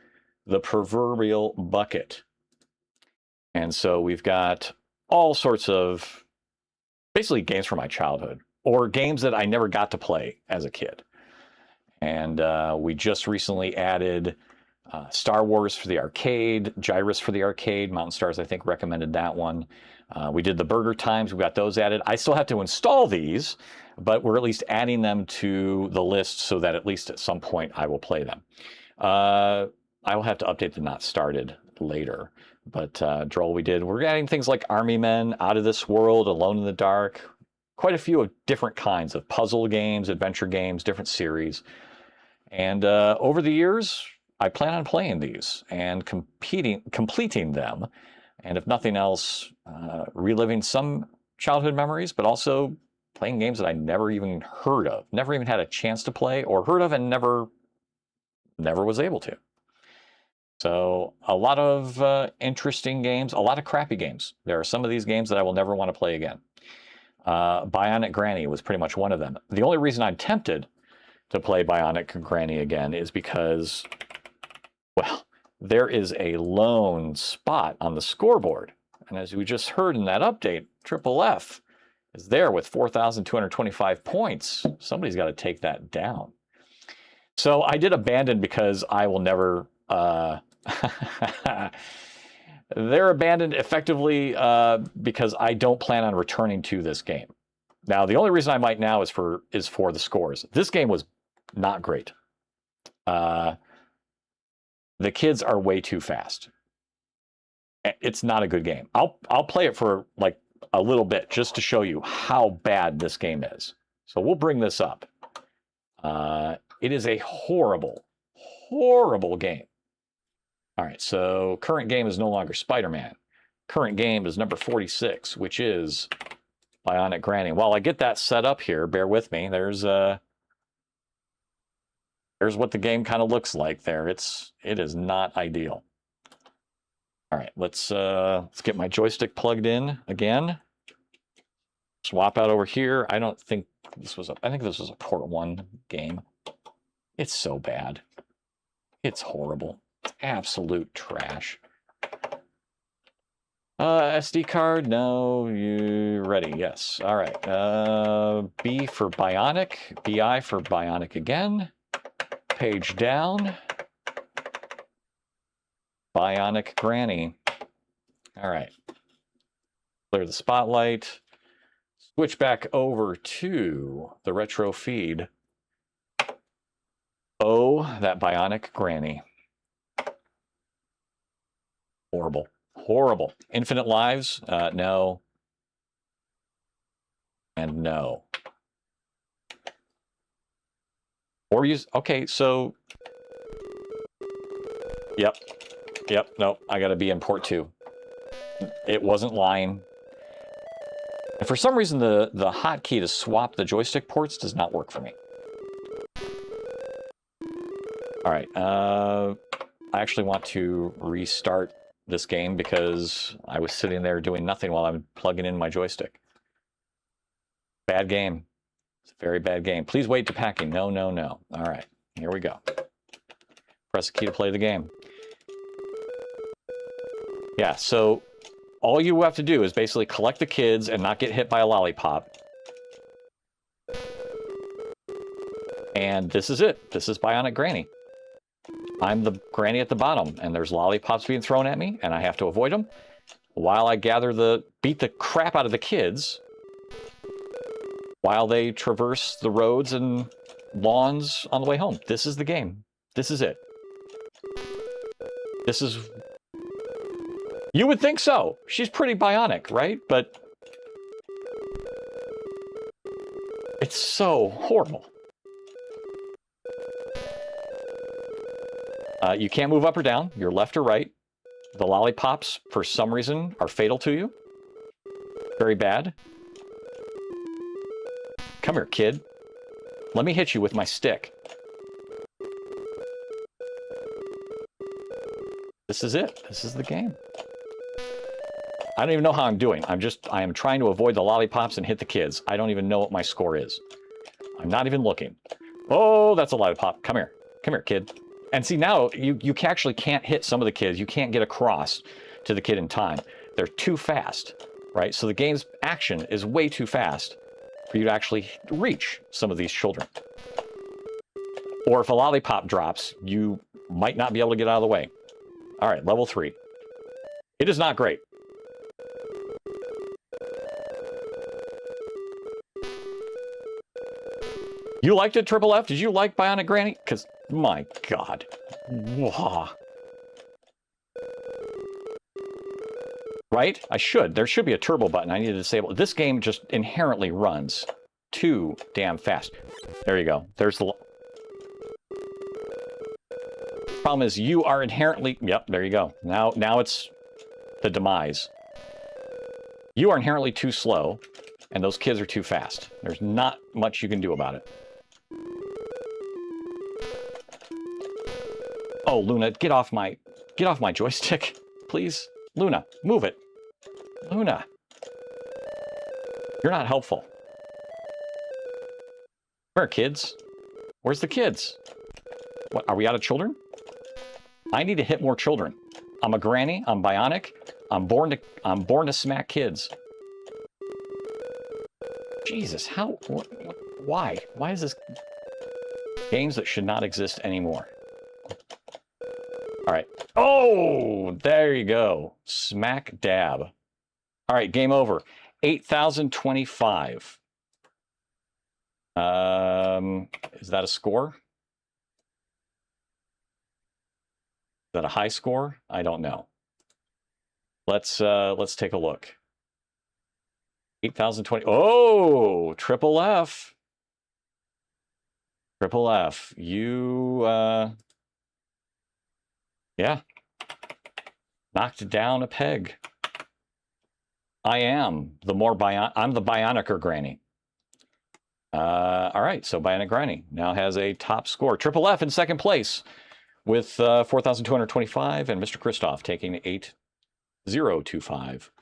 Speaker 1: the proverbial bucket. And so we've got all sorts of basically games from my childhood or games that I never got to play as a kid. And we just recently added Star Wars for the arcade, Gyrus for the arcade. Mountain Stars, I think, recommended that one. We did the Burger Times. We got those added. I still have to install these, but we're at least adding them to the list so that at least at some point I will play them. I will have to update the Not Started later. But Droll, we're adding things like Army Men, Out of This World, Alone in the Dark, quite a few of different kinds of puzzle games, adventure games, different series. And over the years, I plan on playing these and completing them. And if nothing else, reliving some childhood memories, but also playing games that I never even heard of, never even had a chance to play or heard of and never was able to. So a lot of interesting games, a lot of crappy games. There are some of these games that I will never want to play again. Bionic Granny was pretty much one of them. The only reason I'm tempted to play Bionic Granny again is because, well, there is a lone spot on the scoreboard. And as we just heard in that update, Triple F is there with 4,225 points. Somebody's got to take that down. So I did abandon because I will never... they're abandoned effectively because I don't plan on returning to this game. Now, the only reason I might now is for the scores. This game was not great. The kids are way too fast. It's not a good game. I'll play it for like a little bit just to show you how bad this game is. So we'll bring this up. It is a horrible, horrible game. All right, so current game is no longer Spider-Man. Current game is number 46, which is Bionic Granny. While I get that set up here, bear with me. There's what the game kind of looks like there. It is not ideal. All right, let's get my joystick plugged in again. Swap out over here. I think this was a Port 1 game. It's so bad. It's horrible. It's absolute trash. SD card, no, you ready? Yes. All right. B for Bionic, BI for Bionic again. Page down. Bionic Granny. All right. Clear the spotlight. Switch back over to the retro feed. Oh, that Bionic Granny. Horrible. Horrible. Infinite lives? No. And no. Or use... Okay, so... Yep. No, I gotta be in port 2. It wasn't lying. And for some reason, the hotkey to swap the joystick ports does not work for me. All right. I actually want to restart this game because I was sitting there doing nothing while I'm plugging in my joystick. Bad game. It's a very bad game. Please wait to packing. No. All right, here we go. Press the key to play the game. Yeah, so all you have to do is basically collect the kids and not get hit by a lollipop. And this is it. This is Bionic Granny. I'm the granny at the bottom, and there's lollipops being thrown at me, and I have to avoid them while I beat the crap out of the kids while they traverse the roads and lawns on the way home. This is the game. This is it. This is... You would think so. She's pretty bionic, right? But it's so horrible. You can't move up or down. You're left or right. The lollipops, for some reason, are fatal to you. Very bad. Come here, kid. Let me hit you with my stick. This is it. This is the game. I don't even know how I'm doing. I am trying to avoid the lollipops and hit the kids. I don't even know what my score is. I'm not even looking. Oh, that's a lollipop. Come here. Come here, kid. And see, now you actually can't hit some of the kids. You can't get across to the kid in time. They're too fast, right? So the game's action is way too fast for you to actually reach some of these children. Or if a lollipop drops, you might not be able to get out of the way. All right, level 3. It is not great. You liked it, Triple F? Did you like Bionic Granny? Because, my God. Wah. Right? I should. There should be a turbo button. I need to disable it. This game just inherently runs too damn fast. There you go. There's the... Problem is, you are inherently... Yep, there you go. Now it's the demise. You are inherently too slow, and those kids are too fast. There's not much you can do about it. Oh, Luna, get off my joystick, please. Luna, move it. Luna. You're not helpful. Where are kids? Where's the kids? What, are we out of children? I need to hit more children. I'm a granny, I'm bionic, I'm born to smack kids. Jesus, why? Why is this games that should not exist anymore? All right. Oh, there you go. Smack dab. All right, game over. 8,025. Is that a score? Is that a high score? I don't know. Let's take a look. 8,020. Oh, Triple F. Triple F. You yeah. Knocked down a peg. I am the I'm the Bionicer Granny. All right, so Bionic Granny now has a top score. Triple F in second place with 4,225, and Mr. Kristoff taking 8,025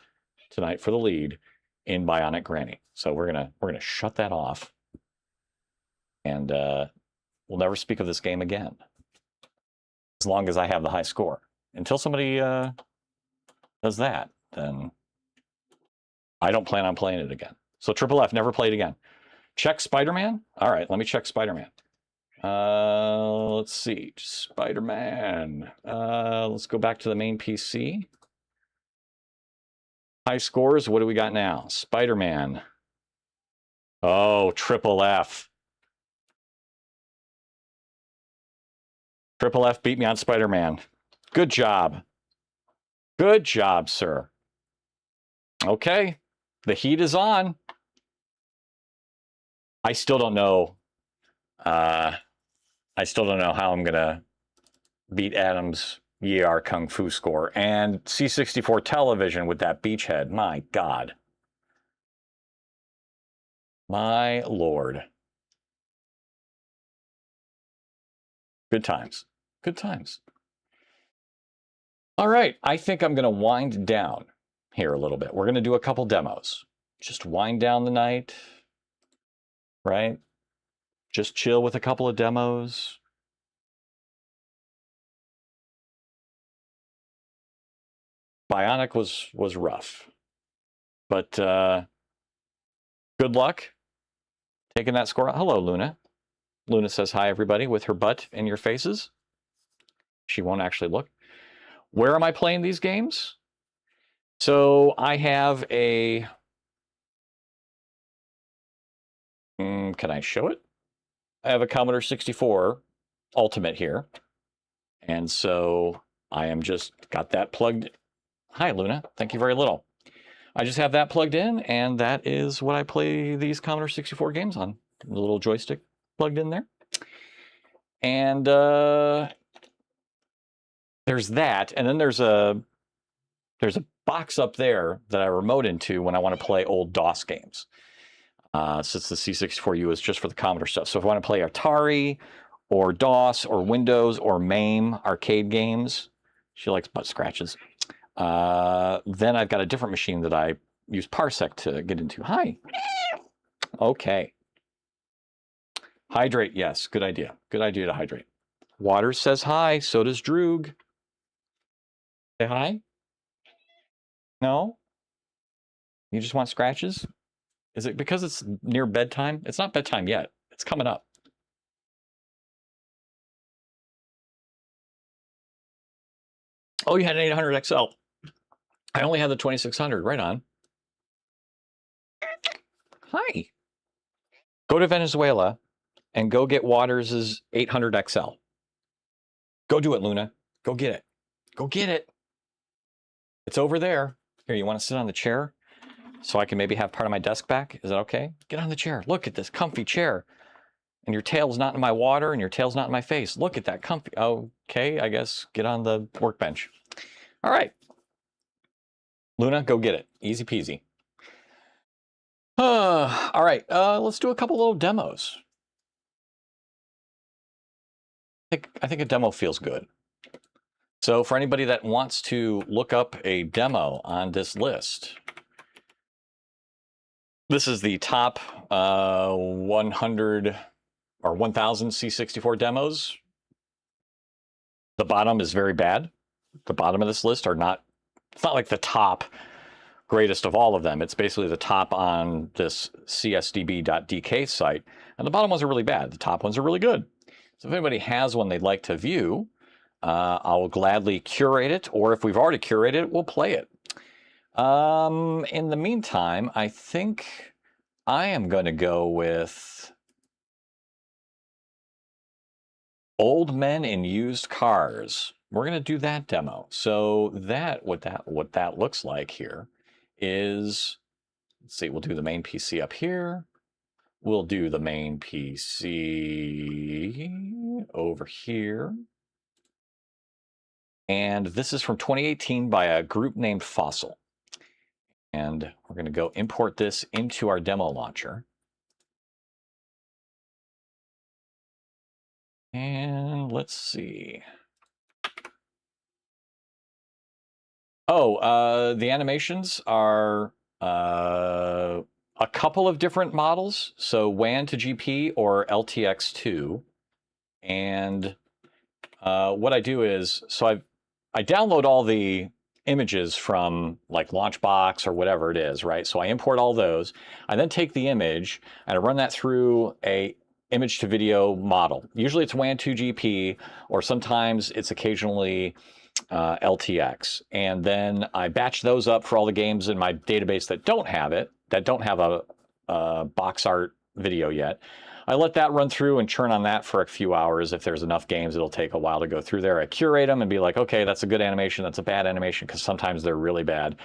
Speaker 1: tonight for the lead in Bionic Granny. So we're gonna shut that off, and we'll never speak of this game again as long as I have the high score. Until somebody does that, then I don't plan on playing it again. So Triple F, never played again. Check Spider-Man? All right, let me check Spider-Man. Let's see, Spider-Man. Let's go back to the main PC. High scores, what do we got now? Spider-Man. Oh, Triple F. Triple F beat me on Spider-Man. Good job. Good job, sir. Okay, the heat is on. I still don't know. I still don't know how I'm gonna beat Adam's YR Kung Fu score and C64 television with that beachhead. My God. My Lord. Good times. Good times. All right, I think I'm gonna wind down here a little bit. We're gonna do a couple demos. Just wind down the night. Right? Just chill with a couple of demos. Bionic was rough. But good luck taking that score. Hello, Luna. Luna says hi, everybody, with her butt in your faces. She won't actually look. Where am I playing these games? So I have a... can I show it? I have a Commodore 64 Ultimate here. And so I am just got that plugged. Hi, Luna. Thank you very little. I just have that plugged in, and that is what I play these Commodore 64 games on. The little joystick plugged in there. And there's that. And then there's a box up there that I remote into when I want to play old DOS games. Since the C64U is just for the Commodore stuff. So if I want to play Atari or DOS or Windows or MAME arcade games, she likes butt scratches, then I've got a different machine that I use Parsec to get into. Hi. Okay. Hydrate, yes, good idea. Good idea to hydrate. Waters says hi, so does Droog. Say hi? No? You just want scratches? Is it because it's near bedtime? It's not bedtime yet. It's coming up. Oh, you had an 800 XL. I only had the 2600. Right on. Hi. Go to Venezuela and go get Waters' 800 XL. Go do it, Luna. Go get it. Go get it. It's over there. Here, you want to sit on the chair? So I can maybe have part of my desk back? Is that okay? Get on the chair. Look at this comfy chair. And your tail's not in my water and your tail's not in my face. Look at that comfy. Okay, I guess get on the workbench. All right. Luna, go get it. Easy peasy. All right, let's do a couple little demos. I think a demo feels good. So for anybody that wants to look up a demo on this list, this is the top 100 or 1,000 C64 demos. The bottom is very bad. The bottom of this list are not, it's not like the top greatest of all of them. It's basically the top on this csdb.dk site. And the bottom ones are really bad. The top ones are really good. So if anybody has one they'd like to view, I'll gladly curate it. Or if we've already curated it, we'll play it. In the meantime, I think I am going to go with Old Men in Used Cars. We're going to do that demo. So what that looks like here is, let's see, we'll do the main PC up here. We'll do the main PC over here. And this is from 2018 by a group named Fossil. And we're going to go import this into our demo launcher. And let's see. Oh, the animations are a couple of different models. So WAN to GP or LTX2. And what I do is, so I download all the images from like Launchbox or whatever it is, right? So I import all those. I then take the image and I run that through a image to video model. Usually it's WAN 2GP, or sometimes it's occasionally LTX. And then I batch those up for all the games in my database that don't have it, that don't have a box art video yet. I let that run through and churn on that for a few hours. If there's enough games, it'll take a while to go through there. I curate them and be like, okay, that's a good animation, that's a bad animation, because sometimes they're really bad.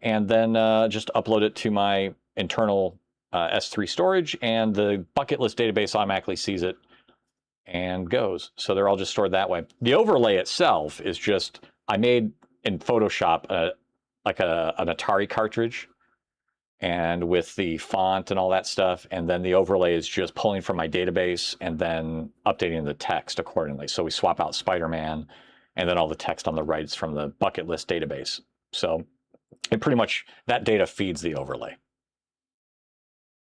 Speaker 1: And then just upload it to my internal S3 storage, and the bucket list database automatically sees it and goes. So they're all just stored that way. The overlay itself is just, I made in Photoshop like an Atari cartridge, and with the font and all that stuff, and then the overlay is just pulling from my database and then updating the text accordingly. So we swap out Spider-Man, and then all the text on the right is from the bucket list database. So it pretty much, that data feeds the overlay.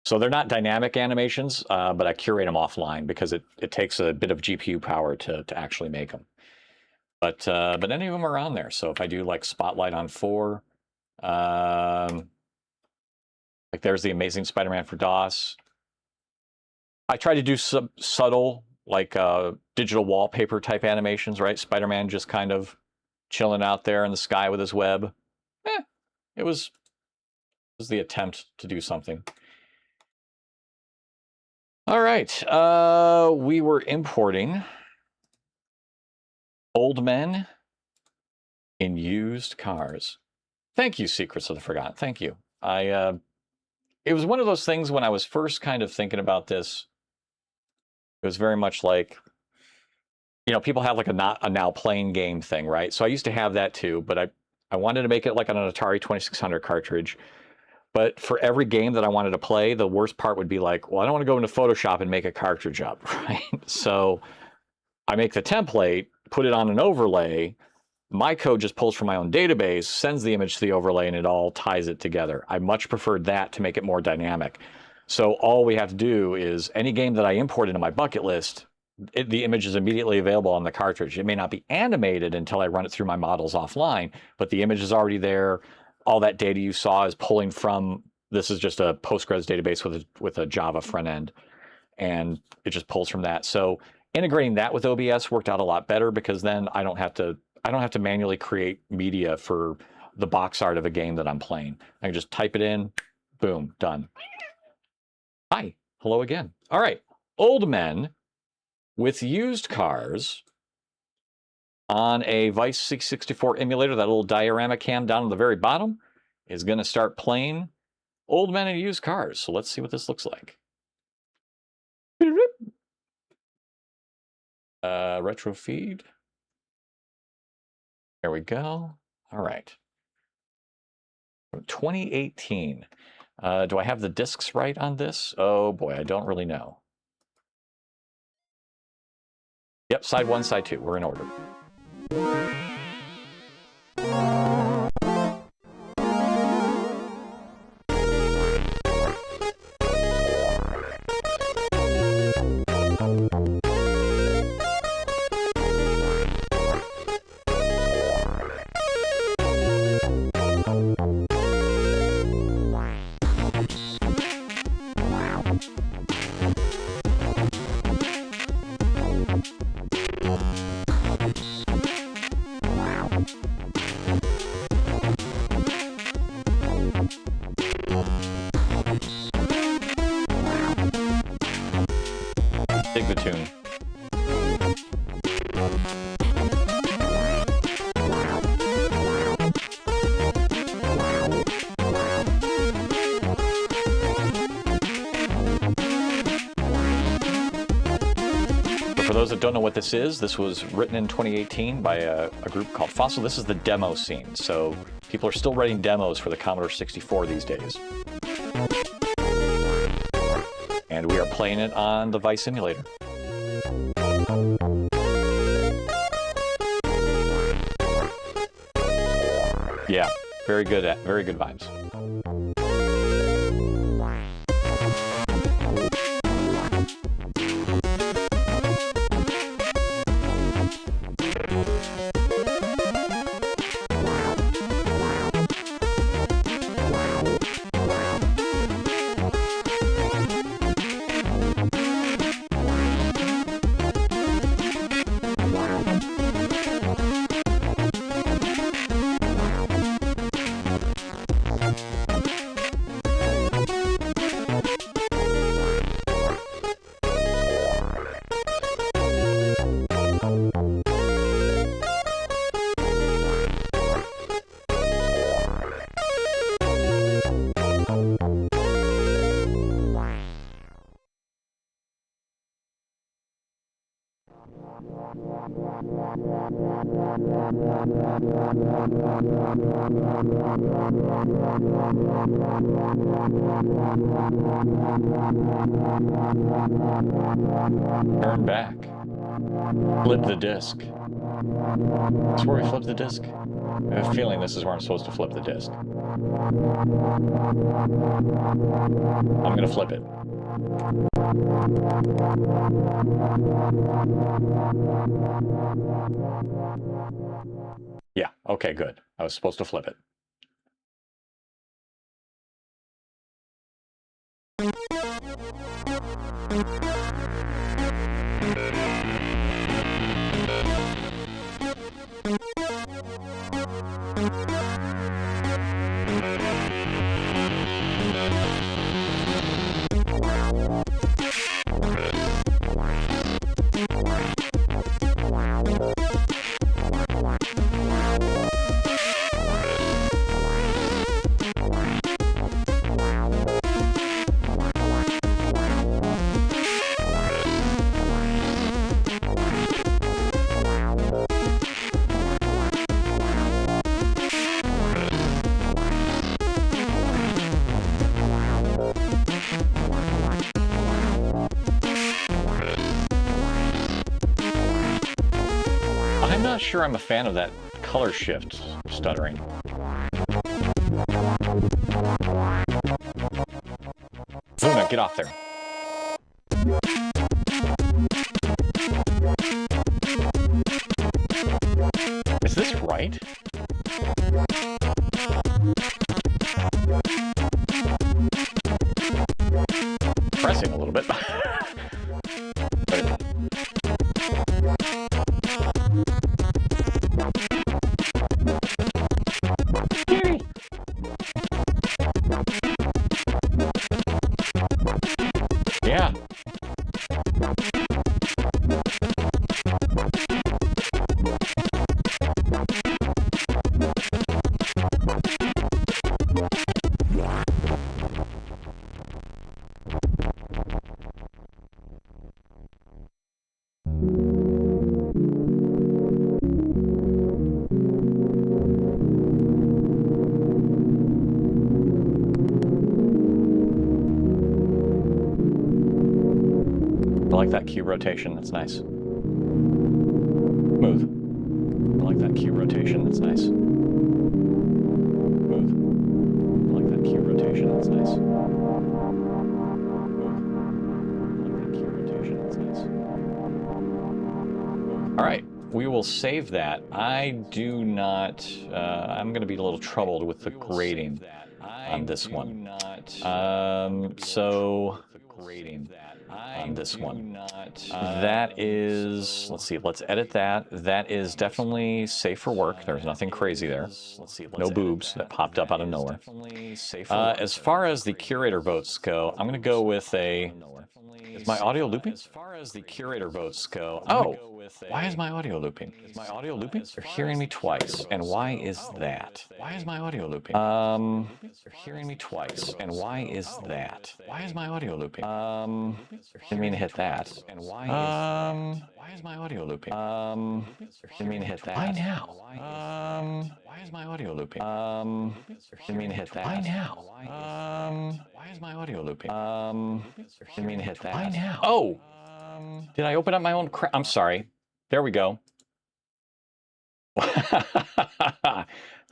Speaker 1: So they're not dynamic animations, but I curate them offline because it takes a bit of GPU power to actually make them. But any of them are on there. So if I do like Spotlight on 4, like there's the Amazing Spider-Man for DOS. I try to do some subtle, like digital wallpaper type animations, right? Spider-Man just kind of chilling out there in the sky with his web. It was the attempt to do something. All right, we were importing Old Men in Used Cars. Thank you, Secrets of the Forgotten. Thank you. It was one of those things when I was first kind of thinking about this. It was very much like, you know, people have like a now playing game thing, right? So I used to have that too, but I wanted to make it like on an Atari 2600 cartridge. But for every game that I wanted to play, the worst part would be like, well, I don't want to go into Photoshop and make a cartridge up, right? So I make the template, put it on an overlay. My code just pulls from my own database, sends the image to the overlay, and it all ties it together. I much preferred that to make it more dynamic. So all we have to do is any game that I import into my bucket list, the image is immediately available on the cartridge. It may not be animated until I run it through my models offline, but the image is already there. All that data you saw is pulling from, this is just a Postgres database with a Java front end, and it just pulls from that. So integrating that with OBS worked out a lot better, because then I don't have to manually create media for the box art of a game that I'm playing. I can just type it in, boom, done. Hi, hello again. All right, Old Men with Used Cars on a Vice 664 emulator. That little diorama cam down at the very bottom is going to start playing Old Men and Used Cars. So let's see what this looks like. Retro feed. There we go. All right. 2018. Do I have the discs right on this? Oh boy, I don't really know. Yep, side 1, side 2. We're in order. those that don't know what this was written in 2018 by a group called Fossil. This is the demo scene, so people are still writing demos for the Commodore 64 these days. And we are playing it on the Vice emulator. Yeah, very good vibes. Turn back. Flip the disc. This is where we flip the disc? I have a feeling this is where I'm supposed to flip the disc. I'm gonna flip it. Yeah, okay, good. I was supposed to flip it. I'm not sure I'm a fan of that color shift stuttering. Zuna, get off there. Is this right? Pressing a little bit. Yeah. I like that cube rotation, that's nice. Smooth. I like that cube rotation, that's nice. Smooth. I like that cube rotation, that's nice. Smooth. I like that cube rotation, that's nice. Alright, we will save that. I do not, I'm going to be a little troubled with the grading on this one. So, on this one. That is, let's see, let's edit that. That is definitely safe for work. There's nothing crazy there. No boobs that popped up out of nowhere. As far as the curator votes go, I'm going to go with a... Is my audio looping? As far as the curator votes go, Why is my audio looping? Is my audio looping? They're hearing me twice, and why is that? Why is my audio looping? They're hearing me twice, and why is that? Why is my audio looping? Didn't mean to hit that, and why is my audio looping? Didn't mean to hit that. Why now? Why is my audio looping? Didn't mean to hit that. Why now? Why is my audio looping? Didn't mean to hit that. Why now? Oh! Did I open up my own crap? I'm sorry. There we go. There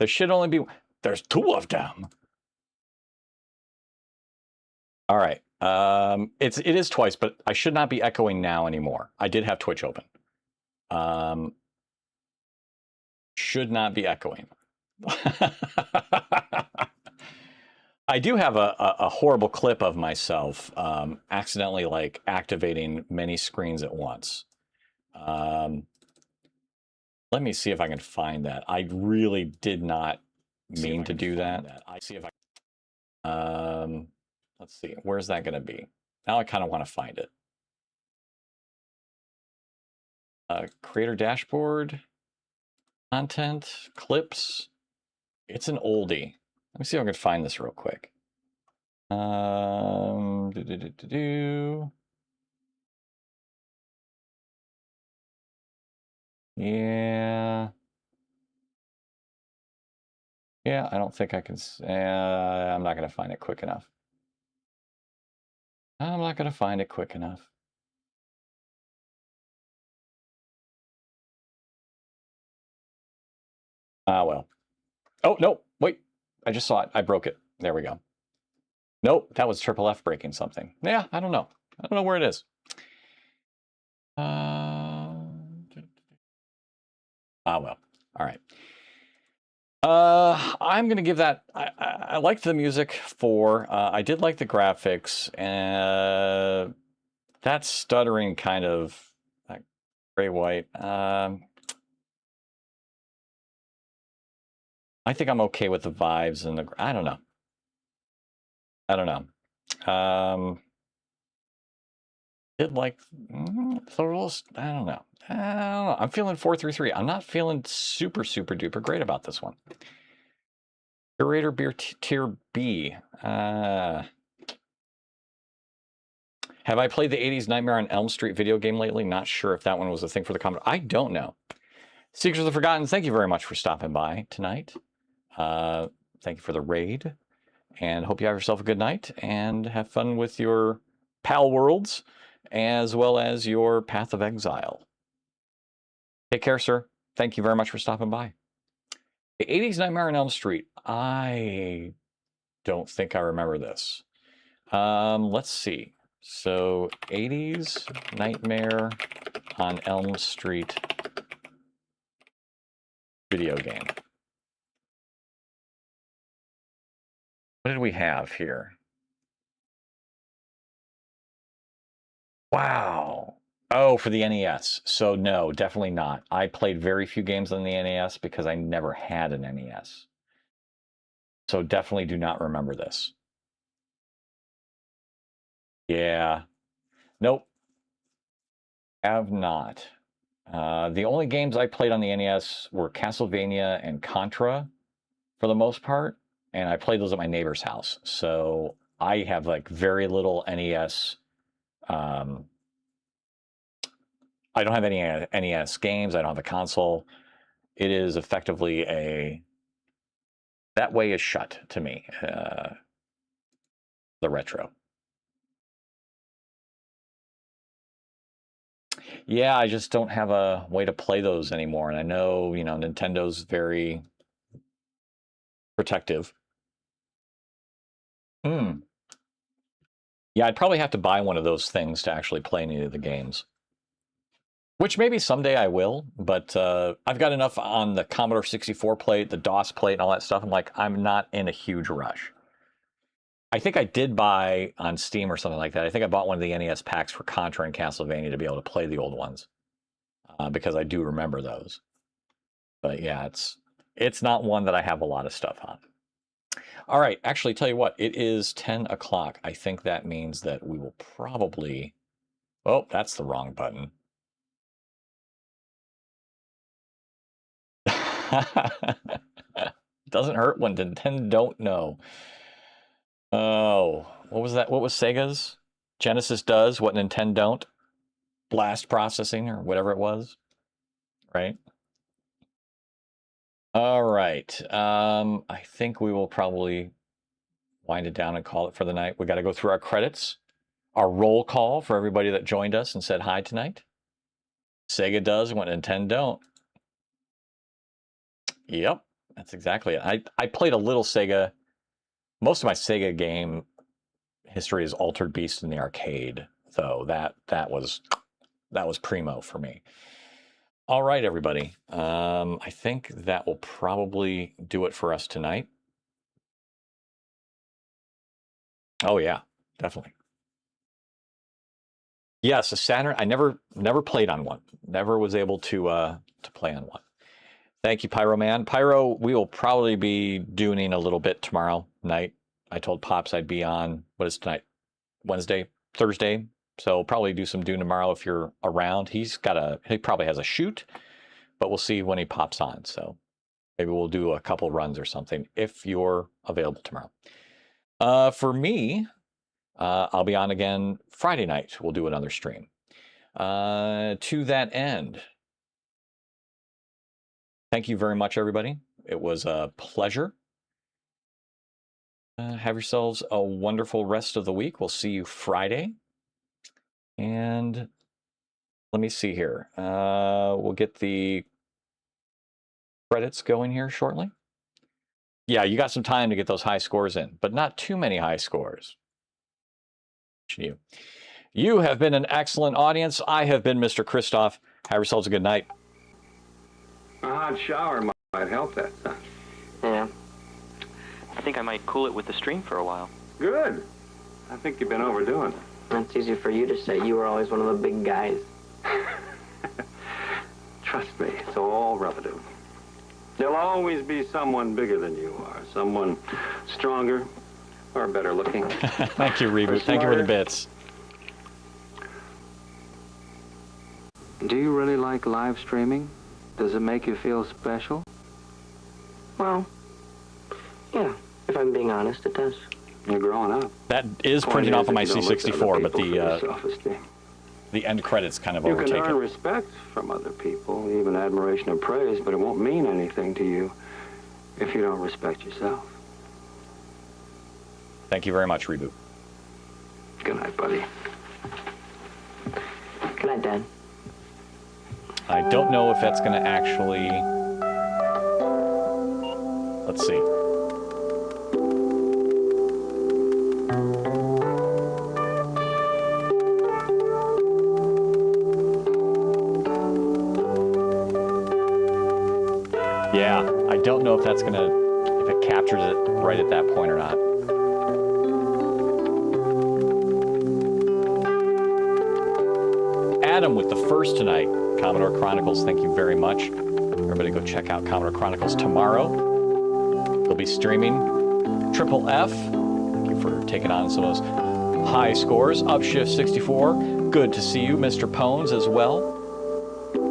Speaker 1: should only be... There's 2 of them. All right. It is twice, but I should not be echoing now anymore. I did have Twitch open. Should not be echoing. I do have a horrible clip of myself accidentally like activating many screens at once. Let me see if I can find that. I really did not mean to do that. I see if I. Let's see. Where's that going to be? Now I kind of want to find it. Creator dashboard, content, clips. It's an oldie. Let me see if I can find this real quick. Yeah. Yeah, I don't think I can. I'm not going to find it quick enough. I'm not going to find it quick enough. Ah, well. Oh, no, wait. I just saw it. I broke it. There we go. Nope, that was Triple F breaking something. Yeah, I don't know. I don't know where it is. Ah, well. All right. I'm going to give that... I liked the music 4. I did like the graphics. That stuttering kind of gray-white. I think I'm okay with the vibes and the... I don't know. I don't know. Did like... the rules... I don't know. I'm feeling 433. I'm not feeling super, super duper great about this one. Curator Beer Tier B. Have I played the 80s Nightmare on Elm Street video game lately? Not sure if that one was a thing for the Commodore. I don't know. Secrets of the Forgotten, thank you very much for stopping by tonight. Thank you for the raid. And hope you have yourself a good night and have fun with your Pal Worlds as well as your Path of Exile. Take care, sir. Thank you very much for stopping by. The 80s Nightmare on Elm Street. I don't think I remember this. Let's see. So, 80s Nightmare on Elm Street video game. What did we have here? Wow. Oh, for the NES. So no, definitely not. I played very few games on the NES because I never had an NES. So definitely do not remember this. Yeah. Nope. Have not. The only games I played on the NES were Castlevania and Contra for the most part. And I played those at my neighbor's house. So I have like very little NES. I don't have any NES games. I don't have a console. It is effectively that way is shut to me. The retro. Yeah, I just don't have a way to play those anymore. And I know, Nintendo's very protective. Yeah, I'd probably have to buy one of those things to actually play any of the games. Which maybe someday I will, but I've got enough on the Commodore 64 plate, the DOS plate, and all that stuff. I'm not in a huge rush. I think I did buy on Steam or something like that. I think I bought one of the NES packs for Contra and Castlevania to be able to play the old ones. Because I do remember those. But yeah, it's not one that I have a lot of stuff on. All right, actually, tell you what, it is 10 o'clock. I think that means that we will probably... Oh, that's the wrong button. Doesn't hurt when Nintendo don't know. Oh, what was that? What was Sega's? Genesis does what Nintendo don't. Blast processing or whatever it was, right? All right. I think we will probably wind it down and call it for the night. We got to go through our credits, our roll call for everybody that joined us and said hi tonight. Sega does what Nintendo don't. Yep, that's exactly it. I played a little Sega. Most of my Sega game history is Altered Beast in the arcade, so that was primo for me. All right, everybody. I think that will probably do it for us tonight. Oh yeah, definitely. Yes, a Saturn. I never played on one. Never was able to play on one. Thank you, Pyro Man. Pyro, we will probably be doing a little bit tomorrow night. I told Pops I'd be on, what is tonight? Wednesday, Thursday. So probably do some Dune tomorrow if you're around. He probably has a shoot, but we'll see when he pops on. So maybe we'll do a couple runs or something if you're available tomorrow. For me, I'll be on again Friday night. We'll do another stream. To that end, thank you very much, everybody. It was a pleasure. Have yourselves a wonderful rest of the week. We'll see you Friday. And let me see here. We'll get the credits going here shortly. Yeah, you got some time to get those high scores in, but not too many high scores. You have been an excellent audience. I have been Mr. Kristoff. Have yourselves a good night.
Speaker 8: A hot shower might help that, son.
Speaker 13: Yeah. I think I might cool it with the stream for a while.
Speaker 8: Good. I think you've been overdoing it.
Speaker 14: That's easy for you to say. You were always one of the big guys.
Speaker 8: Trust me, it's all relative. There'll always be someone bigger than you are. Someone stronger or better looking.
Speaker 1: Thank you, Reboot. Thank you for the bits.
Speaker 8: Do you really like live streaming? Does it make you feel special?
Speaker 14: Well, yeah, if I'm being honest, it does.
Speaker 8: You're growing up.
Speaker 1: That is printing off of my C64, but the end credits kind of overtake it.
Speaker 8: You can earn respect from other people, even admiration or praise, but it won't mean anything to you if you don't respect yourself.
Speaker 1: Thank you very much, Reboot.
Speaker 8: Good night, buddy.
Speaker 14: Good night, Dad.
Speaker 1: I don't know if that's going to actually... Let's see. Yeah, I don't know if that's going to... if it captures it right at that point or not. Adam with the first tonight. Commodore Chronicles, thank you very much. Everybody go check out Commodore Chronicles tomorrow. They'll be streaming Triple F. Thank you for taking on some of those high scores. Upshift 64, good to see you. Mr. Pones as well.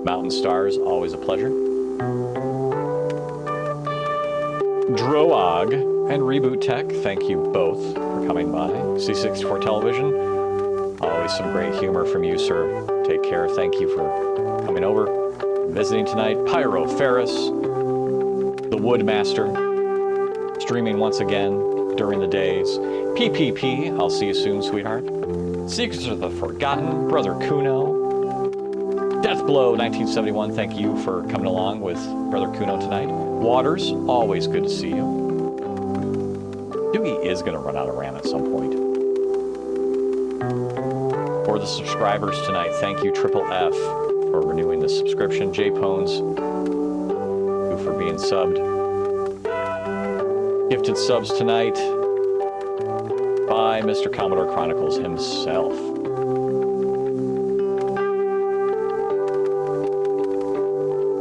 Speaker 1: Mountain Stars, always a pleasure. Droag and Reboot Tech, thank you both for coming by. C64 Television, always some great humor from you, sir. Take care. Thank you for coming over, visiting tonight. Pyro Ferris, the Woodmaster, streaming once again during the days. PPP, I'll see you soon, sweetheart. Secrets of the Forgotten, Brother Kuno. Deathblow 1971, thank you for coming along with Brother Kuno tonight. Waters, always good to see you. Doogie is going to run out of RAM at some point. For the subscribers tonight, thank you, Triple F, for renewing the subscription. J-Pones, you for being subbed. Gifted subs tonight by Mr. Commodore Chronicles himself.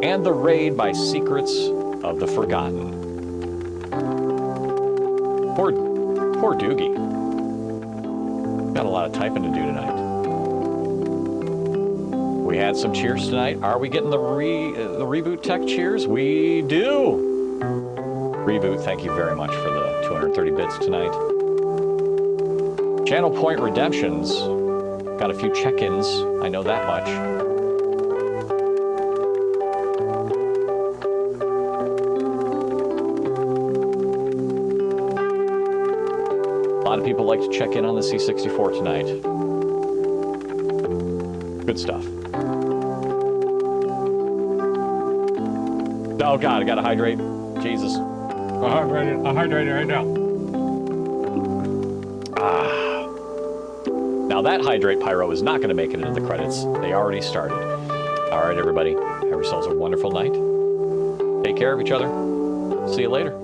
Speaker 1: And the raid by Secrets of the Forgotten. Poor Doogie. Got a lot of typing to do tonight. We had some cheers tonight. Are we getting the Reboot Tech cheers? We do. Reboot, thank you very much for the 230 bits tonight. Channel Point Redemptions. Got a few check-ins. I know that much. A lot of people like to check in on the C64 tonight. Good stuff. Oh God, I gotta hydrate. Jesus. I'm hydrating right now. Now that Hydrate Pyro is not gonna make it into the credits. They already started. All right, everybody. Have yourselves a wonderful night. Take care of each other. See you later.